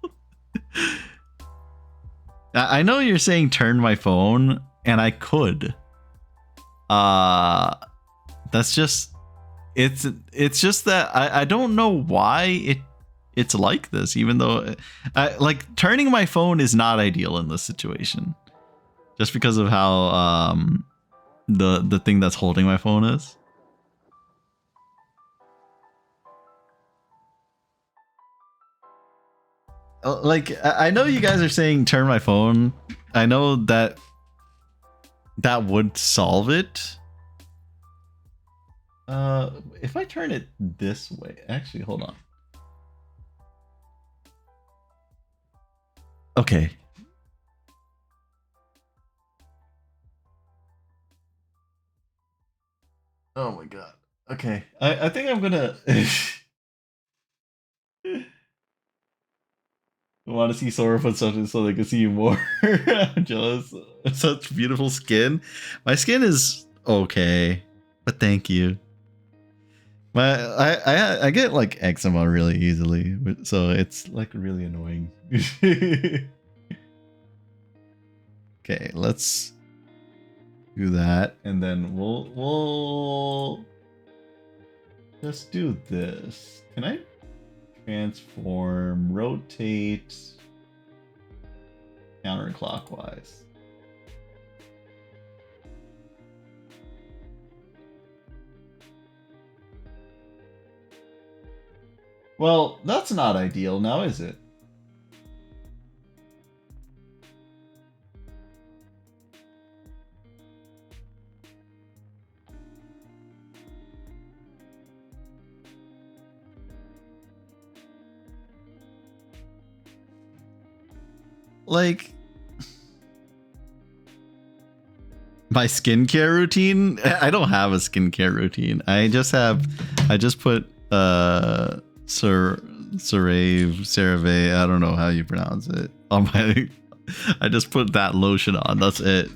Speaker 1: I know you're saying turn my phone, and I could. That's just... It's just that I don't know why it's like this, even though like turning my phone is not ideal in this situation, just because of how the thing that's holding my phone is. like I know you guys are saying turn my phone. I know that that would solve it. If I turn it this way, actually, hold on. Okay. Oh my god. Okay. I think I'm gonna want to see Sora put something so they can see you more. I'm jealous. Such beautiful skin. My skin is okay, but thank you. I get like eczema really easily, so it's like really annoying. Okay, let's do that, and then we'll just do this. Can I transform, rotate counterclockwise? Well, that's not ideal now, is it? Like, my skincare routine? I don't have a skincare routine. I just put CeraVe, I don't know how you pronounce it, on my I just put that lotion on. That's it.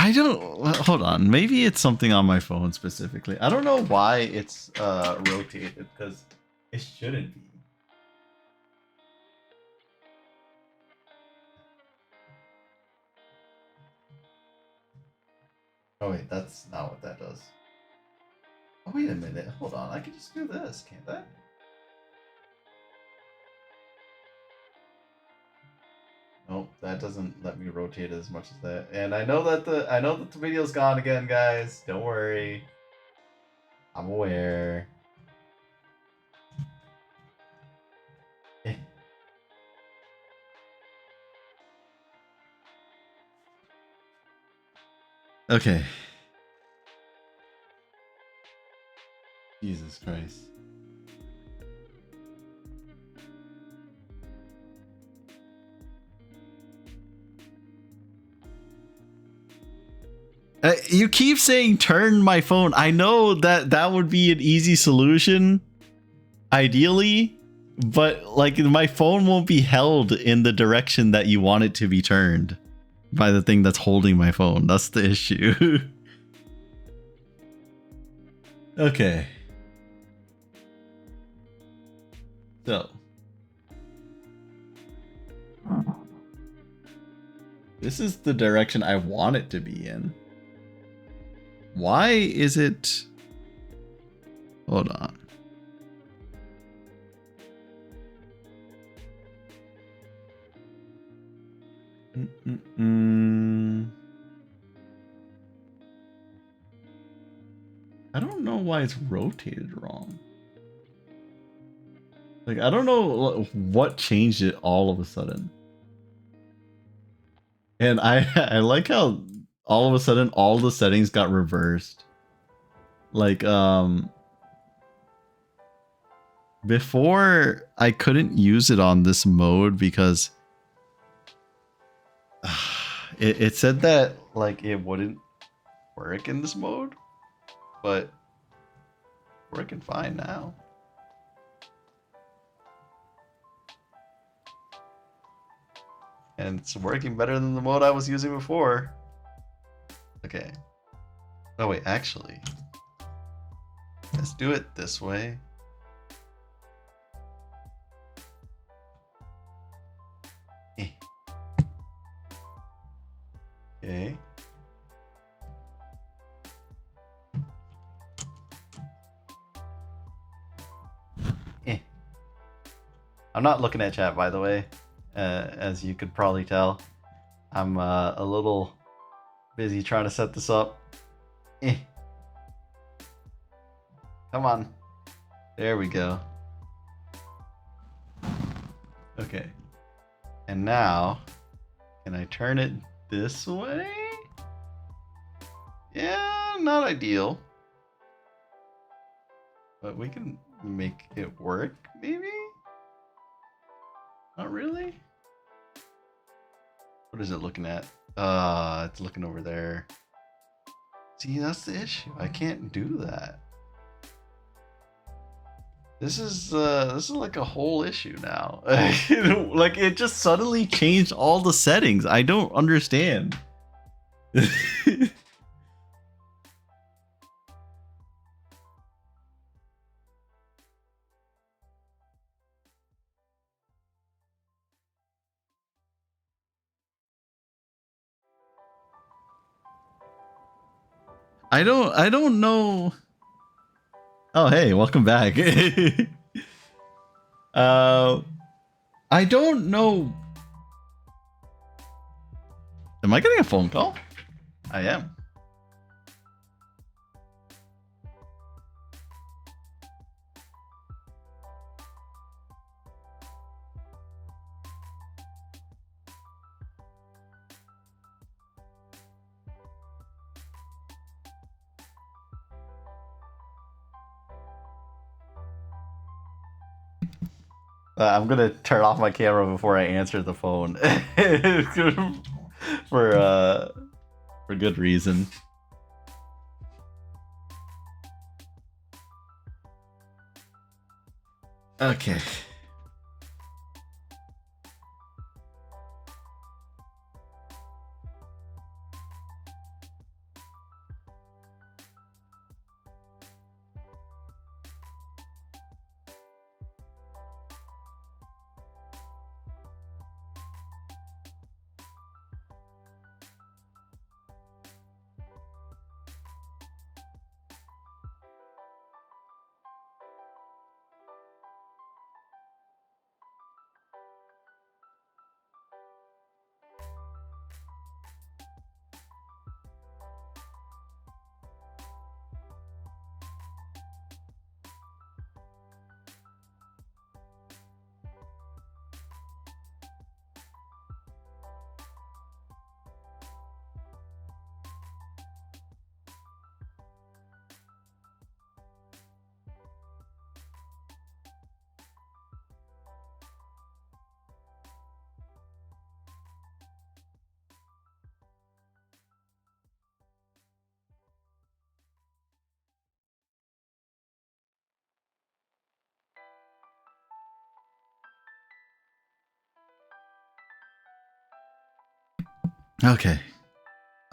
Speaker 1: I don't, hold on. Maybe it's something on my phone specifically. I don't know why it's rotated, because it shouldn't be. Oh wait, that's not what that does. Oh wait a minute, hold on. I can just do this, can't I? Nope, that doesn't let me rotate as much as that. And I know that the video's gone again, guys. Don't worry. I'm aware. Okay. Jesus Christ. You keep saying turn my phone. I know that that would be an easy solution, ideally, but like my phone won't be held in the direction that you want it to be turned by the thing that's holding my phone. That's the issue. Okay. So. This is the direction I want it to be in. Why is it... Hold on. I don't know why it's rotated wrong. Like, I don't know what changed it all of a sudden. And I like how all of a sudden all the settings got reversed. Like, before I couldn't use it on this mode because it said that like it wouldn't work in this mode, but working fine now. And it's working better than the mode I was using before. Okay. Oh wait, actually, let's do it this way. Okay. I'm not looking at chat, by the way, as you could probably tell. I'm a little busy trying to set this up. Come on. There we go. Okay. And now, can I turn it this way? Yeah, not ideal. But we can make it work, maybe? Not really? What is it looking at? It's looking over there. See, that's the issue. I can't do that. This is like a whole issue now. Like it just suddenly changed all the settings. I don't understand. I don't know. Oh, hey, welcome back. I don't know. Am I getting a phone call? I am. I'm gonna turn off my camera before I answer the phone for good reason. Okay. Okay.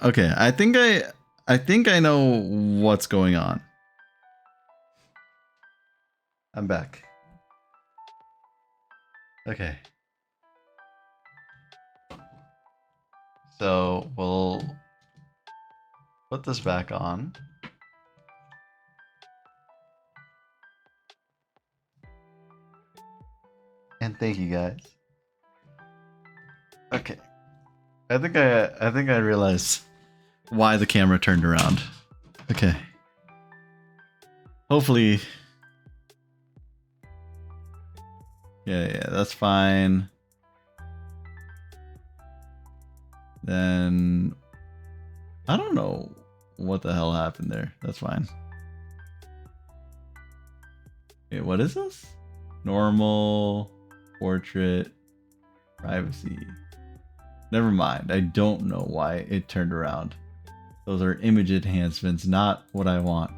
Speaker 1: Okay. I think I know what's going on. I'm back. Okay. So we'll put this back on. And thank you guys. Okay. I think I realized why the camera turned around. Okay. Hopefully. Yeah, that's fine. Then I don't know what the hell happened there. That's fine. Okay, what is this? Normal, portrait, privacy. Never mind. I don't know why it turned around. Those are image enhancements, not what I want.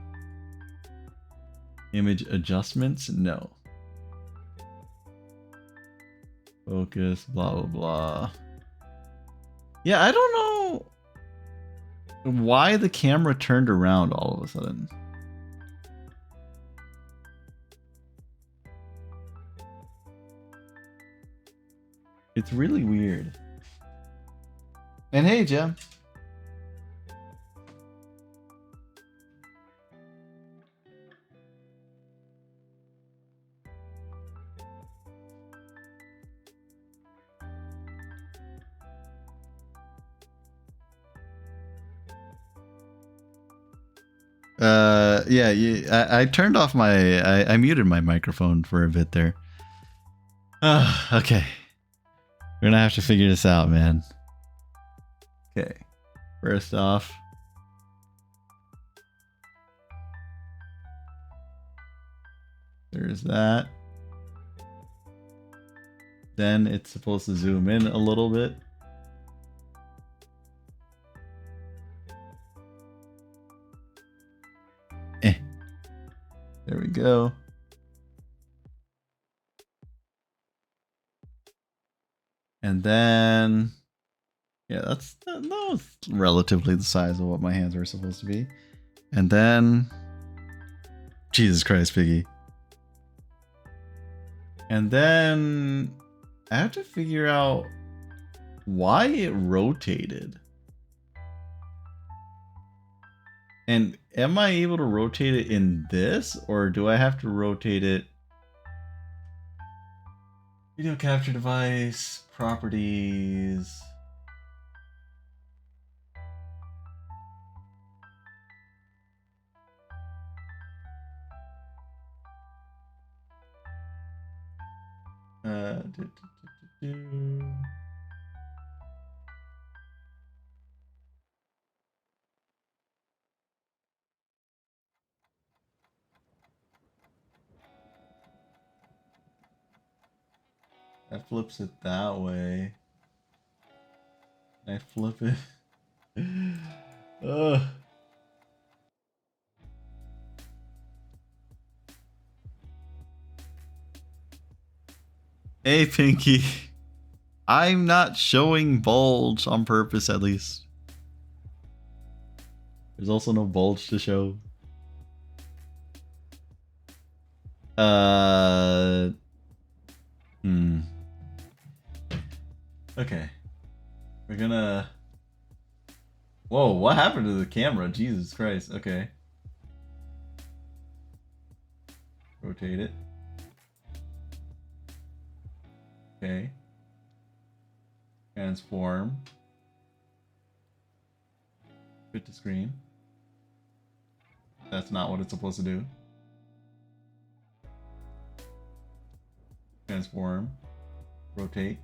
Speaker 1: Image adjustments? No. Focus, blah, blah, blah. Yeah, I don't know why the camera turned around all of a sudden. It's really weird. And hey, Jem. Yeah, I turned off I muted my microphone for a bit there. Okay. We're gonna have to figure this out, man. Okay. First off, there's that. Then it's supposed to zoom in a little bit. There we go. And then, yeah, that was relatively the size of what my hands were supposed to be. And then, Jesus Christ, Piggy. And then I have to figure out why it rotated. And am I able to rotate it in this, or do I have to rotate it? Video capture device, properties. That flips it that way. I flip it. Ugh. Hey, Pinky. I'm not showing bulge on purpose, at least. There's also no bulge to show. Okay. We're gonna... Whoa, what happened to the camera? Jesus Christ. Okay. Rotate it. Okay. Transform. Fit to screen. That's not what it's supposed to do. Transform. Rotate.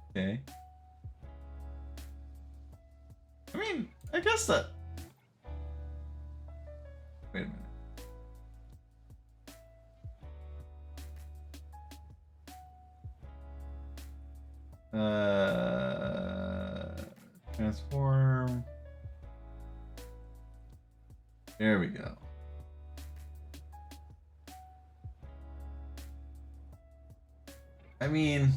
Speaker 1: Okay. I mean, I guess that... Wait a minute. Transform. There we go. I mean...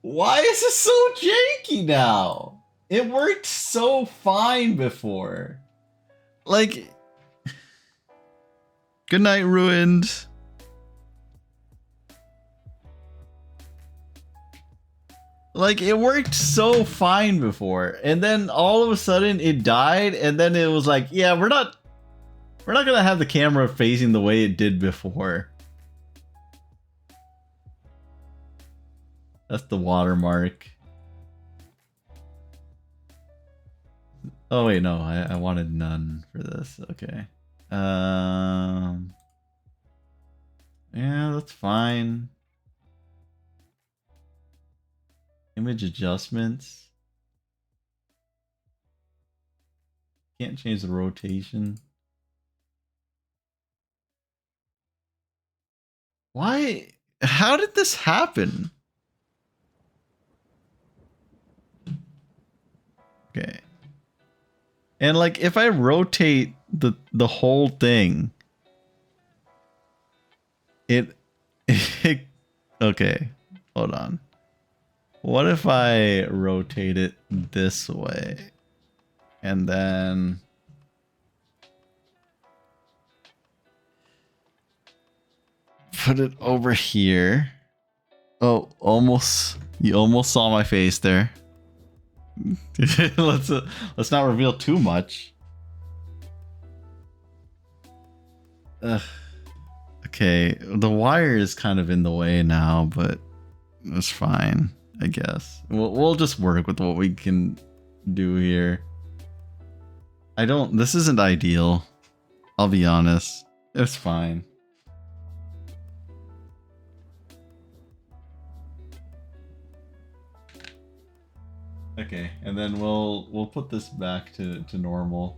Speaker 1: Why is it so janky now? It worked so fine before. Like... Good night, Ruined. Like, it worked so fine before, and then all of a sudden it died, and then it was like, yeah, we're not gonna have the camera facing the way it did before. That's the watermark. Oh wait, no, I wanted none for this. Okay. Yeah, that's fine. Image adjustments. Can't change the rotation. Why? How did this happen? Okay. And like, if I rotate the whole thing, it okay, hold on. What if I rotate it this way and then put it over here? Oh, you almost saw my face there. let's not reveal too much. Okay, the wire is kind of in the way now, but it's fine, I guess. We'll just work with what we can do here. This isn't ideal. I'll be honest. It's fine. Okay, and then we'll put this back to normal.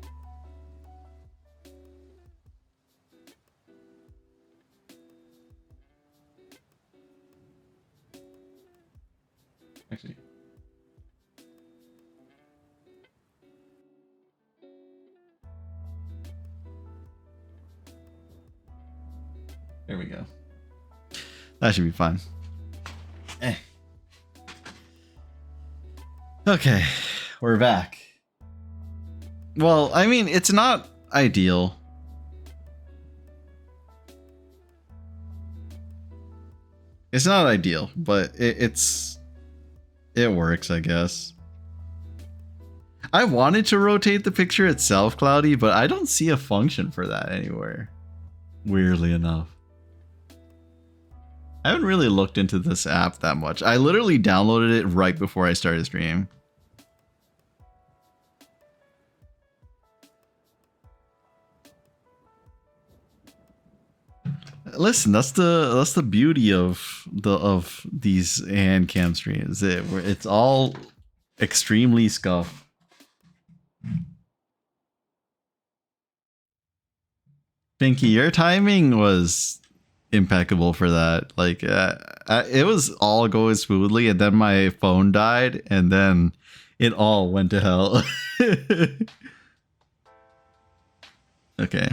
Speaker 1: Actually. There we go. That should be fine. Okay, we're back. Well, I mean, it's not ideal. It's not ideal, but it works, I guess. I wanted to rotate the picture itself, Cloudy, but I don't see a function for that anywhere. Weirdly enough. I haven't really looked into this app that much. I literally downloaded it right before I started stream. Listen, that's the beauty of these hand cam streams. It's all extremely scuffed. Pinky, your timing was impeccable for that. Like it was all going smoothly, and then my phone died, and then it all went to hell. Okay.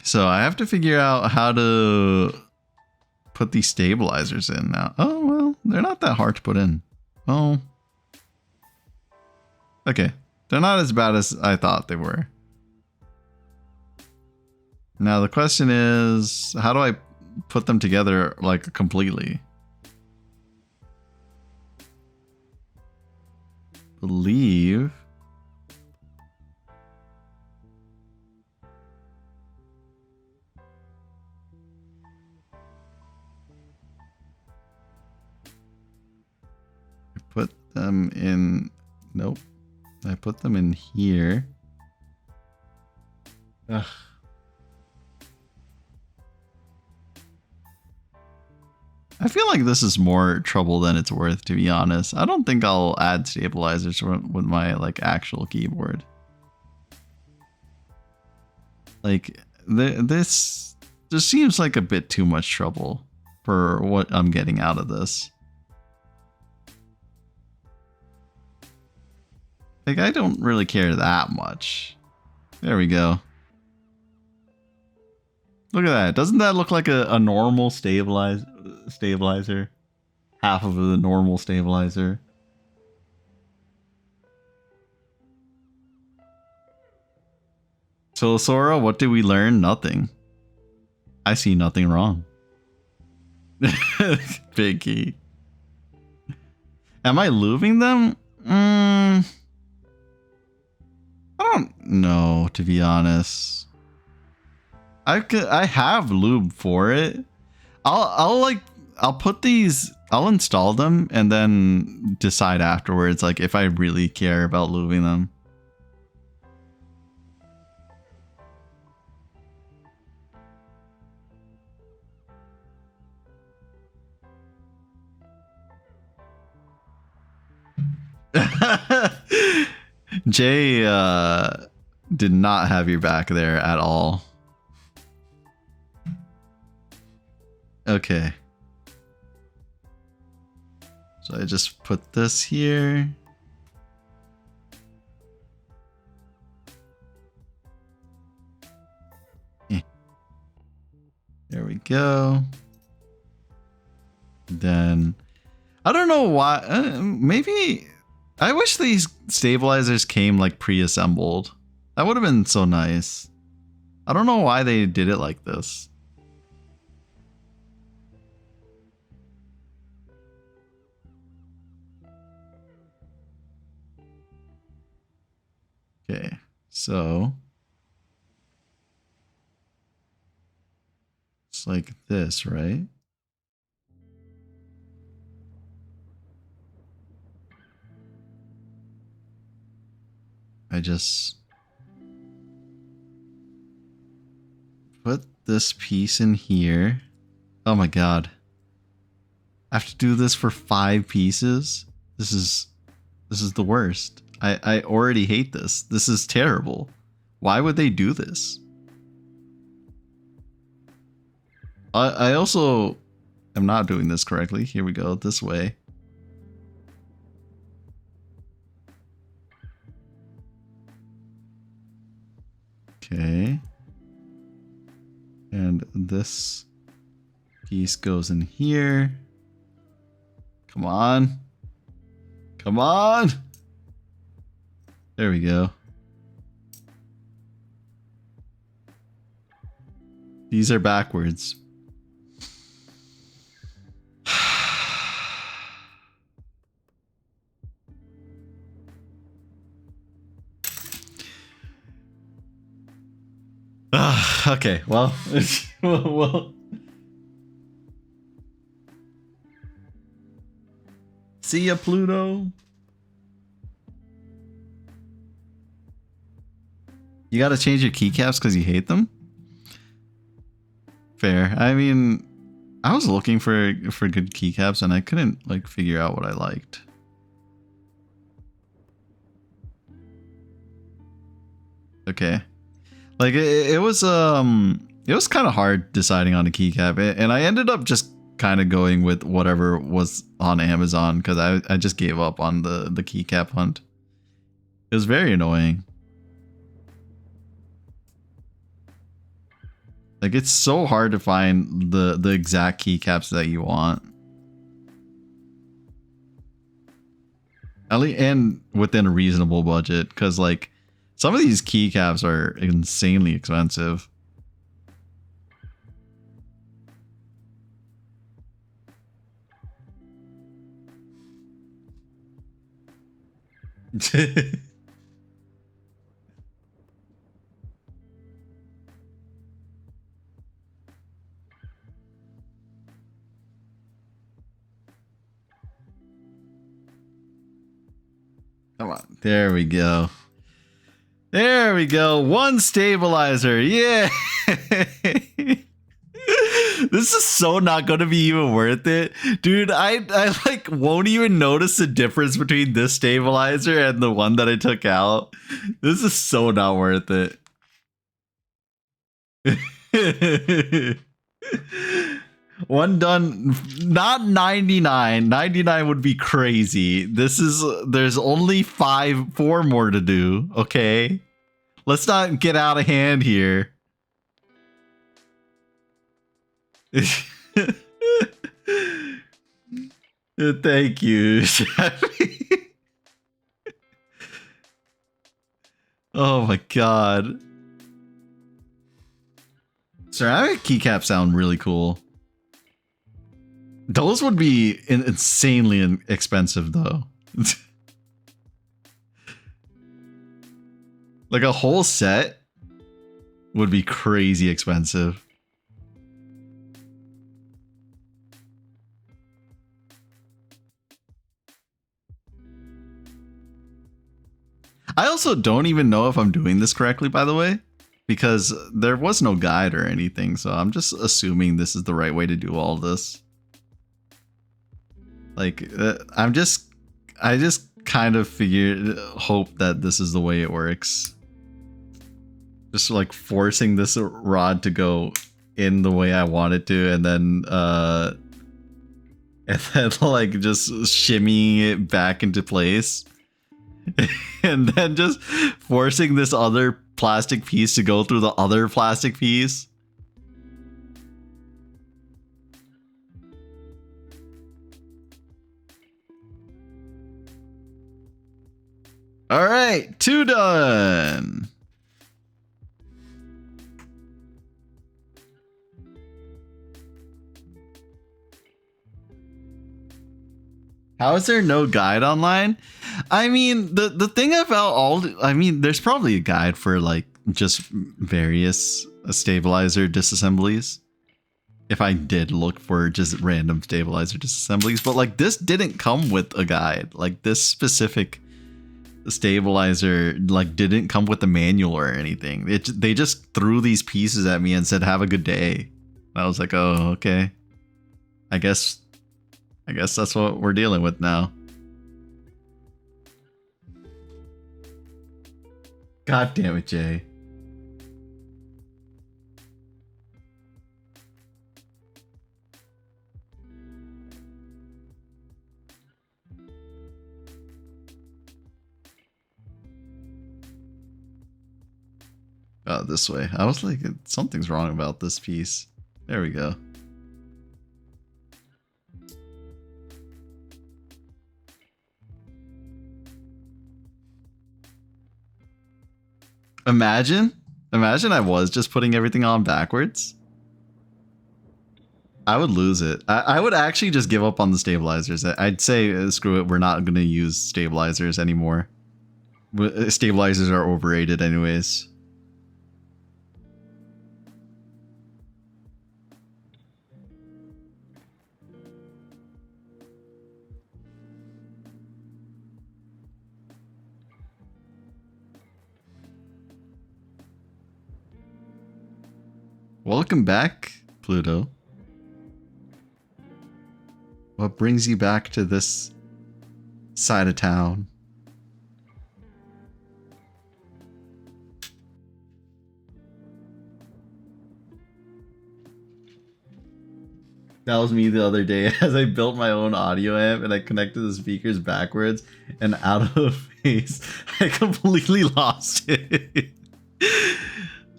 Speaker 1: So I have to figure out how to put these stabilizers in now. Oh, well, they're not that hard to put in. Oh. Okay. They're not as bad as I thought they were. Now the question is, how do I put them together like completely? Believe. I put them in. Nope. I put them in here. Ugh. I feel like this is more trouble than it's worth, to be honest. I don't think I'll add stabilizers with my like actual keyboard. Like this just seems like a bit too much trouble for what I'm getting out of this. Like I don't really care that much. There we go. Look at that. Doesn't that look like a normal stabilizer? Half of a normal stabilizer. So Sora, what did we learn? Nothing. I see nothing wrong. Big key. Am I lubing them? I don't know, to be honest. I have lube for it. I'll put these. I'll install them and then decide afterwards, like if I really care about lubing them. Jay did not have your back there at all. Okay. So I just put this here. There we go. Then I don't know why. Maybe I wish these stabilizers came like pre-assembled. That would have been so nice. I don't know why they did it like this. Okay, so it's like this, right? I just put this piece in here. Oh my god. I have to do this for 5 pieces? This is the worst. I already hate this. This is terrible. Why would they do this? I also am not doing this correctly. Here we go, this way. Okay. And this piece goes in here. Come on. Come on. There we go. These are backwards. Okay, well, well. See ya, Pluto. You gotta change your keycaps because you hate them? Fair. I mean, I was looking for good keycaps and I couldn't like figure out what I liked. Okay. Like it was kind of hard deciding on a keycap, and I ended up just kind of going with whatever was on Amazon because I just gave up on the keycap hunt. It was very annoying. Like it's so hard to find the exact keycaps that you want. And within a reasonable budget, because like some of these keycaps are insanely expensive. Come on, there we go. There we go. 1 stabilizer. Yeah. This is so not going to be even worth it. Dude, I like won't even notice the difference between this stabilizer and the one that I took out. This is so not worth it. One done, not 99. 99 would be crazy. There's only 4 more to do. Okay. Let's not get out of hand here. Thank you, Shabby. Oh my god. Ceramic keycaps sound really cool. Those would be insanely expensive though. Like a whole set would be crazy expensive. I also don't even know if I'm doing this correctly, by the way, because there was no guide or anything. So I'm just assuming this is the right way to do all this. Like, I just kind of hope that this is the way it works. Just like forcing this rod to go in the way I want it to, and then like just shimmying it back into place. And then just forcing this other plastic piece to go through the other plastic piece. All right, 2 done. How is there no guide online? I mean, the thing about there's probably a guide for like just various stabilizer disassemblies. If I did look for just random stabilizer disassemblies, but like this didn't come with a guide. Like this specific stabilizer like didn't come with a manual or anything. They just threw these pieces at me and said, "Have a good day." And I was like, "Oh, okay. I guess that's what we're dealing with now." God damn it, Jay. Oh, this way. I was like, something's wrong about this piece. There we go. Imagine I was just putting everything on backwards. I would lose it. I would actually just give up on the stabilizers. I'd say, screw it, we're not going to use stabilizers anymore. Stabilizers are overrated anyways. Welcome back, Pluto. What brings you back to this side of town? That was me the other day as I built my own audio amp and I connected the speakers backwards, and out of phase, I completely lost it.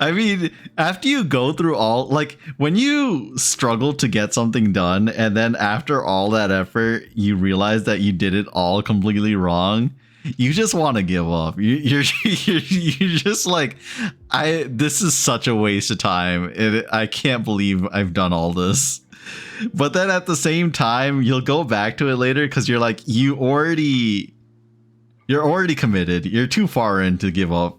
Speaker 1: I mean, after you go through all, like, when you struggle to get something done and then after all that effort, you realize that you did it all completely wrong, you just want to give up. You're just like, this is such a waste of time. I can't believe I've done all this. But then at the same time, you'll go back to it later because you're like, you're already committed. You're too far in to give up.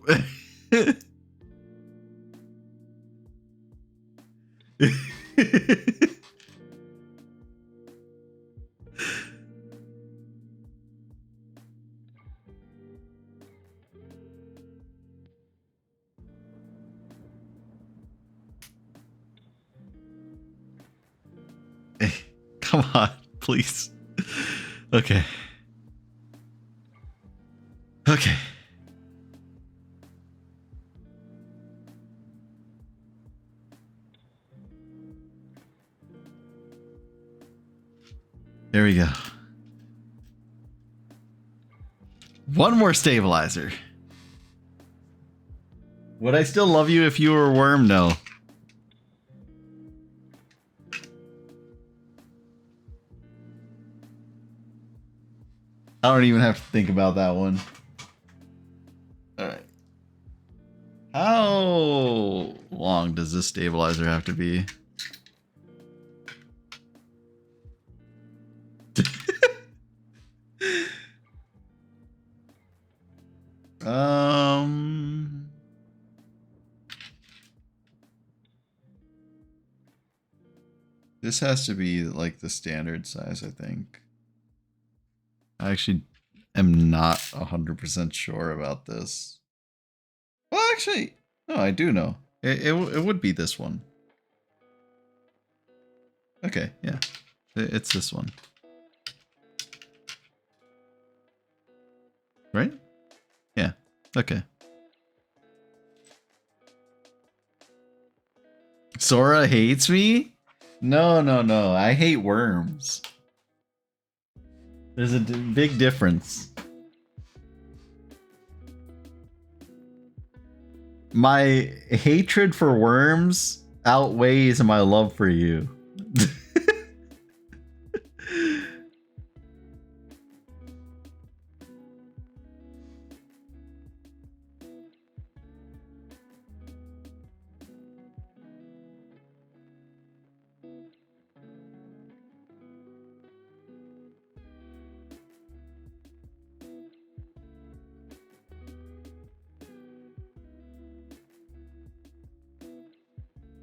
Speaker 1: Come on, please. Okay. Okay. There we go. One more stabilizer. Would I still love you if you were a worm? No. I don't even have to think about that one. Alright. How long does this stabilizer have to be? This has to be like the standard size, I think. I actually am not 100% sure about this. Well, actually, no, I do know. It would be this one. Okay, yeah. It's this one. Right? Yeah, okay. Sora hates me? No, no, no. I hate worms. There's a big difference. My hatred for worms outweighs my love for you.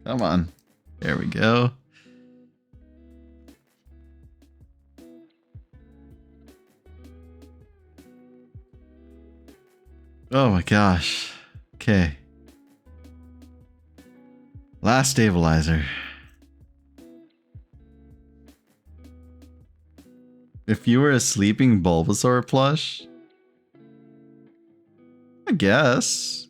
Speaker 1: Come on. There we go. Oh my gosh. Okay. Last stabilizer. If you were a sleeping Bulbasaur plush, I guess.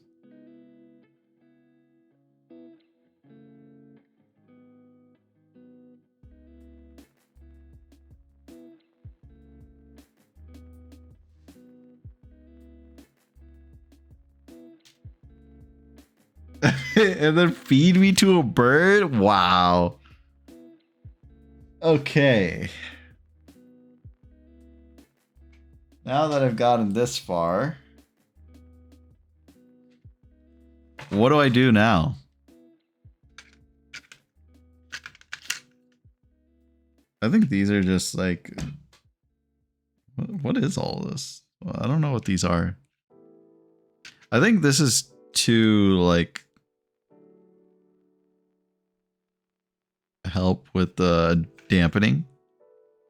Speaker 1: And then feed me to a bird? Wow. Okay. Now that I've gotten this far, what do I do now? I think these are just like... What is all this? Well, I don't know what these are. I think this is to like help with the dampening.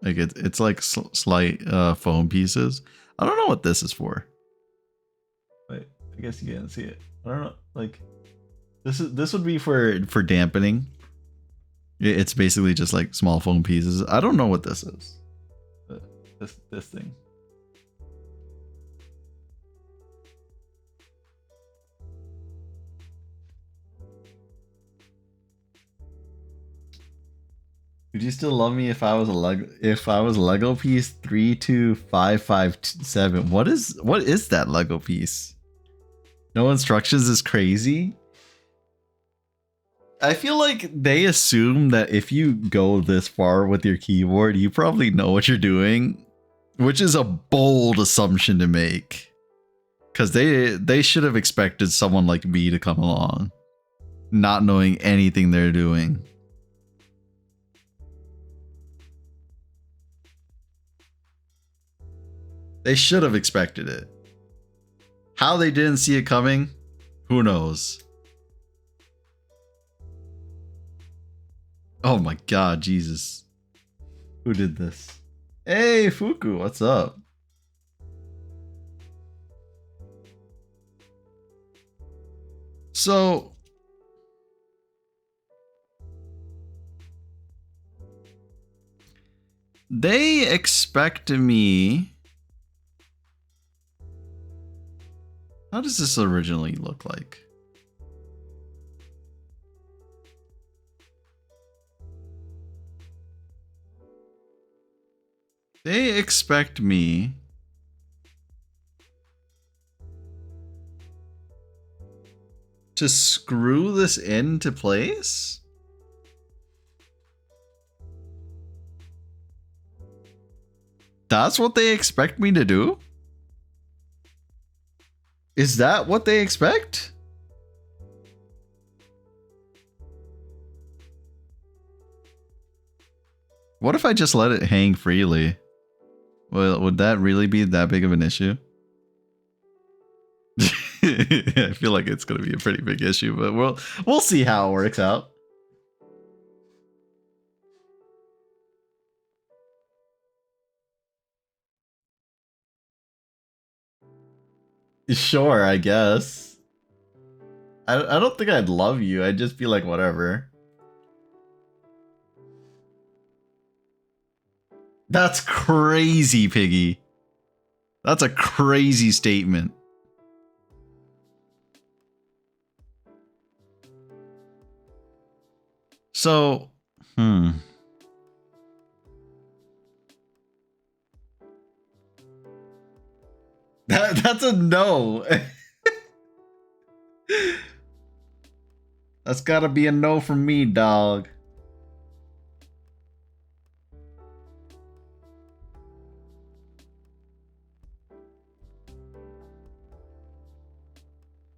Speaker 1: Like it's like slight foam pieces. I don't know what this is for. Wait, I guess you can't see it. I don't know. Like this would be for dampening. It's basically just like small foam pieces. I don't know what this is. This thing. Would you still love me if I was a Lego piece 32557? What is that Lego piece? No instructions is crazy. I feel like they assume that if you go this far with your keyboard, you probably know what you're doing, which is a bold assumption to make. Cuz they should have expected someone like me to come along, not knowing anything they're doing. They should have expected it. How they didn't see it coming, who knows? Oh my god, Jesus. Who did this? Hey, Fuku, what's up? So... they expect me... How does this originally look like? They expect me to screw this into place? That's what they expect me to do? Is that what they expect? What if I just let it hang freely? Well, would that really be that big of an issue? I feel like it's going to be a pretty big issue, but we'll see how it works out. Sure, I guess. I don't think I'd love you. I'd just be like, whatever. That's crazy, Piggy. That's a crazy statement. So, That's a no. That's gotta be a no from me, dog.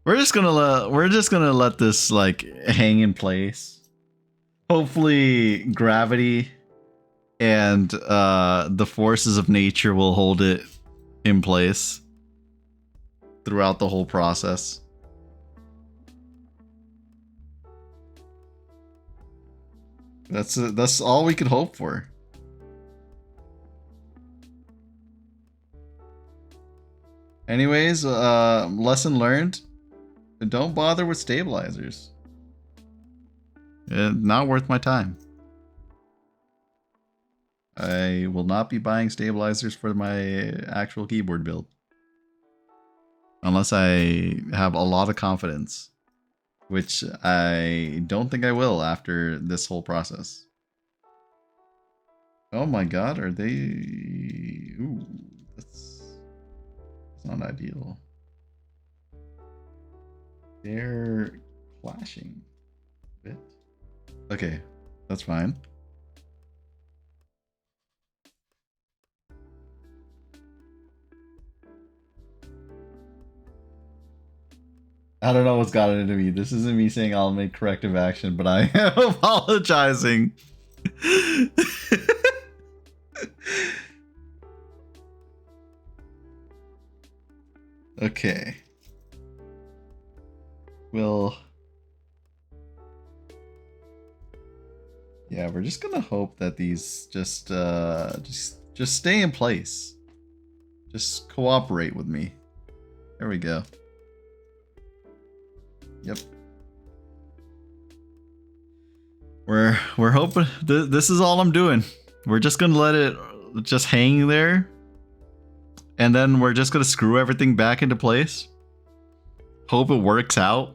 Speaker 1: We're just gonna let this like hang in place. Hopefully gravity and the forces of nature will hold it in place throughout the whole process. That's all we could hope for. Anyways, lesson learned. Don't bother with stabilizers. Not worth my time. I will not be buying stabilizers for my actual keyboard build. Unless I have a lot of confidence. Which I don't think I will after this whole process. Oh my god, are they... Ooh, that's not ideal. They're clashing a bit. Okay, that's fine. I don't know what's gotten into me. This isn't me saying I'll make corrective action, but I am apologizing. Okay. Well, yeah, we're just gonna hope that these just stay in place. Just cooperate with me. There we go. Yep. We're hoping this is all I'm doing. We're just gonna let it just hang there, and then we're just gonna screw everything back into place. Hope it works out.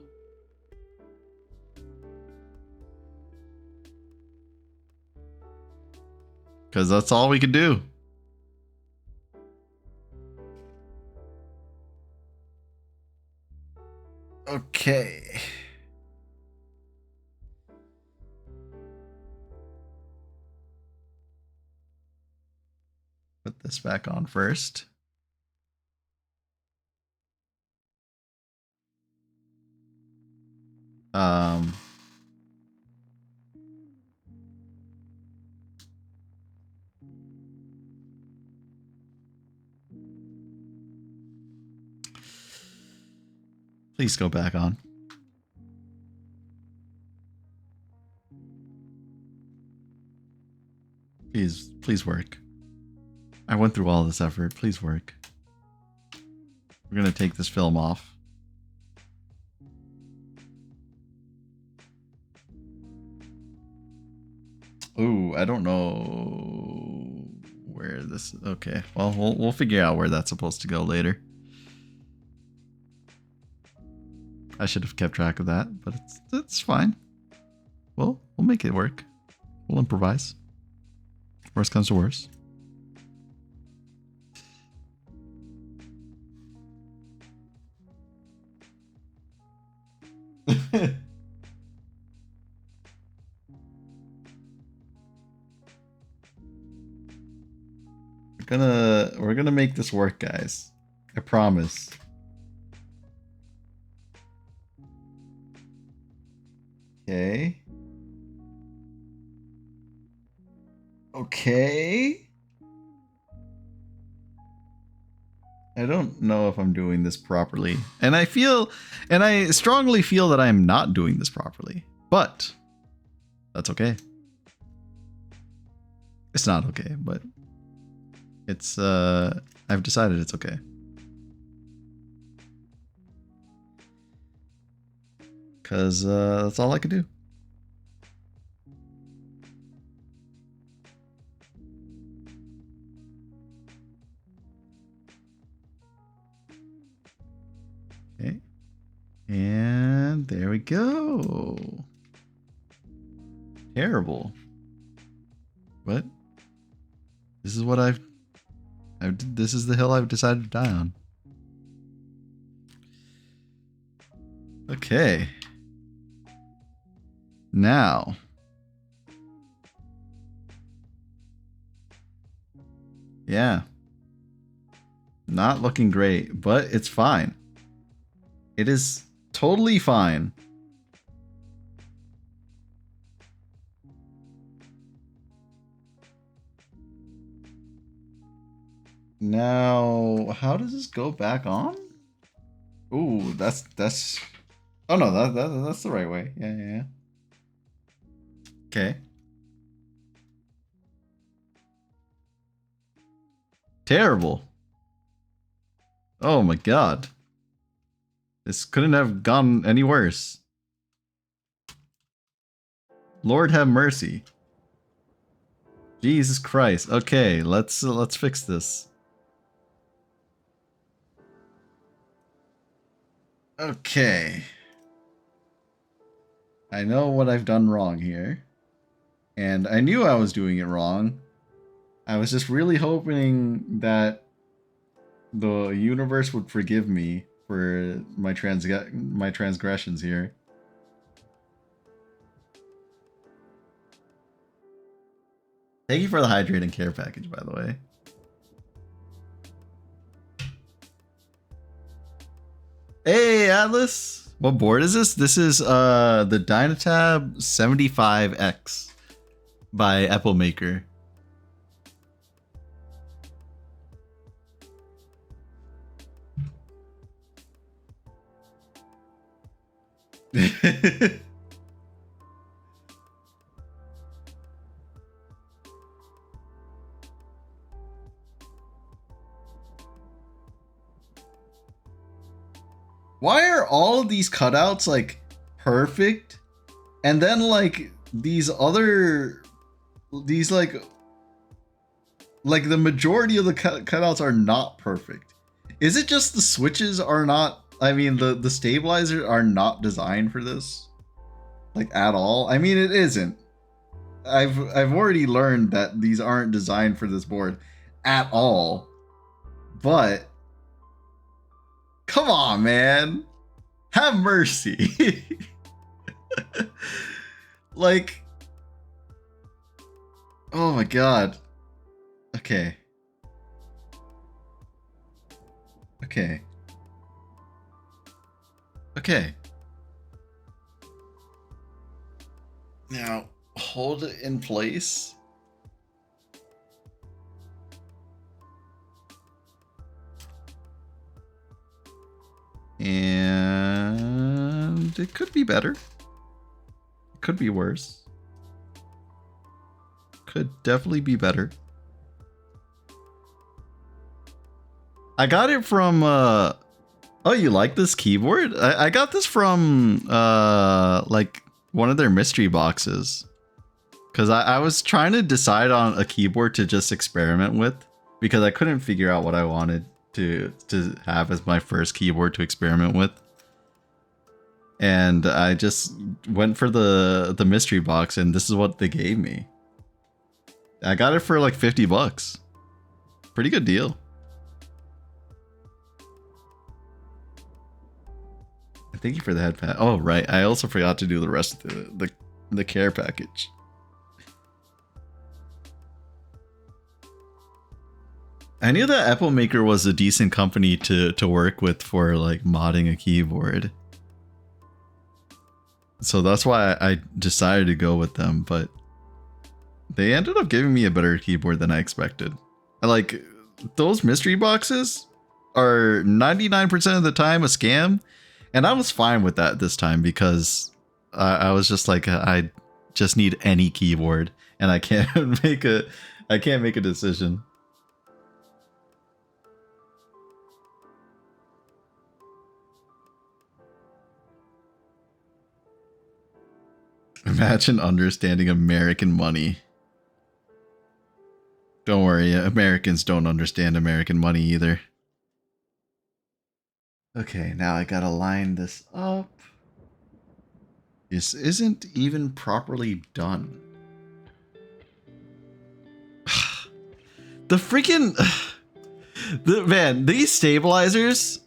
Speaker 1: Because that's all we can do. Okay. Put this back on first. Please go back on. Please work. I went through all this effort. Please work. We're gonna take this film off. Ooh, I don't know where this. Okay, well, we'll figure out where that's supposed to go later. I should have kept track of that, but it's fine. Well, we'll make it work. We'll improvise. Worst comes to worst. We're gonna make this work, guys. I promise. Okay. Okay. I don't know if I'm doing this properly. And I strongly feel that I'm not doing this properly. But that's okay. It's not okay, but it's I've decided it's okay. Cause that's all I could do. Okay. And there we go. Terrible. But this is what this is the hill I've decided to die on. Okay. Now. Yeah. Not looking great, but it's fine. It is totally fine. Now, how does this go back on? Ooh, that's. Oh no, that's the right way. Yeah. Okay. Terrible. Oh my god. This couldn't have gone any worse. Lord have mercy. Jesus Christ. Okay, let's fix this. Okay. I know what I've done wrong here. And I knew I was doing it wrong. I was just really hoping that the universe would forgive me for my transgressions here. Thank you for the hydrating care package, by the way. Hey, Atlas! What board is this? This is the Dynatab 75X by Apple Maker. Why are all of these cutouts like perfect, and then like these like the majority of the cutouts are not perfect? Is it just the switches are not? I mean, the stabilizers are not designed for this, like at all. I mean, it isn't. I've already learned that these aren't designed for this board at all. But come on, man. Have mercy. Like, oh my god. Okay. Okay. Okay. Now, hold it in place. And it could be better. It could be worse. Could definitely be better. I got it from oh, you like this keyboard? I got this from like one of their mystery boxes. Cause I was trying to decide on a keyboard to just experiment with, because I couldn't figure out what I wanted to have as my first keyboard to experiment with. And I just went for the mystery box, and this is what they gave me. I got it for like $50. Pretty good deal. Thank you for the head pat. Oh right, I also forgot to do the rest of the care package. I knew that Apple Maker was a decent company to work with for like modding a keyboard. So that's why I decided to go with them, but they ended up giving me a better keyboard than I expected. Like, those mystery boxes are 99% of the time a scam, and I was fine with that this time, because I was just like, I just need any keyboard, and I can't make a decision. Imagine understanding American money. Don't worry, Americans don't understand American money either. Okay, now I gotta line this up. This isn't even properly done. The freaking... man, these stabilizers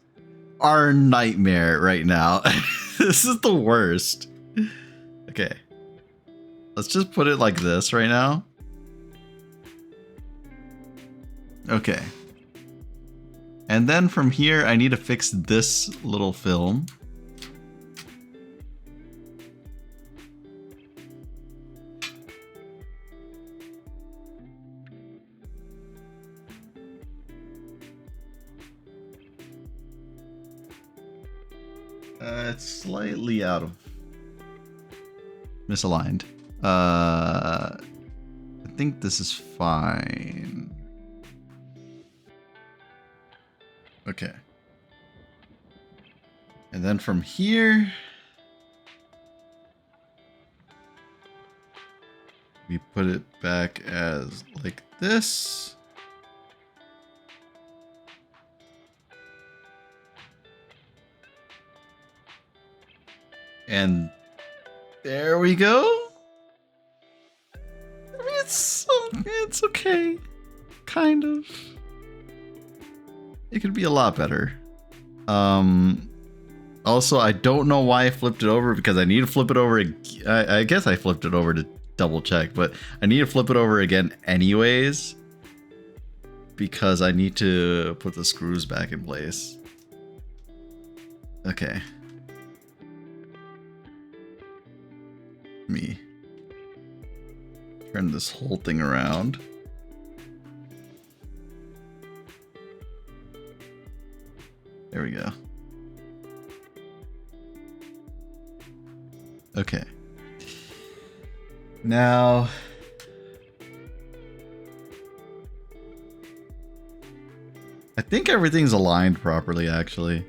Speaker 1: are a nightmare right now. This is the worst. Okay. Let's just put it like this right now. Okay. And then from here, I need to fix this little film. It's slightly out of misaligned. I think this is fine. Okay. And then from here, we put it back as like this. And there we go. I mean, it's okay. Kind of. It could be a lot better. Also, I don't know why I flipped it over, because I need to flip it over. I guess I flipped it over to double check, but I need to flip it over again anyways, because I need to put the screws back in place. Okay. Let me turn this whole thing around. There we go. Okay. Now, I think everything's aligned properly, actually.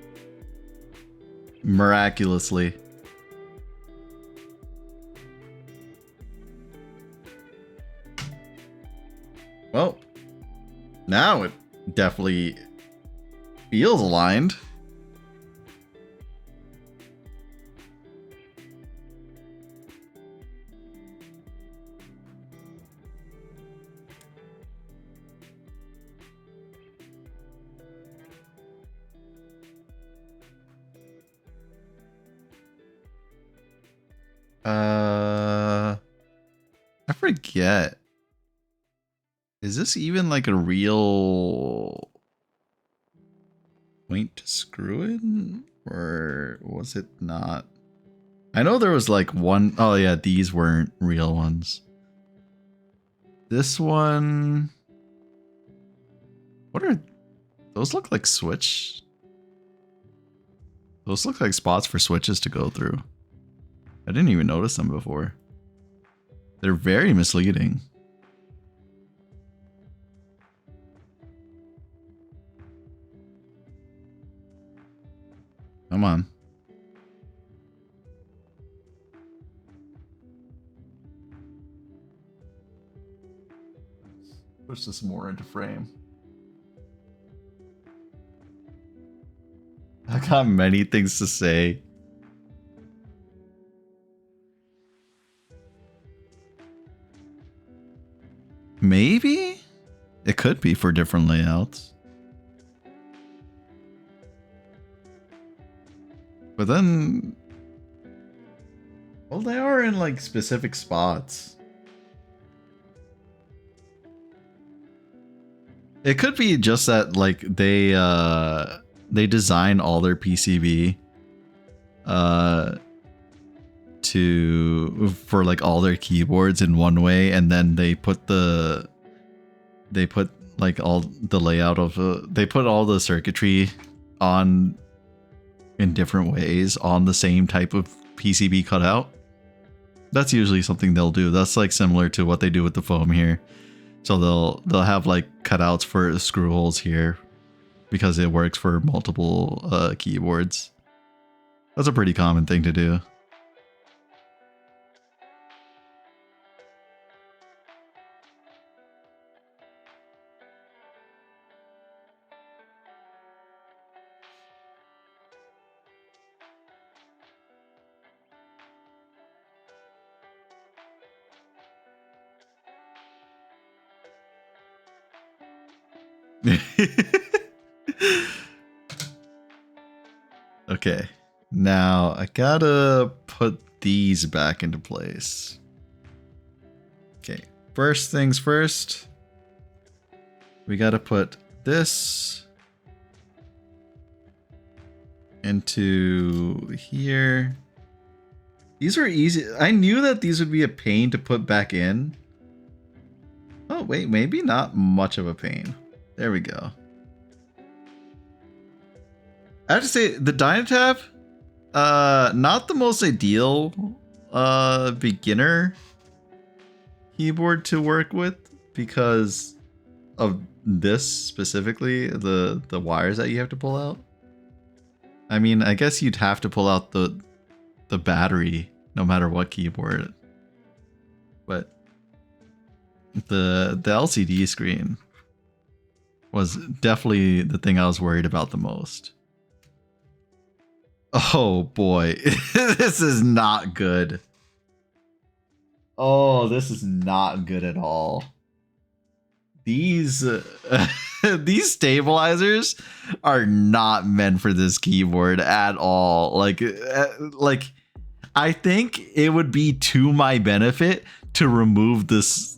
Speaker 1: Miraculously. Well, now it definitely feels aligned. I forget. Is this even like a real point to screw in? Or was it not? I know there was like one. Oh yeah, these weren't real ones. This one. What are those? Look like switch. Those look like spots for switches to go through. I didn't even notice them before. They're very misleading. Come on. Push this more into frame. I got many things to say. Maybe? It could be for different layouts. But then... well, they are in like specific spots. It could be just that like they design all their PCB for like all their keyboards in one way, and then they put like all the layout of they put all the circuitry on in different ways on the same type of PCB cutout. That's usually something they'll do. That's like similar to what they do with the foam here. So they'll have like cutouts for screw holes here because it works for multiple keyboards. That's a pretty common thing to do. Okay, now I gotta put these back into place. Okay, first things first, we gotta put this into here. These are easy. I knew that these would be a pain to put back in. Oh wait, maybe not much of a pain. There we go. I have to say, the Dynatab, not the most ideal beginner keyboard to work with because of this specifically, the wires that you have to pull out. I mean, I guess you'd have to pull out the battery no matter what keyboard. But the LCD screen was definitely the thing I was worried about the most. Oh boy, this is not good. Oh, this is not good at all. These these stabilizers are not meant for this keyboard at all. Like I think it would be to my benefit to remove this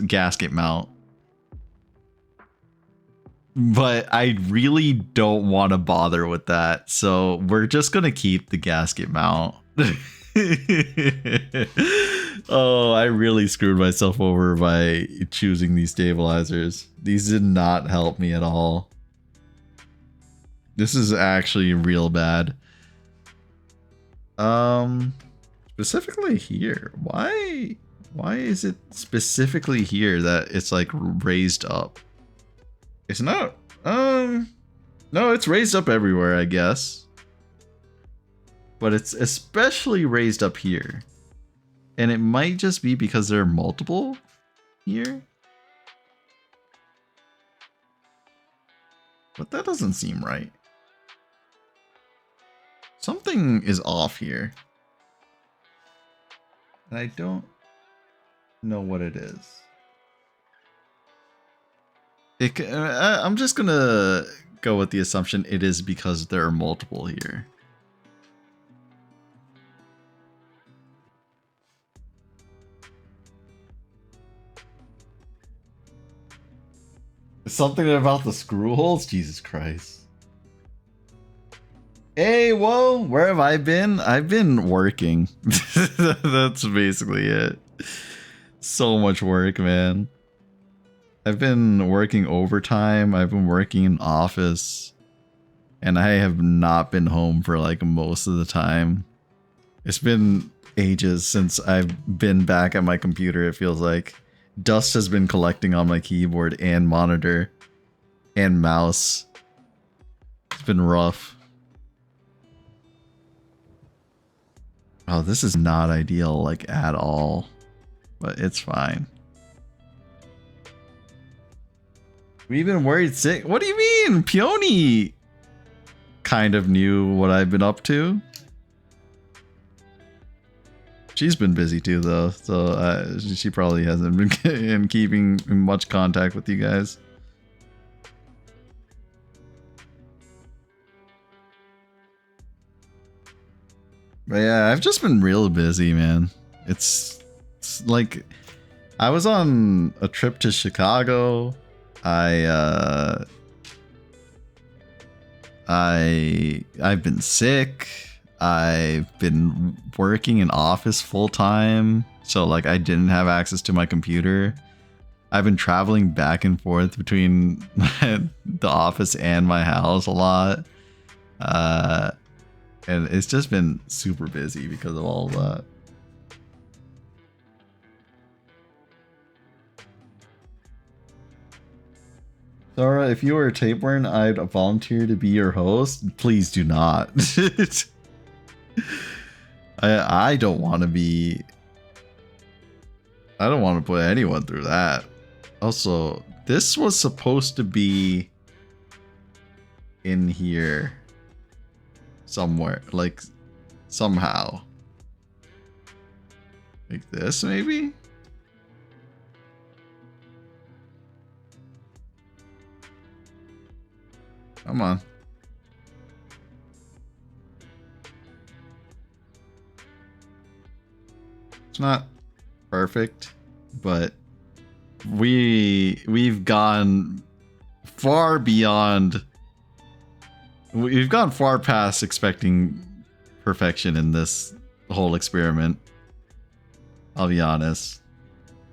Speaker 1: gasket mount. But I really don't want to bother with that. So we're just going to keep the gasket mount. Oh, I really screwed myself over by choosing these stabilizers. These did not help me at all. This is actually real bad. Specifically here. Why is it specifically here that it's like raised up? It's not. No, it's raised up everywhere, I guess. But it's especially raised up here. And it might just be because there are multiple here. But that doesn't seem right. Something is off here. And I don't know what it is. I'm just gonna go with the assumption it is because there are multiple here. Something about the screw holes? Jesus Christ. Hey, whoa, where have I been? I've been working. That's basically it. So much work, man. I've been working overtime. I've been working in office. And I have not been home for like most of the time. It's been ages since I've been back at my computer, it feels like. Dust has been collecting on my keyboard and monitor and mouse. It's been rough. Oh, this is not ideal, like, at all. But it's fine. We've been worried sick. What do you mean? Peony kind of knew what I've been up to. She's been busy too, though, so she probably hasn't been keeping in much contact with you guys. But yeah, I've just been real busy, man. It's like I was on a trip to Chicago. I've been sick. I've been working in office full time, so like I didn't have access to my computer. I've been traveling back and forth between the office and my house a lot. And it's just been super busy because of all of that. Zara, if you were a tapeworm, I'd volunteer to be your host. Please do not. I don't want to be. I don't want to put anyone through that. Also, this was supposed to be in here somewhere, like somehow. Like this, maybe? Come on. It's not perfect, but we've gone far beyond. We've gone far past expecting perfection in this whole experiment. I'll be honest.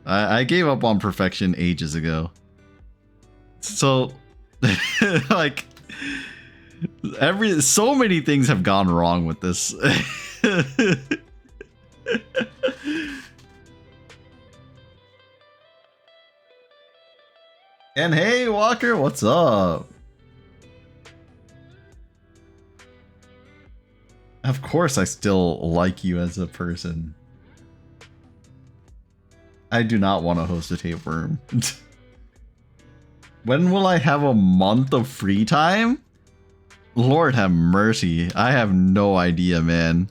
Speaker 1: I gave up on perfection ages ago. So, like, so many things have gone wrong with this. And hey, Walker, what's up? Of course I still like you as a person. I do not want to host a tapeworm. When will I have a month of free time? Lord have mercy. I have no idea, man.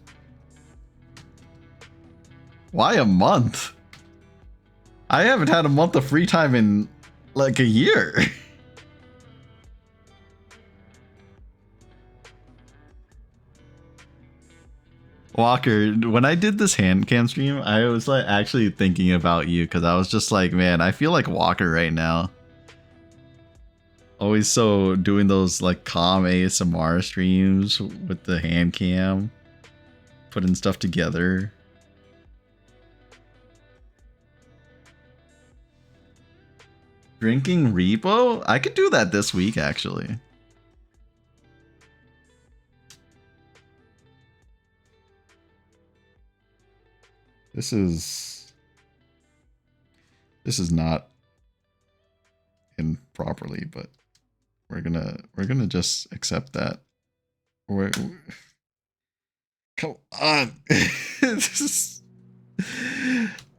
Speaker 1: Why a month? I haven't had a month of free time in like a year. Walker, when I did this hand cam stream, I was like actually thinking about you because I was just like, man, I feel like Walker right now. Always so doing those like calm ASMR streams with the hand cam, putting stuff together. Drinking repo? I could do that this week actually. This is not in properly, but we're gonna just accept that. Come on.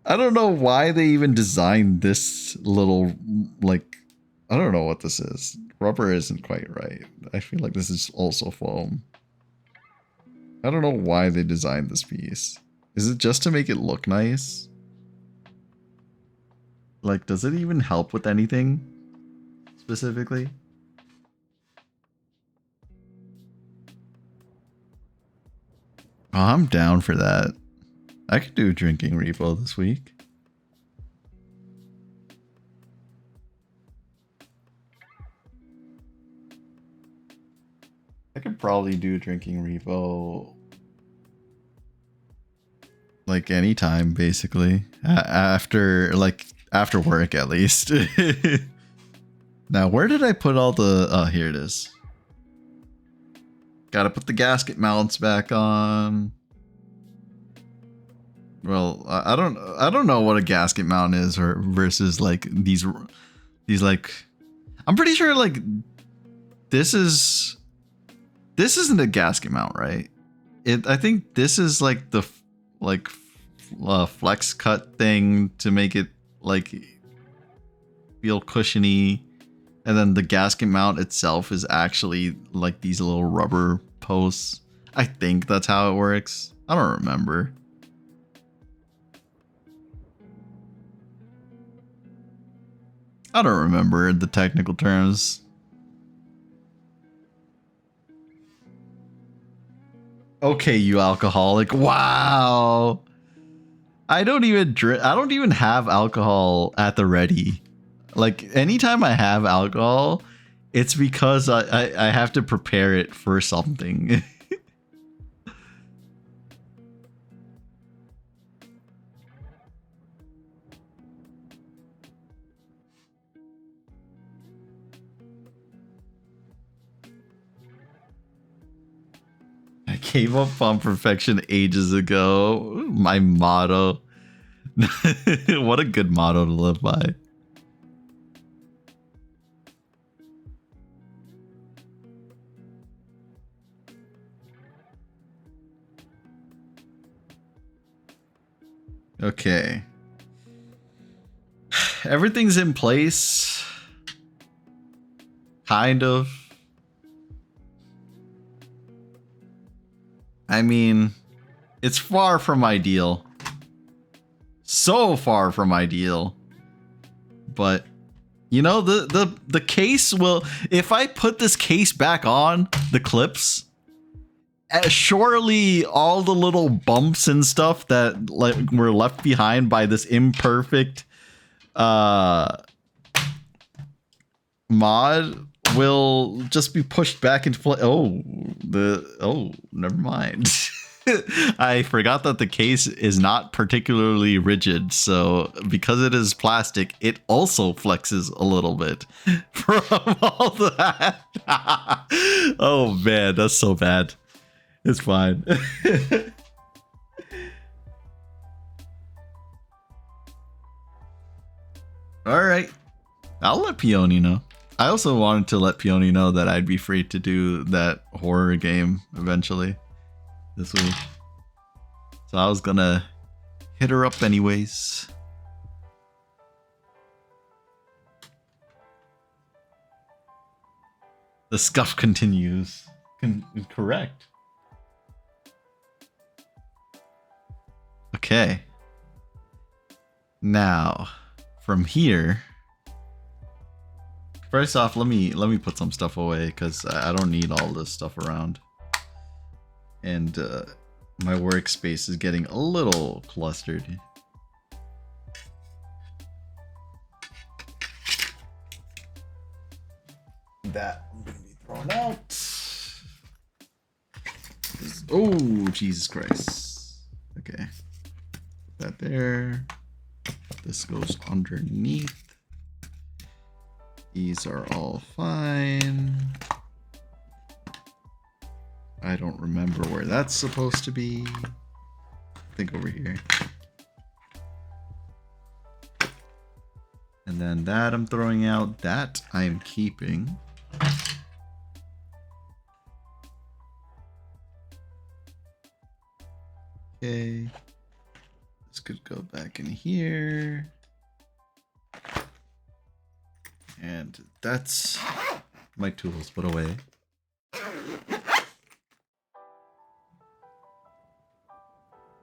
Speaker 1: I don't know why they even designed this little, like, I don't know what this is. Rubber isn't quite right. I feel like this is also foam. I don't know why they designed this piece. Is it just to make it look nice? Like, does it even help with anything specifically? Oh, I'm down for that. I could do drinking repo this week. I could probably do drinking repo like anytime, basically. After work, at least. Now, where did I put all the... Oh, here it is. Gotta put the gasket mounts back on. Well, I don't know what a gasket mount is or versus like these like... I'm pretty sure like this isn't a gasket mount, right? I think this is like the flex cut thing to make it like feel cushiony, and then the gasket mount itself is actually like these little rubber posts. I think that's how it works. I don't remember. I don't remember the technical terms. Okay, you alcoholic. Wow. I don't even drink. I don't even have alcohol at the ready. Like anytime I have alcohol, it's because I have to prepare it for something. I gave up on perfection ages ago. My motto. What a good motto to live by. Okay. Everything's in place. Kind of. I mean, it's far from ideal. So far from ideal. But you know, the case will, if I put this case back on the clips, surely all the little bumps and stuff that like were left behind by this imperfect mod will just be pushed back into play. Never mind. I forgot that the case is not particularly rigid, so because it is plastic, it also flexes a little bit from all that. Oh man, that's so bad. It's fine. All right, I'll let Peony know. I also wanted to let Peony know that I'd be free to do that horror game eventually. this week. So I was gonna hit her up anyways. The scuff continues. Correct. Okay. Now, from here. First off, let me put some stuff away because I don't need all this stuff around. And my workspace is getting a little clustered. That I'm gonna be thrown out. Oh, Jesus Christ. Okay. Put that there. This goes underneath. These are all fine. I don't remember where that's supposed to be. I think over here. And then that I'm throwing out. That I am keeping. Okay. This could go back in here. And that's my tools put away.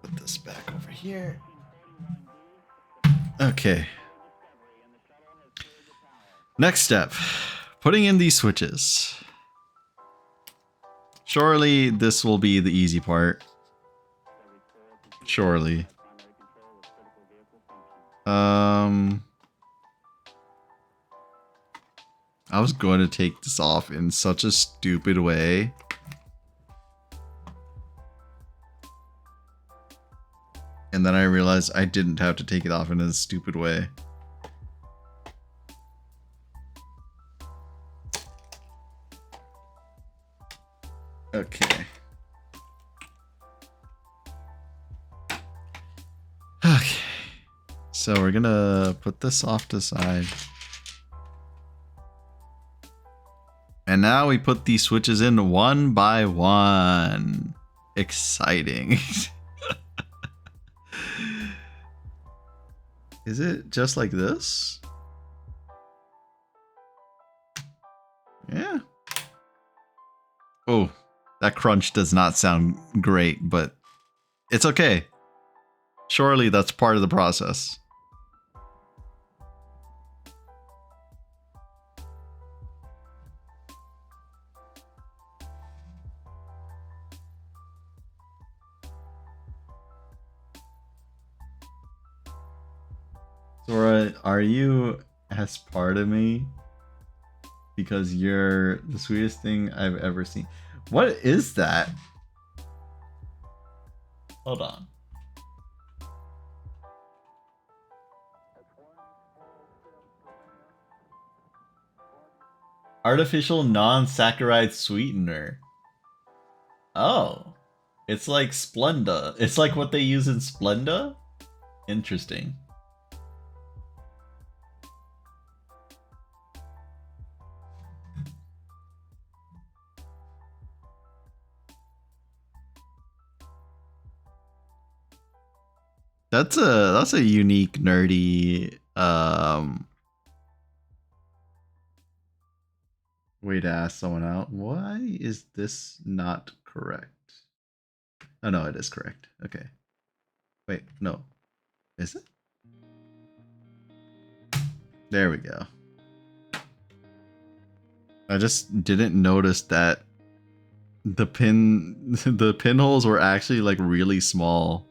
Speaker 1: Put this back over here. Okay. Next step, putting in these switches. Surely this will be the easy part. Surely. I was going to take this off in such a stupid way. And then I realized I didn't have to take it off in a stupid way. Okay. Okay. So we're gonna put this off to the side. And now we put these switches in one by one. Exciting. Is it just like this? Yeah. Oh, that crunch does not sound great, but it's okay. Surely that's part of the process. Sora, are you as part of me? Because you're the sweetest thing I've ever seen. What is that? Hold on. Artificial non-saccharide sweetener. Oh. It's like Splenda. It's like what they use in Splenda? Interesting. That's a unique nerdy way to ask someone out. Why is this not correct? Oh no, it is correct. Okay. Wait, no. Is it? There we go. I just didn't notice that the pinholes were actually like really small.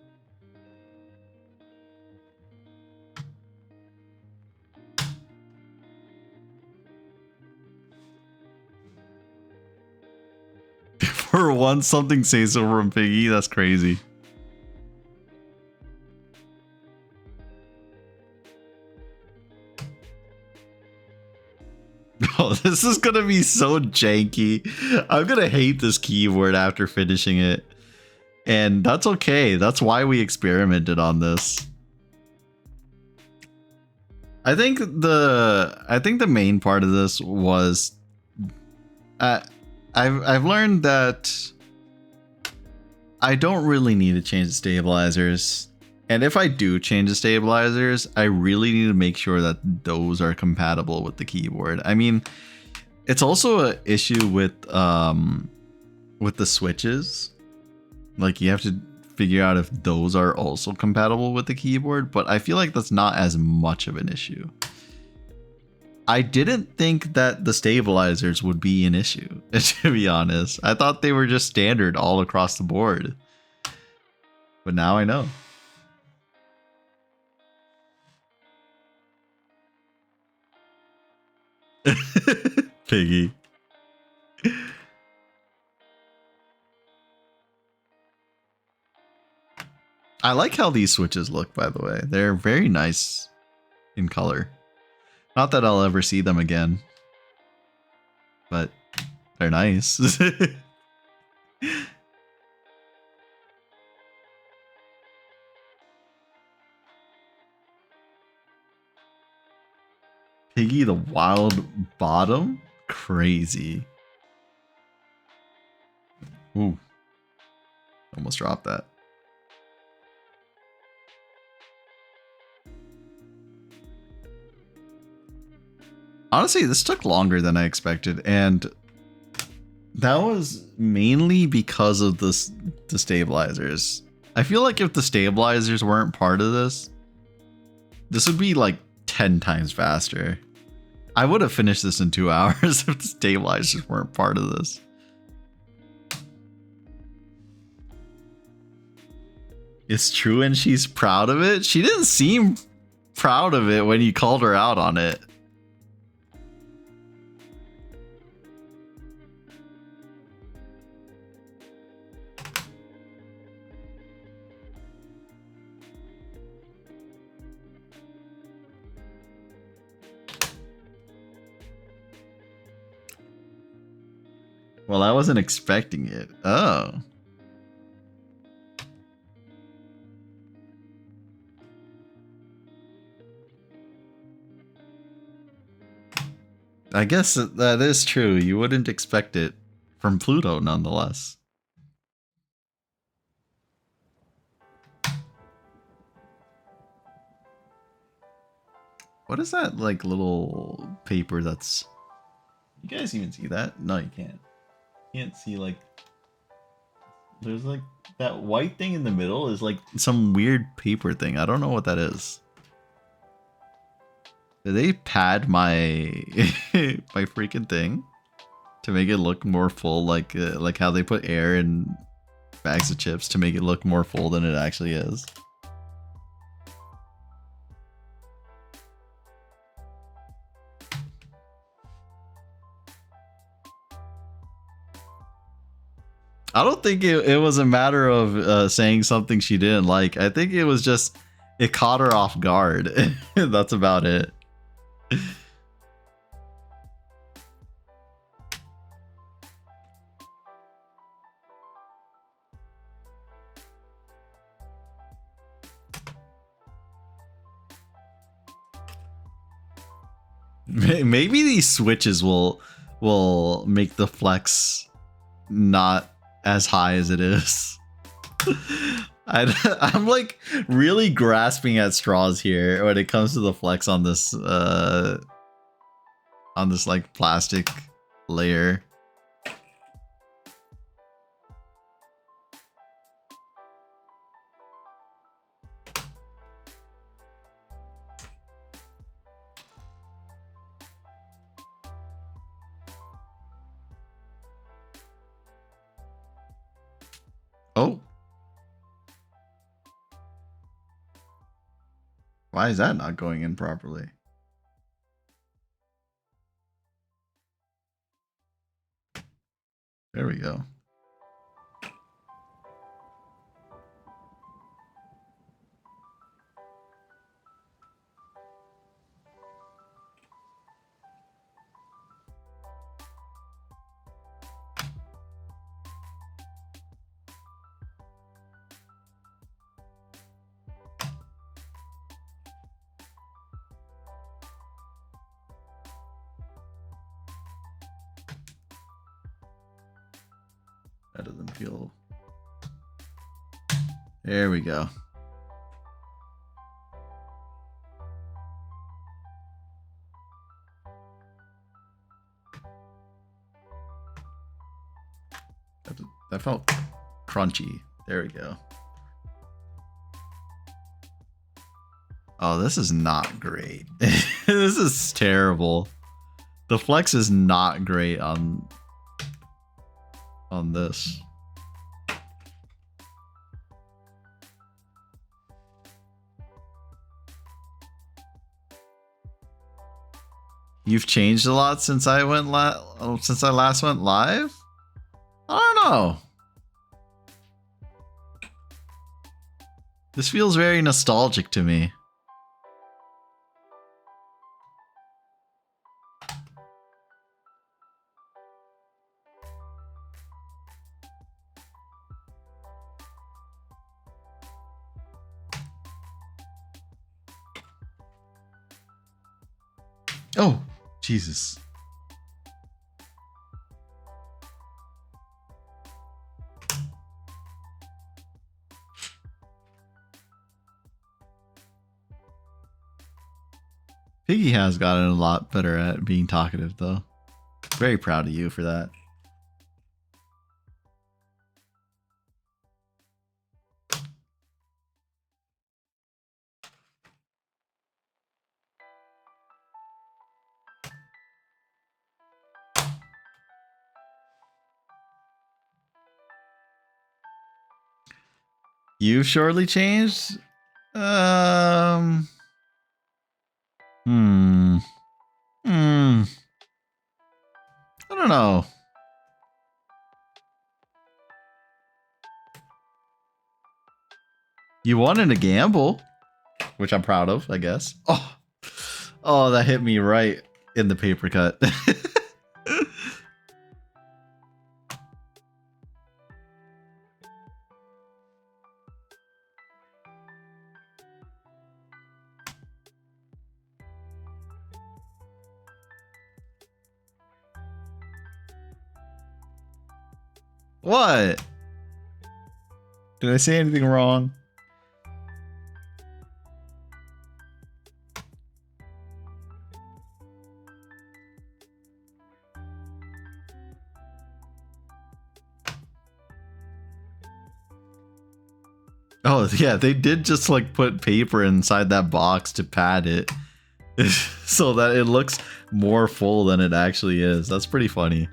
Speaker 1: For once, something say so from Piggy. That's crazy. Oh, this is gonna be so janky. I'm gonna hate this keyboard after finishing it. And that's okay. That's why we experimented on this. I think the main part of this was I've learned that I don't really need to change the stabilizers. And if I do change the stabilizers, I really need to make sure that those are compatible with the keyboard. I mean, it's also an issue with the switches. Like you have to figure out if those are also compatible with the keyboard, but I feel like that's not as much of an issue. I didn't think that the stabilizers would be an issue, to be honest. I thought they were just standard all across the board. But now I know. Piggy. I like how these switches look, by the way. They're very nice in color. Not that I'll ever see them again, but they're nice. Piggy the Wild Bottom? Crazy. Ooh. Almost dropped that. Honestly, this took longer than I expected, and that was mainly because of the stabilizers. I feel like if the stabilizers weren't part of this, this would be like 10 times faster. I would have finished this in 2 hours if the stabilizers weren't part of this. It's true and she's proud of it? She didn't seem proud of it when you called her out on it. Well, I wasn't expecting it. Oh. I guess that is true. You wouldn't expect it from Pluto, nonetheless. What is that, like, little paper that's... You guys even see that? No, you can't. You can't see, like... There's, like, that white thing in the middle is, like, some weird paper thing. I don't know what that is. Did they pad my... my freaking thing? To make it look more full, like how they put air in bags of chips to make it look more full than it actually is. I don't think it was a matter of saying something she didn't like. I think it was just, it caught her off guard. That's about it. Maybe these switches will make the flex not as high as it is. I'm like really grasping at straws here when it comes to the flex on this like plastic layer. Oh. Why is that not going in properly? There we go. That doesn't feel There we go. That felt crunchy. There we go. Oh, this is not great. This is terrible. The flex is not great on this. You've changed a lot since I last went live? I don't know. This feels very nostalgic to me. Oh, Jesus. Piggy has gotten a lot better at being talkative, though. Very proud of you for that. You've surely changed? I don't know. You won in a gamble, which I'm proud of, I guess. Oh, that hit me right in the paper cut. What? Did I say anything wrong? Oh, yeah, they did just like put paper inside that box to pad it so that it looks more full than it actually is. That's pretty funny.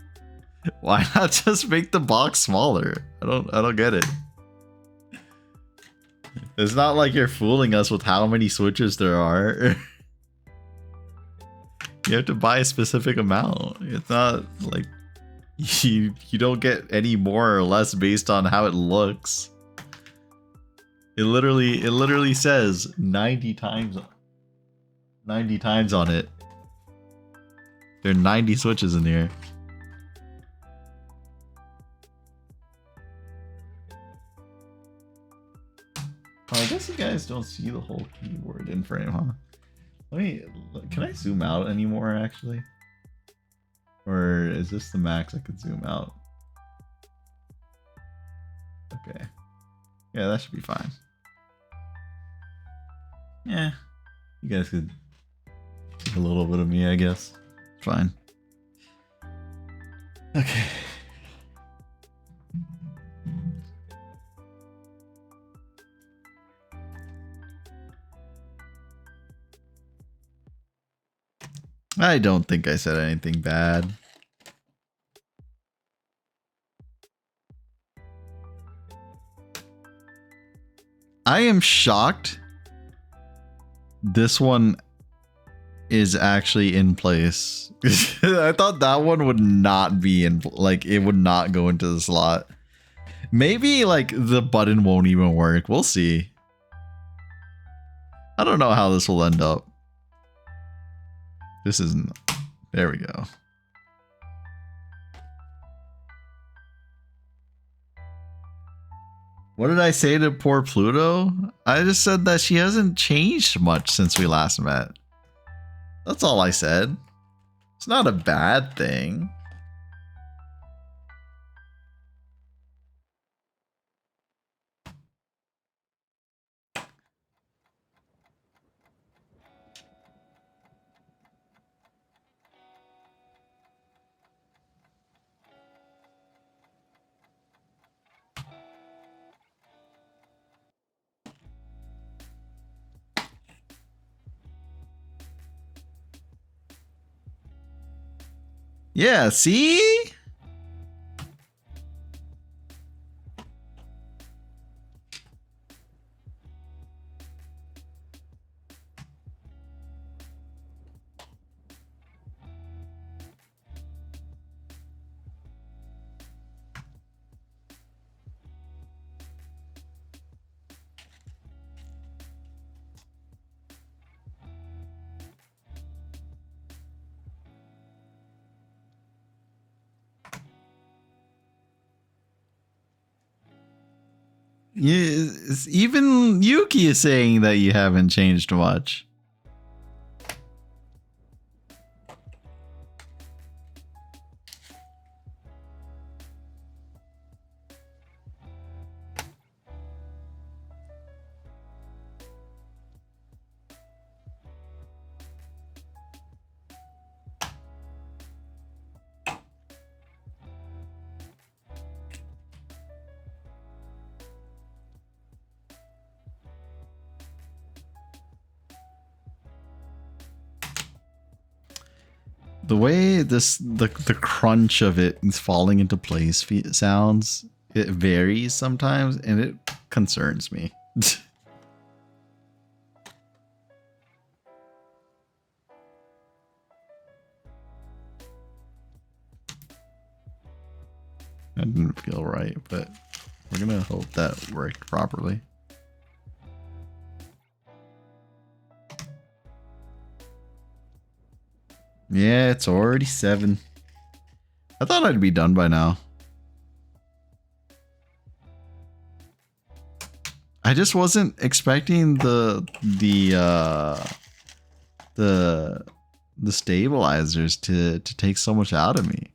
Speaker 1: Why not just make the box smaller? I don't get it. It's not like you're fooling us with how many switches there are. You have to buy a specific amount. It's not like you don't get any more or less based on how it looks. It literally says 90 times on it. There are 90 switches in here. Oh, I guess you guys don't see the whole keyboard in frame, huh? Can I zoom out anymore actually? Or is this the max I could zoom out? Okay. Yeah, that should be fine. Yeah. You guys could take a little bit of me, I guess. Fine. Okay. I don't think I said anything bad. I am shocked this one is actually in place. I thought that one would not be in, like, it would not go into the slot. Maybe like the button won't even work. We'll see. I don't know how this will end up. This isn't. There we go. What did I say to poor Pluto? I just said that she hasn't changed much since we last met. That's all I said. It's not a bad thing. Yeah, see? Yeah, even Yuki is saying that you haven't changed much. The way the crunch of it is falling into place sounds, it varies sometimes, and it concerns me. That didn't feel right, but we're gonna hope that worked properly. Yeah, it's already 7. I thought I'd be done by now. I just wasn't expecting the stabilizers to take so much out of me.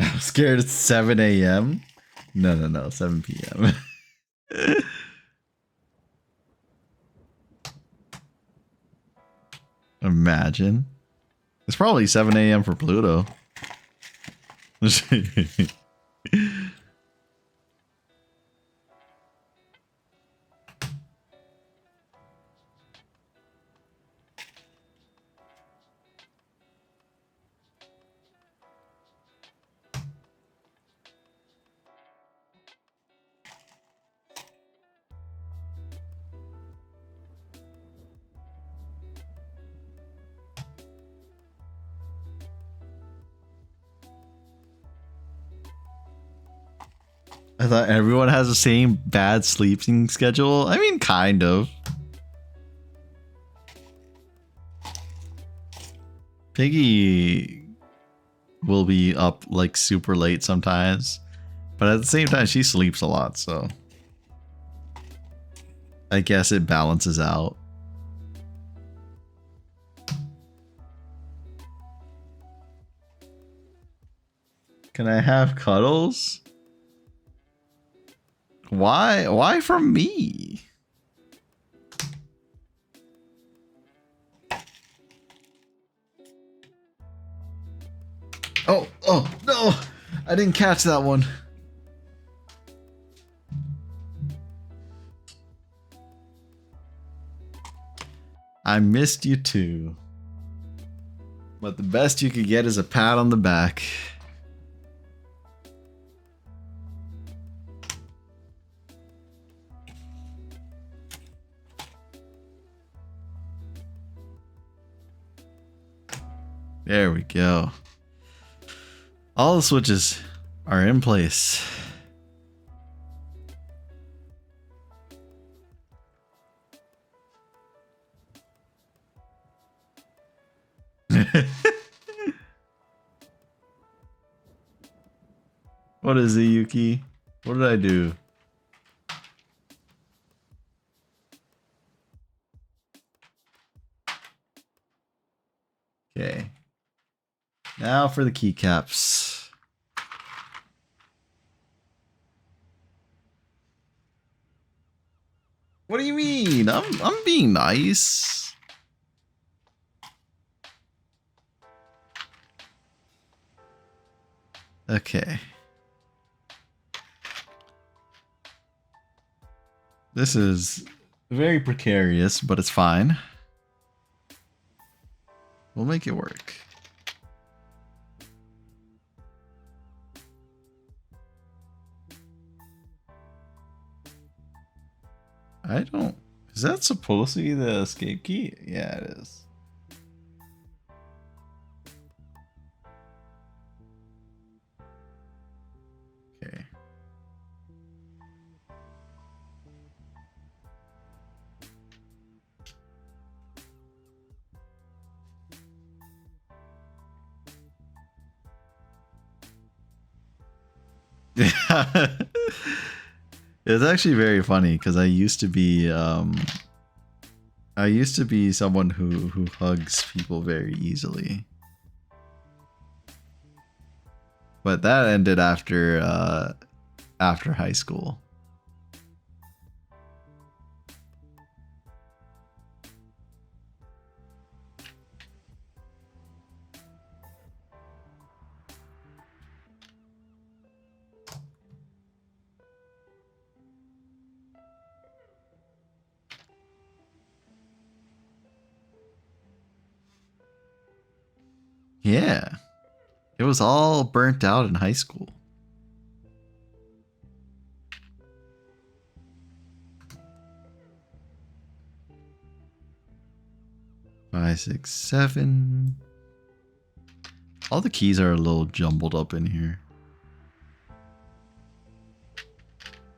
Speaker 1: I'm scared it's 7 a.m. No, 7 p.m. Imagine. It's probably 7 a.m. for Pluto. I thought everyone has the same bad sleeping schedule. I mean, kind of. Piggy will be up like super late sometimes, but at the same time, she sleeps a lot, so I guess it balances out. Can I have cuddles? Why? Why from me? Oh, no! I didn't catch that one. I missed you too. But the best you could get is a pat on the back. There we go. All the switches are in place. What is it, Yuki? What did I do? Okay. Now for the keycaps. What do you mean? I'm being nice. Okay. This is very precarious, but it's fine. We'll make it work. I don't... Is that supposed to be the escape key? Yeah, it is. Okay. Yeah. It's actually very funny because I used to be someone who hugs people very easily. But that ended after high school. Yeah. It was all burnt out in high school. 5, 6, 7. All the keys are a little jumbled up in here.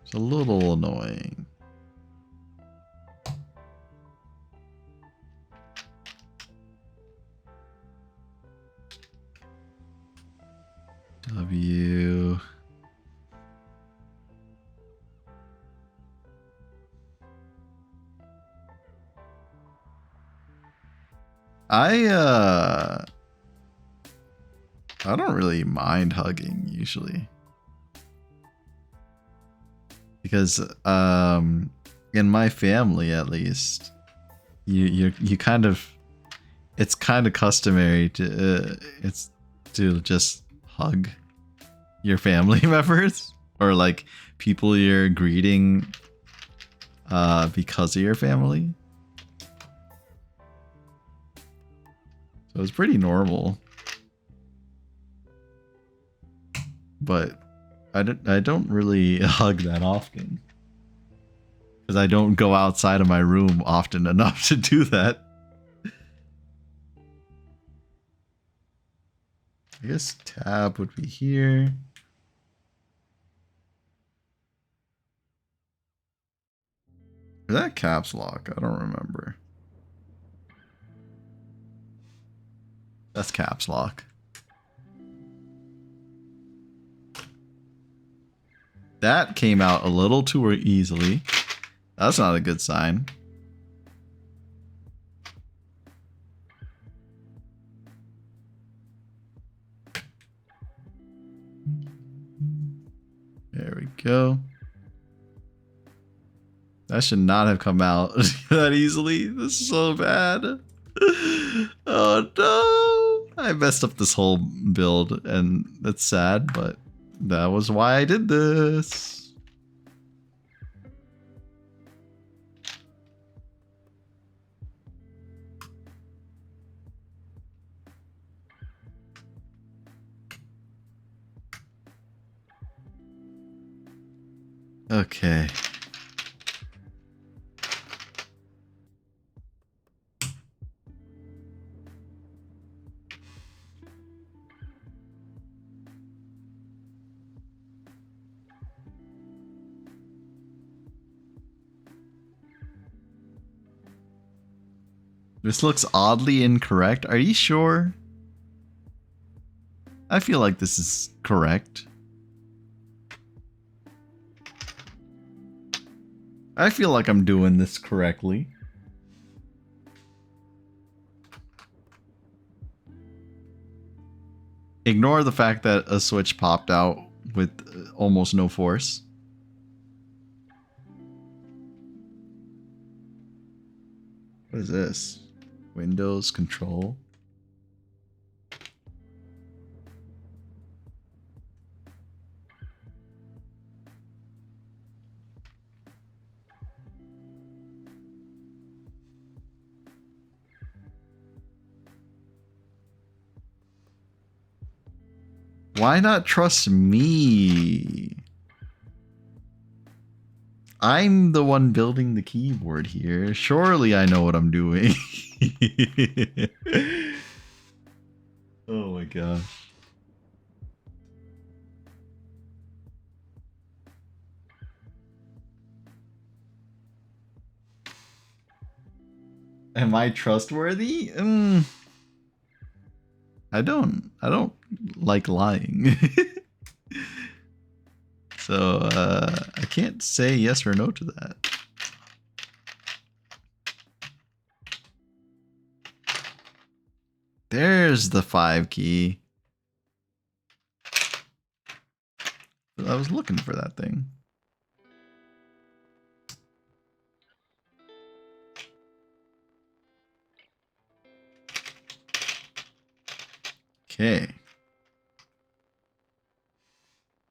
Speaker 1: It's a little annoying. W. I don't really mind hugging usually. Because in my family at least, you kind of, it's kind of customary to just hug your family members or like people you're greeting because of your family. So it's pretty normal. But I don't really hug that often. Because I don't go outside of my room often enough to do that. I guess tab would be here. Is that caps lock? I don't remember. That's caps lock. That came out a little too easily. That's not a good sign. There we go. That should not have come out that easily. This is so bad. Oh no! I messed up this whole build and that's sad, but that was why I did this. Okay. This looks oddly incorrect. Are you sure? I feel like this is correct. I feel like I'm doing this correctly. Ignore the fact that a switch popped out with almost no force. What is this? Windows control. Why not trust me? I'm the one building the keyboard here. Surely I know what I'm doing. Oh my gosh. Am I trustworthy? I don't like lying. So I can't say yes or no to that. There's the 5 key. I was looking for that thing. Okay.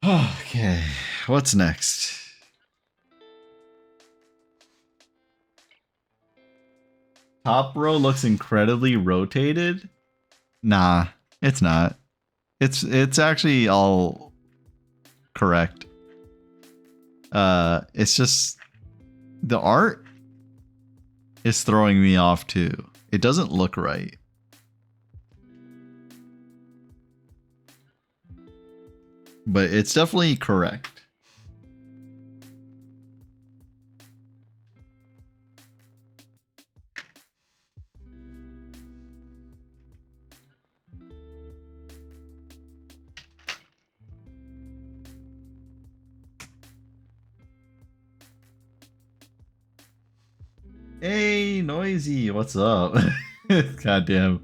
Speaker 1: Okay. What's next? Top row looks incredibly rotated. Nah, it's not. It's actually all correct. It's just the art is throwing me off too. It doesn't look right. But it's definitely correct. Hey, Noisy, what's up? Goddamn.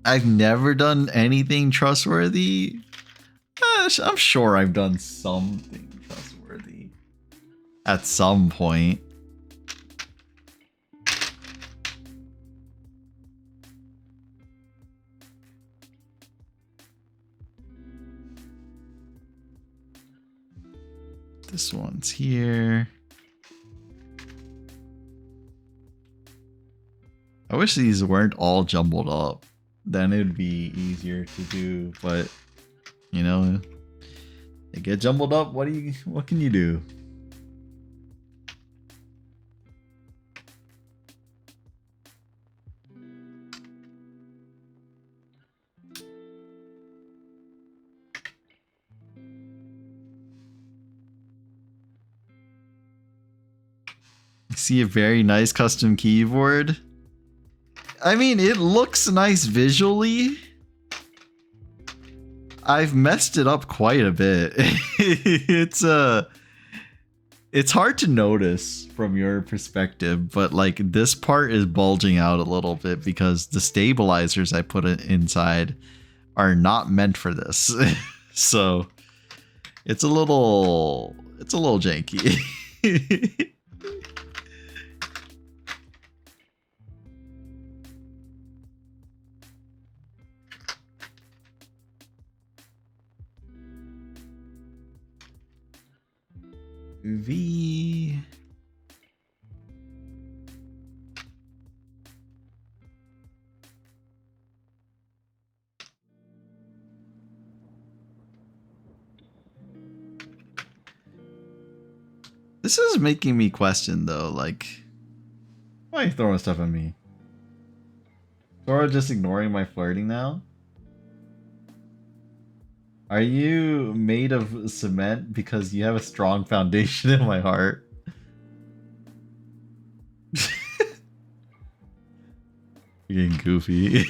Speaker 1: I've never done anything trustworthy. I'm sure I've done something trustworthy at some point. This one's here. I wish these weren't all jumbled up. Then it would be easier to do, but you know, they get jumbled up. What can you do? See a very nice custom keyboard. I mean, it looks nice visually. I've messed it up quite a bit. It's hard to notice from your perspective, but like this part is bulging out a little bit because the stabilizers I put inside are not meant for this. So it's a little janky. V. This is making me question though, like, why are you throwing stuff at me? Sora just ignoring my flirting now? Are you made of cement because you have a strong foundation in my heart? You're getting goofy.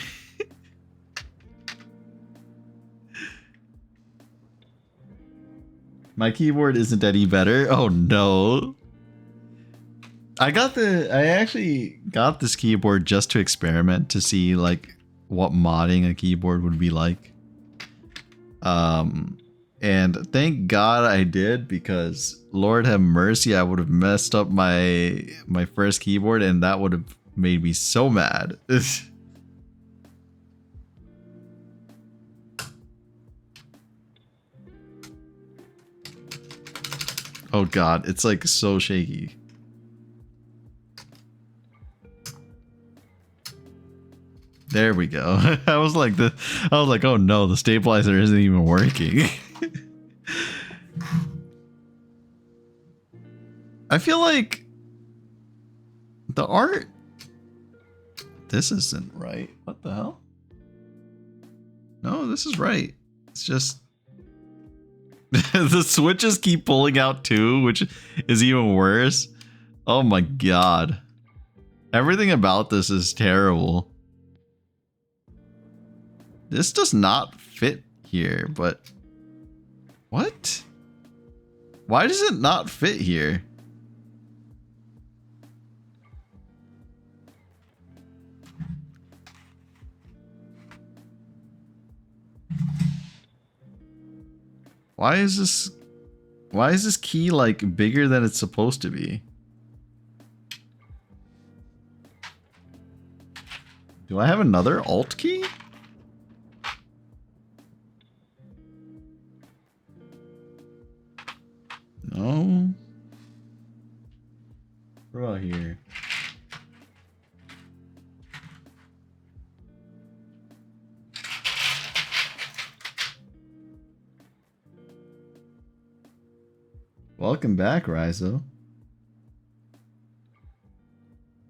Speaker 1: My keyboard isn't any better. Oh no. I actually got this keyboard just to experiment to see like what modding a keyboard would be like. And thank God I did, because Lord have mercy, I would have messed up my first keyboard and that would have made me so mad. Oh God, it's like so shaky. There we go. I was like, oh no, the stabilizer isn't even working. I feel like the art. This isn't right. What the hell? No, this is right. It's just the switches keep pulling out too, which is even worse. Oh my god. Everything about this is terrible. This does not fit here, but what? Why does it not fit here? Why is this key like bigger than it's supposed to be? Do I have another alt key? No. What about here? Welcome back, Rizo.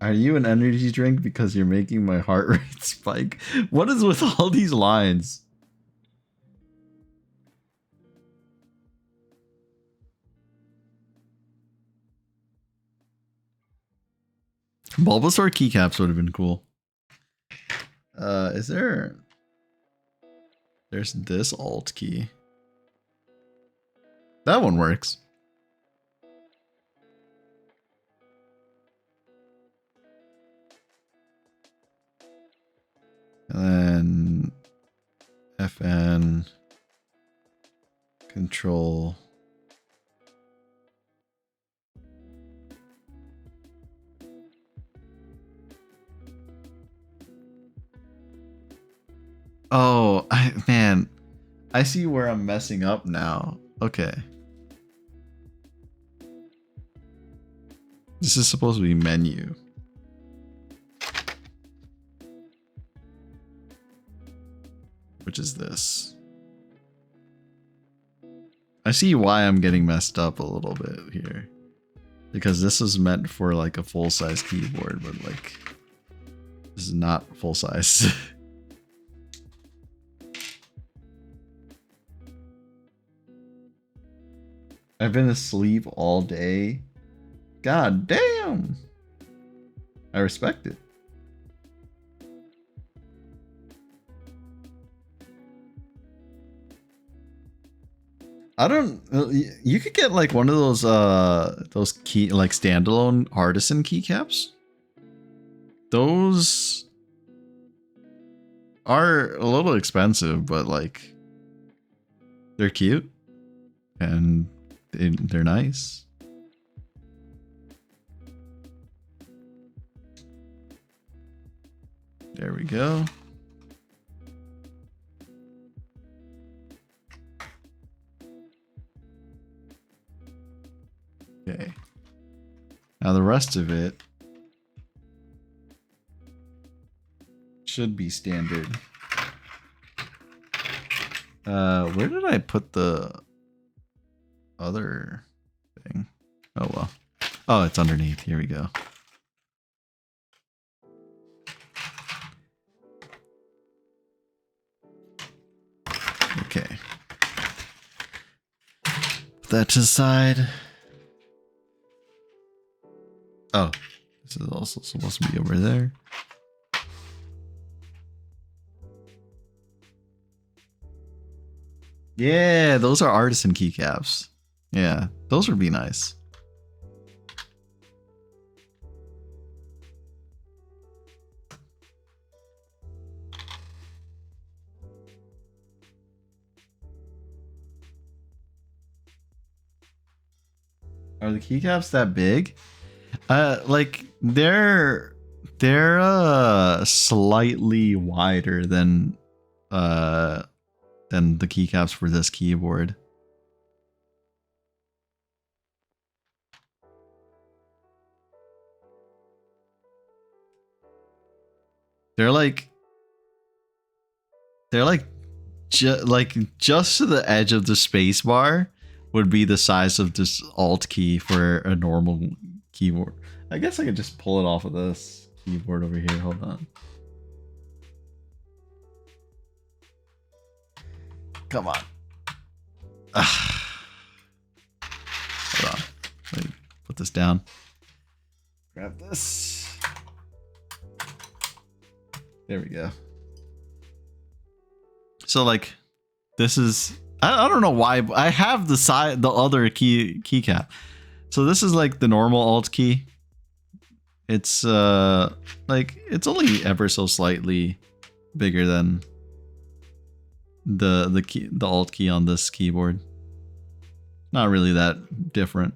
Speaker 1: Are you an energy drink because you're making my heart rate spike? What is with all these lines? Bulbasaur keycaps would have been cool. Is there... There's this alt key. That one works. And then FN control. Oh, man, I see where I'm messing up now. Okay. This is supposed to be menu. Which is this. I see why I'm getting messed up a little bit here. Because this is meant for like a full-size keyboard, but like this is not full-size. I've been asleep all day. God damn. I respect it. I don't. You could get like one of those key like standalone artisan keycaps. Those are a little expensive, but like they're cute and they're nice. There we go. Okay. Now the rest of it should be standard. Where did I put the other thing? Oh well. Oh, it's underneath. Here we go. Okay. Put that to the side. Oh, this is also supposed to be over there. Yeah, those are artisan keycaps. Yeah, those would be nice. Are the keycaps that big? Like they're slightly wider than the keycaps for this keyboard. They're like They're like just to the edge of the space bar would be the size of this alt key for a normal keyboard. I guess I could just pull it off of this keyboard over here. Hold on. Come on. Hold on. Let me put this down. Grab this. There we go. So like, this is, I don't know why, but I have the other keycap. So this is like the normal alt key. It's like, it's only ever so slightly bigger than the alt key on this keyboard. Not really that different.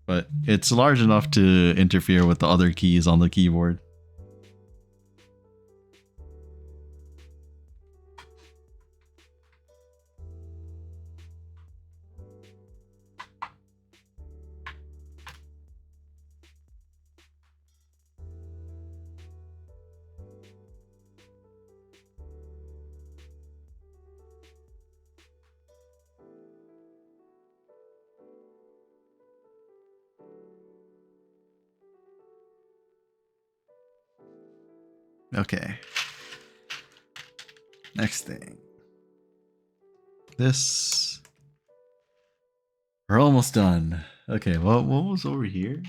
Speaker 1: But it's large enough to interfere with the other keys on the keyboard. Okay. Next thing. This. We're almost done. Okay, what was over here?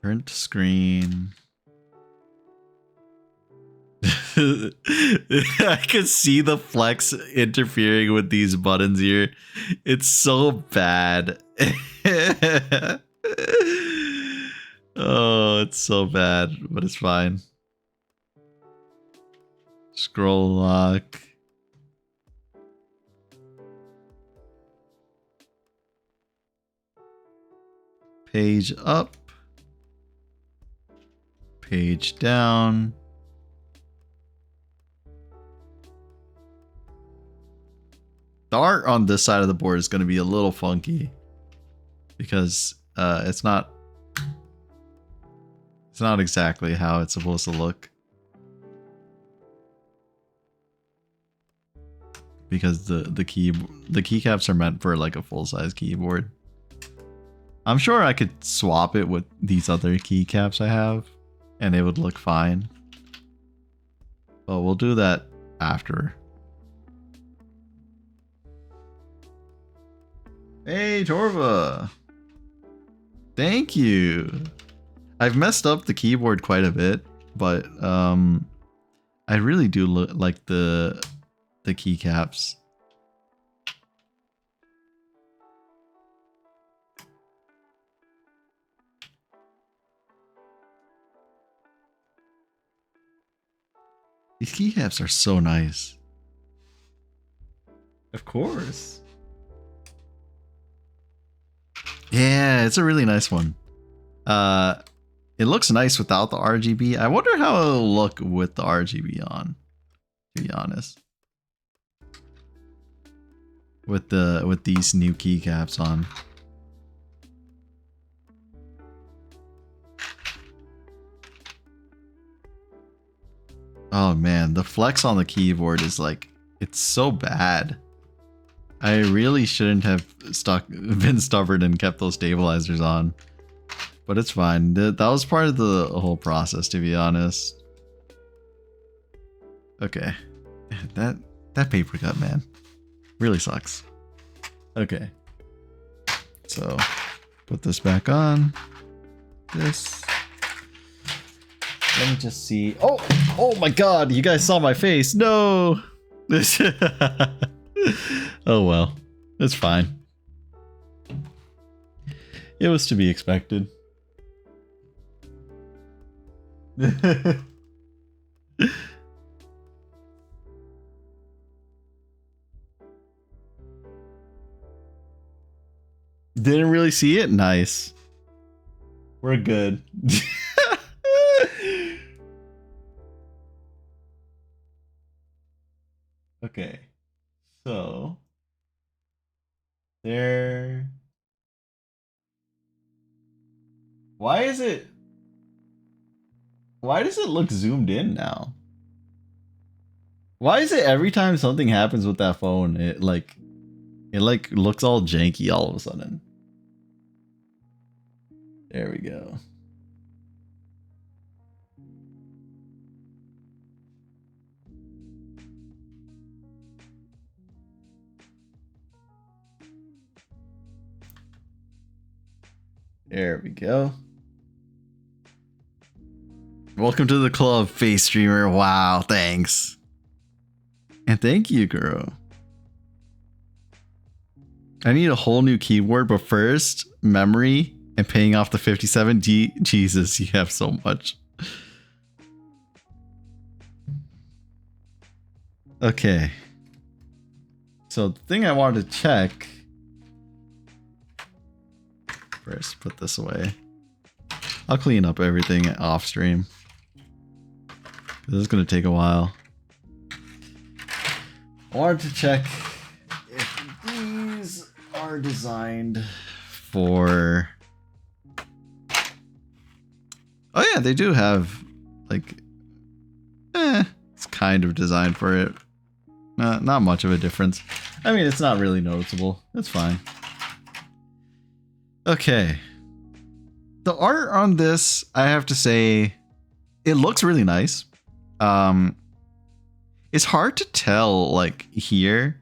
Speaker 1: Print screen. I can see the flex interfering with these buttons here. It's so bad. Oh, it's so bad, but it's fine. Scroll lock. Page up. Page down. The art on this side of the board is going to be a little funky because it's not exactly how it's supposed to look. Because the keycaps are meant for like a full-size keyboard. I'm sure I could swap it with these other keycaps I have and it would look fine. But we'll do that after. Hey, Torva. Thank you. I've messed up the keyboard quite a bit, but I really do like the keycaps. These keycaps are so nice. Of course. Yeah, it's a really nice one. It looks nice without the RGB. I wonder how it'll look with the RGB on, to be honest. With these new keycaps on. Oh man, the flex on the keyboard is like, it's so bad. I really shouldn't have been stubborn and kept those stabilizers on. But it's fine. That was part of the whole process, to be honest. Okay. That paper cut, man. Really sucks. Okay. So, put this back on. This. Let me just see. Oh my god, you guys saw my face. No. Oh well. It's fine. It was to be expected. Didn't really see it? Nice. We're good. Okay. So there. Why is it? Why does it look zoomed in now? Why is it every time something happens with that phone, it like looks all janky all of a sudden? There we go. There we go. Welcome to the club, face streamer. Wow, thanks. And thank you, girl. I need a whole new keyboard, but first, memory and paying off the 57G. Jesus, you have so much. Okay. So the thing I wanted to check. First, put this away. I'll clean up everything off stream. This is going to take a while. I wanted to check if these are designed for... Oh yeah, they do have, like... it's kind of designed for it. Not much of a difference. I mean, it's not really noticeable. It's fine. Okay. The art on this, I have to say, it looks really nice. It's hard to tell, like, here,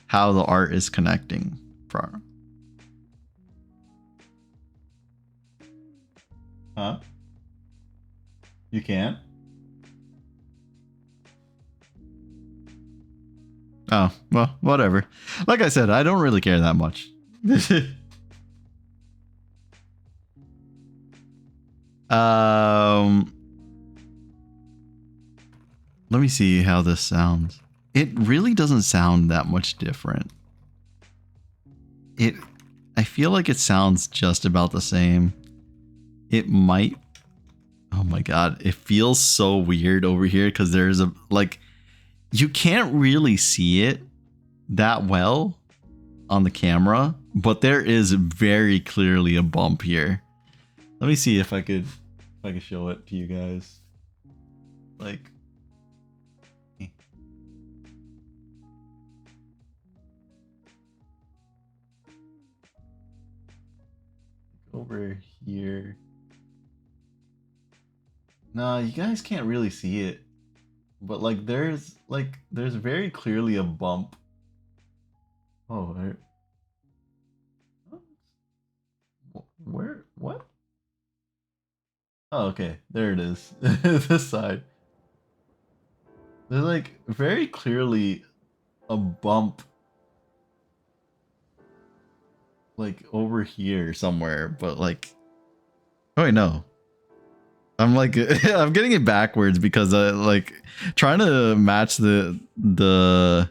Speaker 1: how the art is connecting from. Huh? You can't? Oh, well, whatever. Like I said, I don't really care that much. Let me see how this sounds. It really doesn't sound that much different. I feel like it sounds just about the same. It might... Oh my god, it feels so weird over here because there's a, like, you can't really see it that well on the camera, but there is very clearly a bump here. Let me see if I could show it to you guys. Like, over here. Nah, you guys can't really see it. But like there's very clearly a bump. Oh, where what? Oh, okay. There it is. This side. There's like very clearly a bump like over here somewhere, but like, oh wait, no. I'm like I'm getting it backwards because I like trying to match the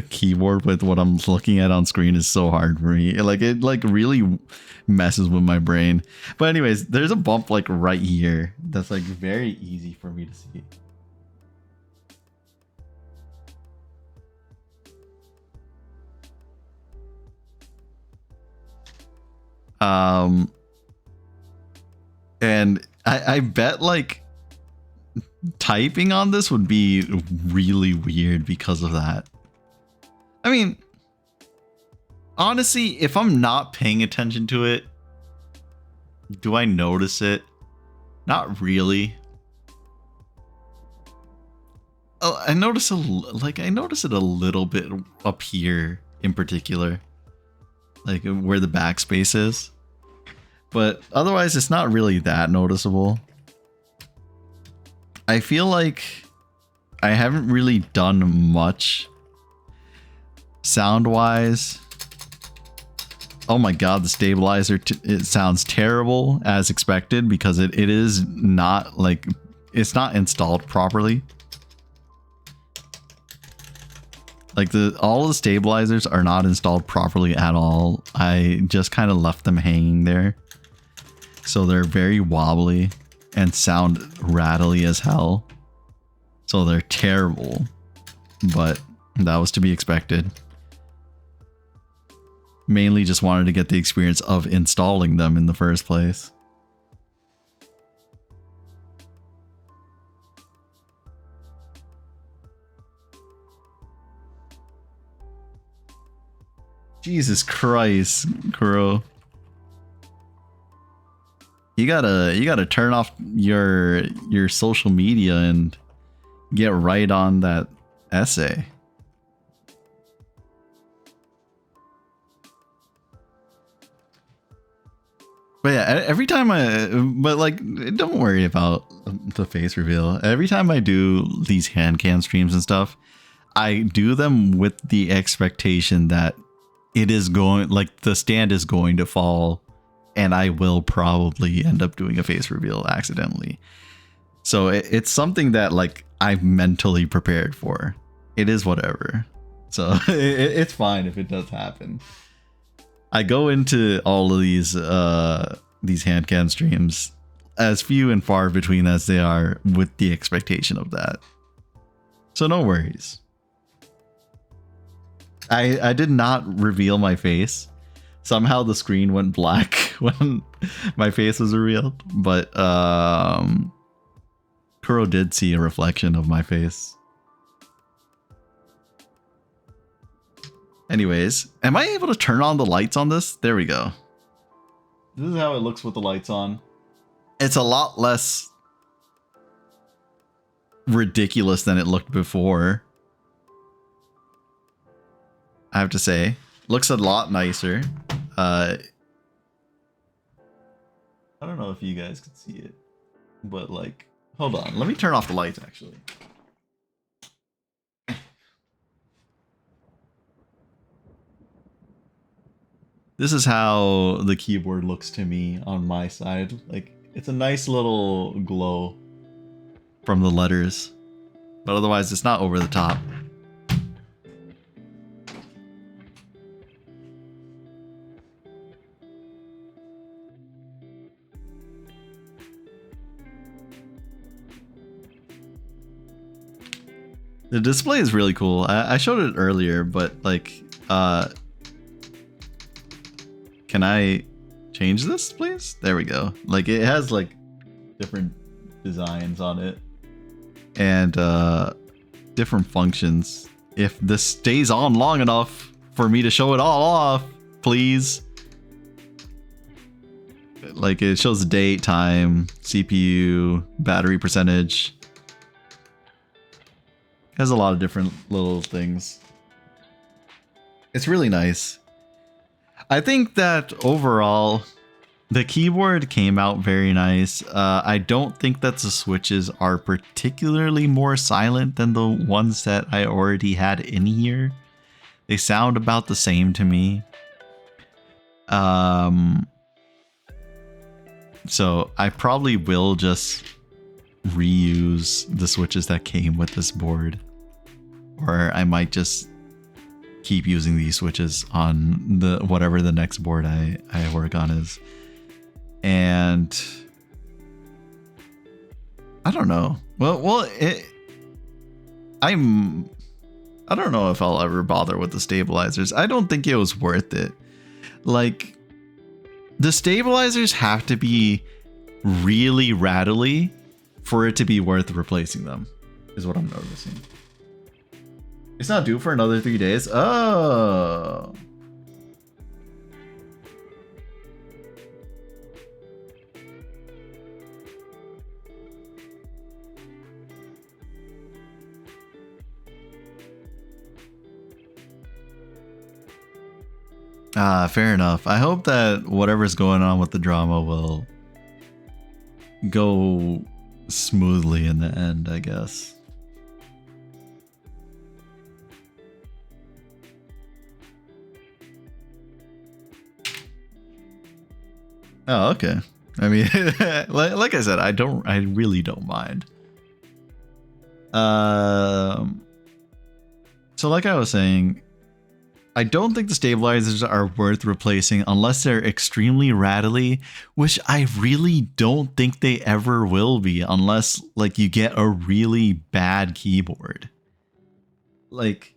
Speaker 1: keyboard with what I'm looking at on screen is so hard for me. Like it like really messes with my brain. But anyways, there's a bump like right here that's like very easy for me to see. And I bet like typing on this would be really weird because of that. I mean, honestly, if I'm not paying attention to it, do I notice it? Not really. Oh, I notice it a little bit up here in particular, like where the backspace is. But otherwise, it's not really that noticeable. I feel like I haven't really done much sound-wise. Oh my god, the stabilizer, it sounds terrible as expected because it is not like, it's not installed properly. Like all the stabilizers are not installed properly at all. I just kind of left them hanging there. So they're very wobbly and sound rattly as hell. So they're terrible, but that was to be expected. mainly just wanted to get the experience of installing them in the first place. Jesus Christ, Kuro. You gotta turn off your social media and get right on that essay. But yeah, every time but like, don't worry about the face reveal. Every time I do these hand cam streams and stuff, I do them with the expectation that it is going, like, the stand is going to fall and I will probably end up doing a face reveal accidentally. So it's something that, like, I'm mentally prepared for. It is whatever. So it's fine if it does happen. I go into all of these hand cam streams, as few and far between as they are, with the expectation of that. So no worries. I did not reveal my face. Somehow the screen went black when my face was revealed, but Kuro did see a reflection of my face. Anyways, am I able to turn on the lights on this? There we go. This is how it looks with the lights on. It's a lot less ridiculous than it looked before, I have to say. Looks a lot nicer. I don't know if you guys can see it, but like, hold on, let me turn off the lights actually. This is how the keyboard looks to me on my side. Like, it's a nice little glow from the letters, but otherwise it's not over the top. The display is really cool. I showed it earlier, but like, can I change this, please? There we go. Like, it has like different designs on it and different functions. If this stays on long enough for me to show it all off, please. Like, it shows the date, time, CPU, battery percentage. Has a lot of different little things. It's really nice. I think that overall, the keyboard came out very nice. I don't think that the switches are particularly more silent than the ones that I already had in here. They sound about the same to me. So I probably will just reuse the switches that came with this board. Or I might just keep using these switches on the whatever the next board I work on is. And I don't know. Well, I don't know if I'll ever bother with the stabilizers. I don't think it was worth it. Like, the stabilizers have to be really rattly for it to be worth replacing them, is what I'm noticing. It's not due for another 3 days. Oh. Fair enough. I hope that whatever's going on with the drama will go smoothly in the end, I guess. Oh, okay. I mean, like I said, I really don't mind. So like I was saying, I don't think the stabilizers are worth replacing unless they're extremely rattly, which I really don't think they ever will be unless like you get a really bad keyboard. Like,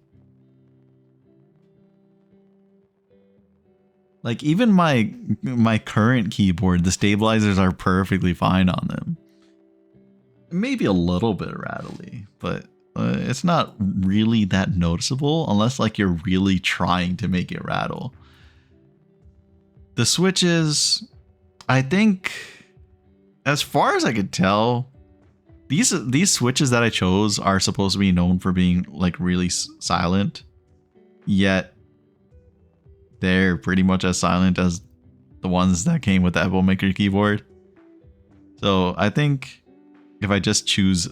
Speaker 1: Like even my current keyboard, the stabilizers are perfectly fine on them. Maybe a little bit rattly, but it's not really that noticeable unless like you're really trying to make it rattle. The switches, I think, as far as I could tell, these switches that I chose are supposed to be known for being like really silent, yet they're pretty much as silent as the ones that came with the Apple Maker keyboard. So I think if I just choose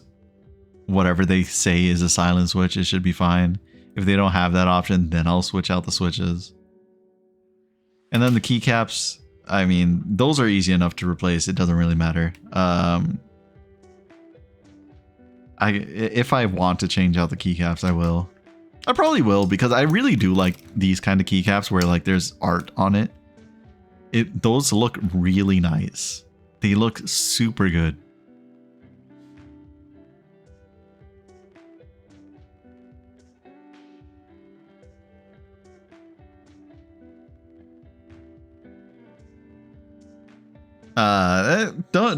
Speaker 1: whatever they say is a silent switch, it should be fine. If they don't have that option, then I'll switch out the switches. And then the keycaps, I mean, those are easy enough to replace. It doesn't really matter. If I want to change out the keycaps, I will. I probably will because I really do like these kind of keycaps where like there's art on it. Those look really nice. They look super good.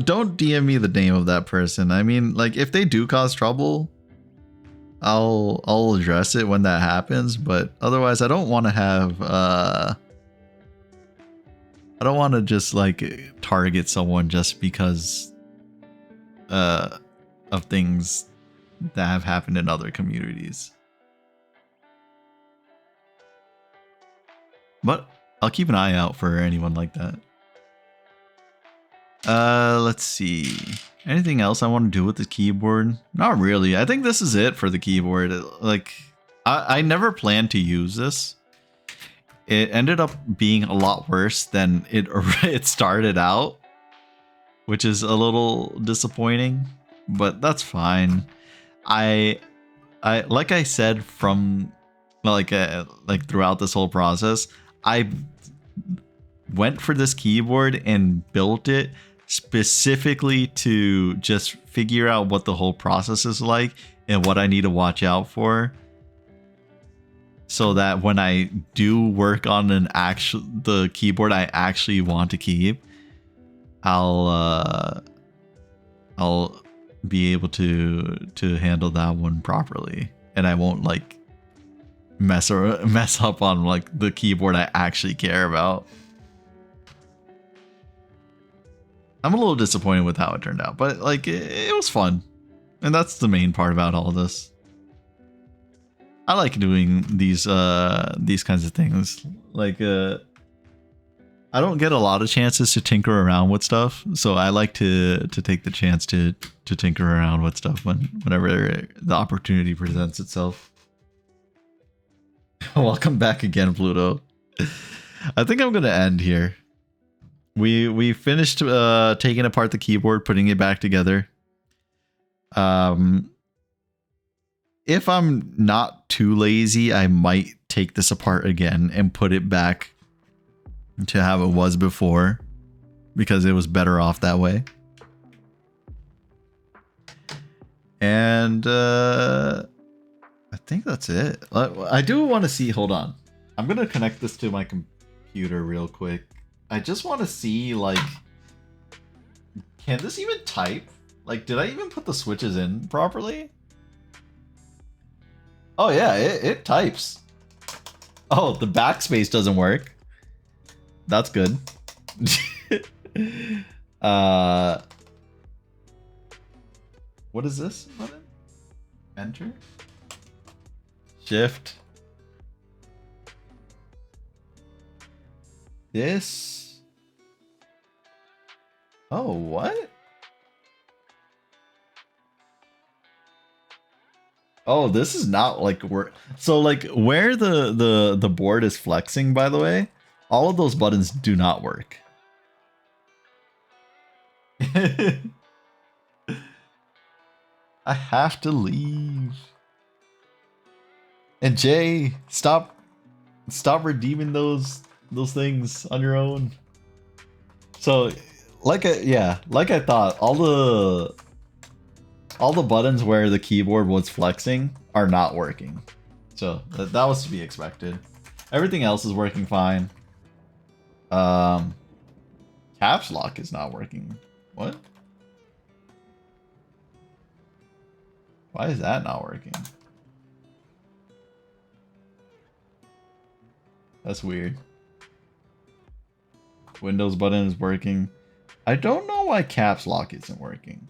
Speaker 1: Don't DM me the name of that person. I mean, like if they do cause trouble, I'll address it when that happens, but otherwise I don't want to have I don't want to just like target someone just because of things that have happened in other communities. But I'll keep an eye out for anyone like that. Let's see. Anything else I want to do with the keyboard? Not really. I think this is it for the keyboard. Like, I never planned to use this. It ended up being a lot worse than it started out, which is a little disappointing, but that's fine. I like I said from like throughout this whole process, I went for this keyboard and built it specifically to just figure out what the whole process is like and what I need to watch out for, so that when I do work on the keyboard I actually want to keep, I'll be able to handle that one properly, and I won't like mess up on like the keyboard I actually care about. I'm a little disappointed with how it turned out, but like it was fun, and that's the main part about all this. I like doing these kinds of things. Like I don't get a lot of chances to tinker around with stuff, so I like to take the chance to tinker around with stuff whenever the opportunity presents itself. Welcome back again, Pluto. I think I'm gonna end here. We finished taking apart the keyboard, putting it back together. If I'm not too lazy, I might take this apart again and put it back to how it was before, because it was better off that way. And I think that's it. I do want to see, hold on. I'm going to connect this to my computer real quick. I just want to see, like, can this even type? Like, did I even put the switches in properly? Oh yeah, it types. Oh, the backspace doesn't work. That's good. What is this button? Enter? Shift. This. Oh, what? Oh, this is not like where. So like where the board is flexing, by the way, all of those buttons do not work. I have to leave. And Jay, stop redeeming those things on your own. So like I thought, all the buttons where the keyboard was flexing are not working. So that was to be expected. Everything else is working fine. Um, caps lock is not working. What? Why is that not working? That's weird. Windows button is working. I don't know why caps lock isn't working.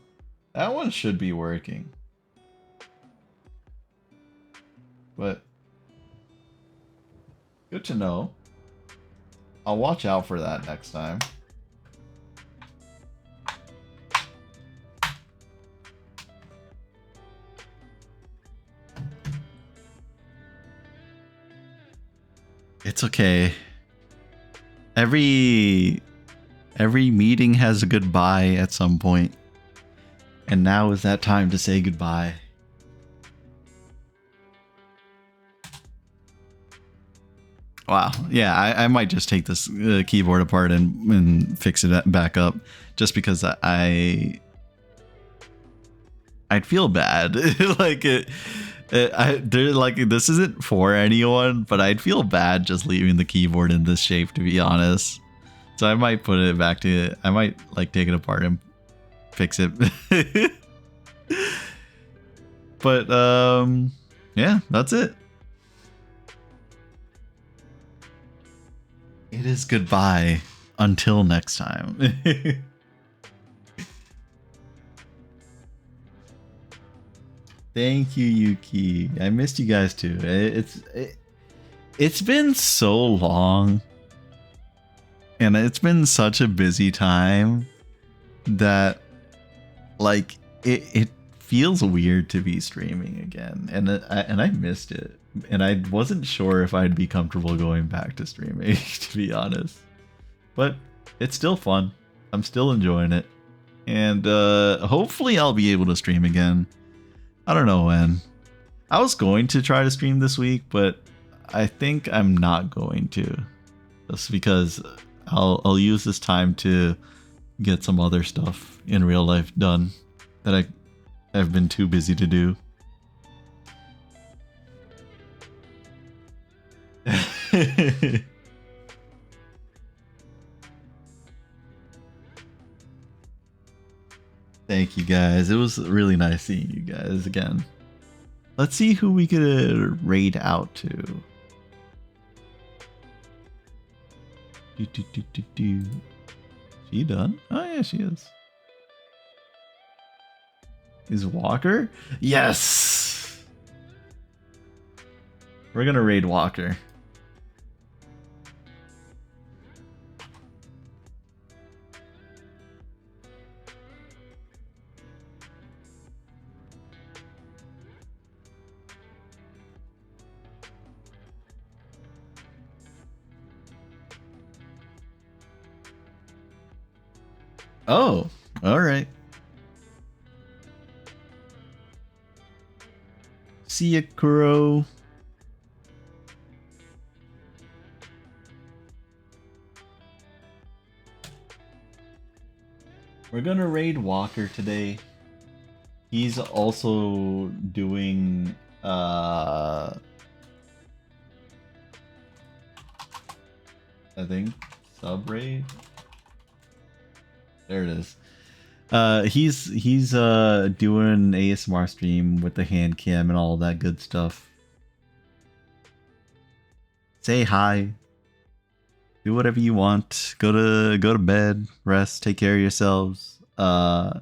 Speaker 1: That one should be working. But good to know. I'll watch out for that next time. It's okay. Every meeting has a goodbye at some point. And now is that time to say goodbye. Wow. Yeah, I might just take this keyboard apart and fix it back up, just because I'd feel bad. Like this isn't for anyone, but I'd feel bad just leaving the keyboard in this shape, to be honest. So I might put it back to. I might like take it apart and fix it. But yeah, that's it. It is goodbye until next time. Thank you, Yuki. I missed you guys too. It's been so long, and it's been such a busy time that like it feels weird to be streaming again, and I missed it, and I wasn't sure if I'd be comfortable going back to streaming, to be honest. But it's still fun. I'm still enjoying it, and hopefully I'll be able to stream again. I don't know when. I was going to try to stream this week, but I think I'm not going to, just because I'll use this time to get some other stuff in real life done that I've been too busy to do. Thank you guys. It was really nice seeing you guys again. Let's see who we could raid out to. She done? Oh yeah, she is. Is Walker? Yes! We're gonna raid Walker. Oh, alright. See ya, Kuro. We're gonna raid Walker today. He's also doing I think sub raid. There it is. He's doing an ASMR stream with the hand cam and all that good stuff. Say hi. Do whatever you want. Go to bed, rest, take care of yourselves. I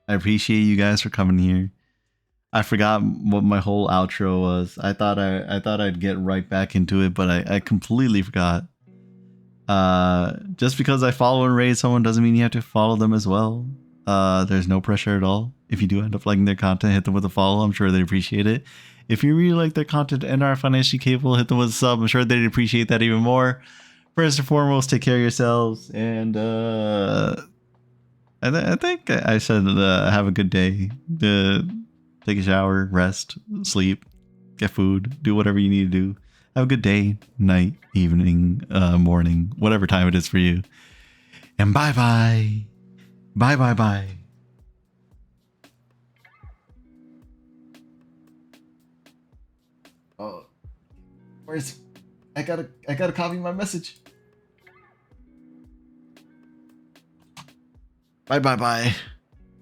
Speaker 1: appreciate you guys for coming here. I forgot what my whole outro was. I thought I'd get right back into it, but I completely forgot. Just because I follow and raid someone doesn't mean you have to follow them as well. There's no pressure at all. If you do end up liking their content, hit them with a follow. I'm sure they'd appreciate it. If you really like their content and are financially capable, hit them with a sub. I'm sure they'd appreciate that even more. First and foremost, take care of yourselves, and I think I said have a good day. Take a shower, rest, sleep, get food, do whatever you need to do. Have a good day, night, evening, morning, whatever time it is for you. And bye bye. Bye bye bye. Oh, where's I gotta copy my message. Bye bye bye.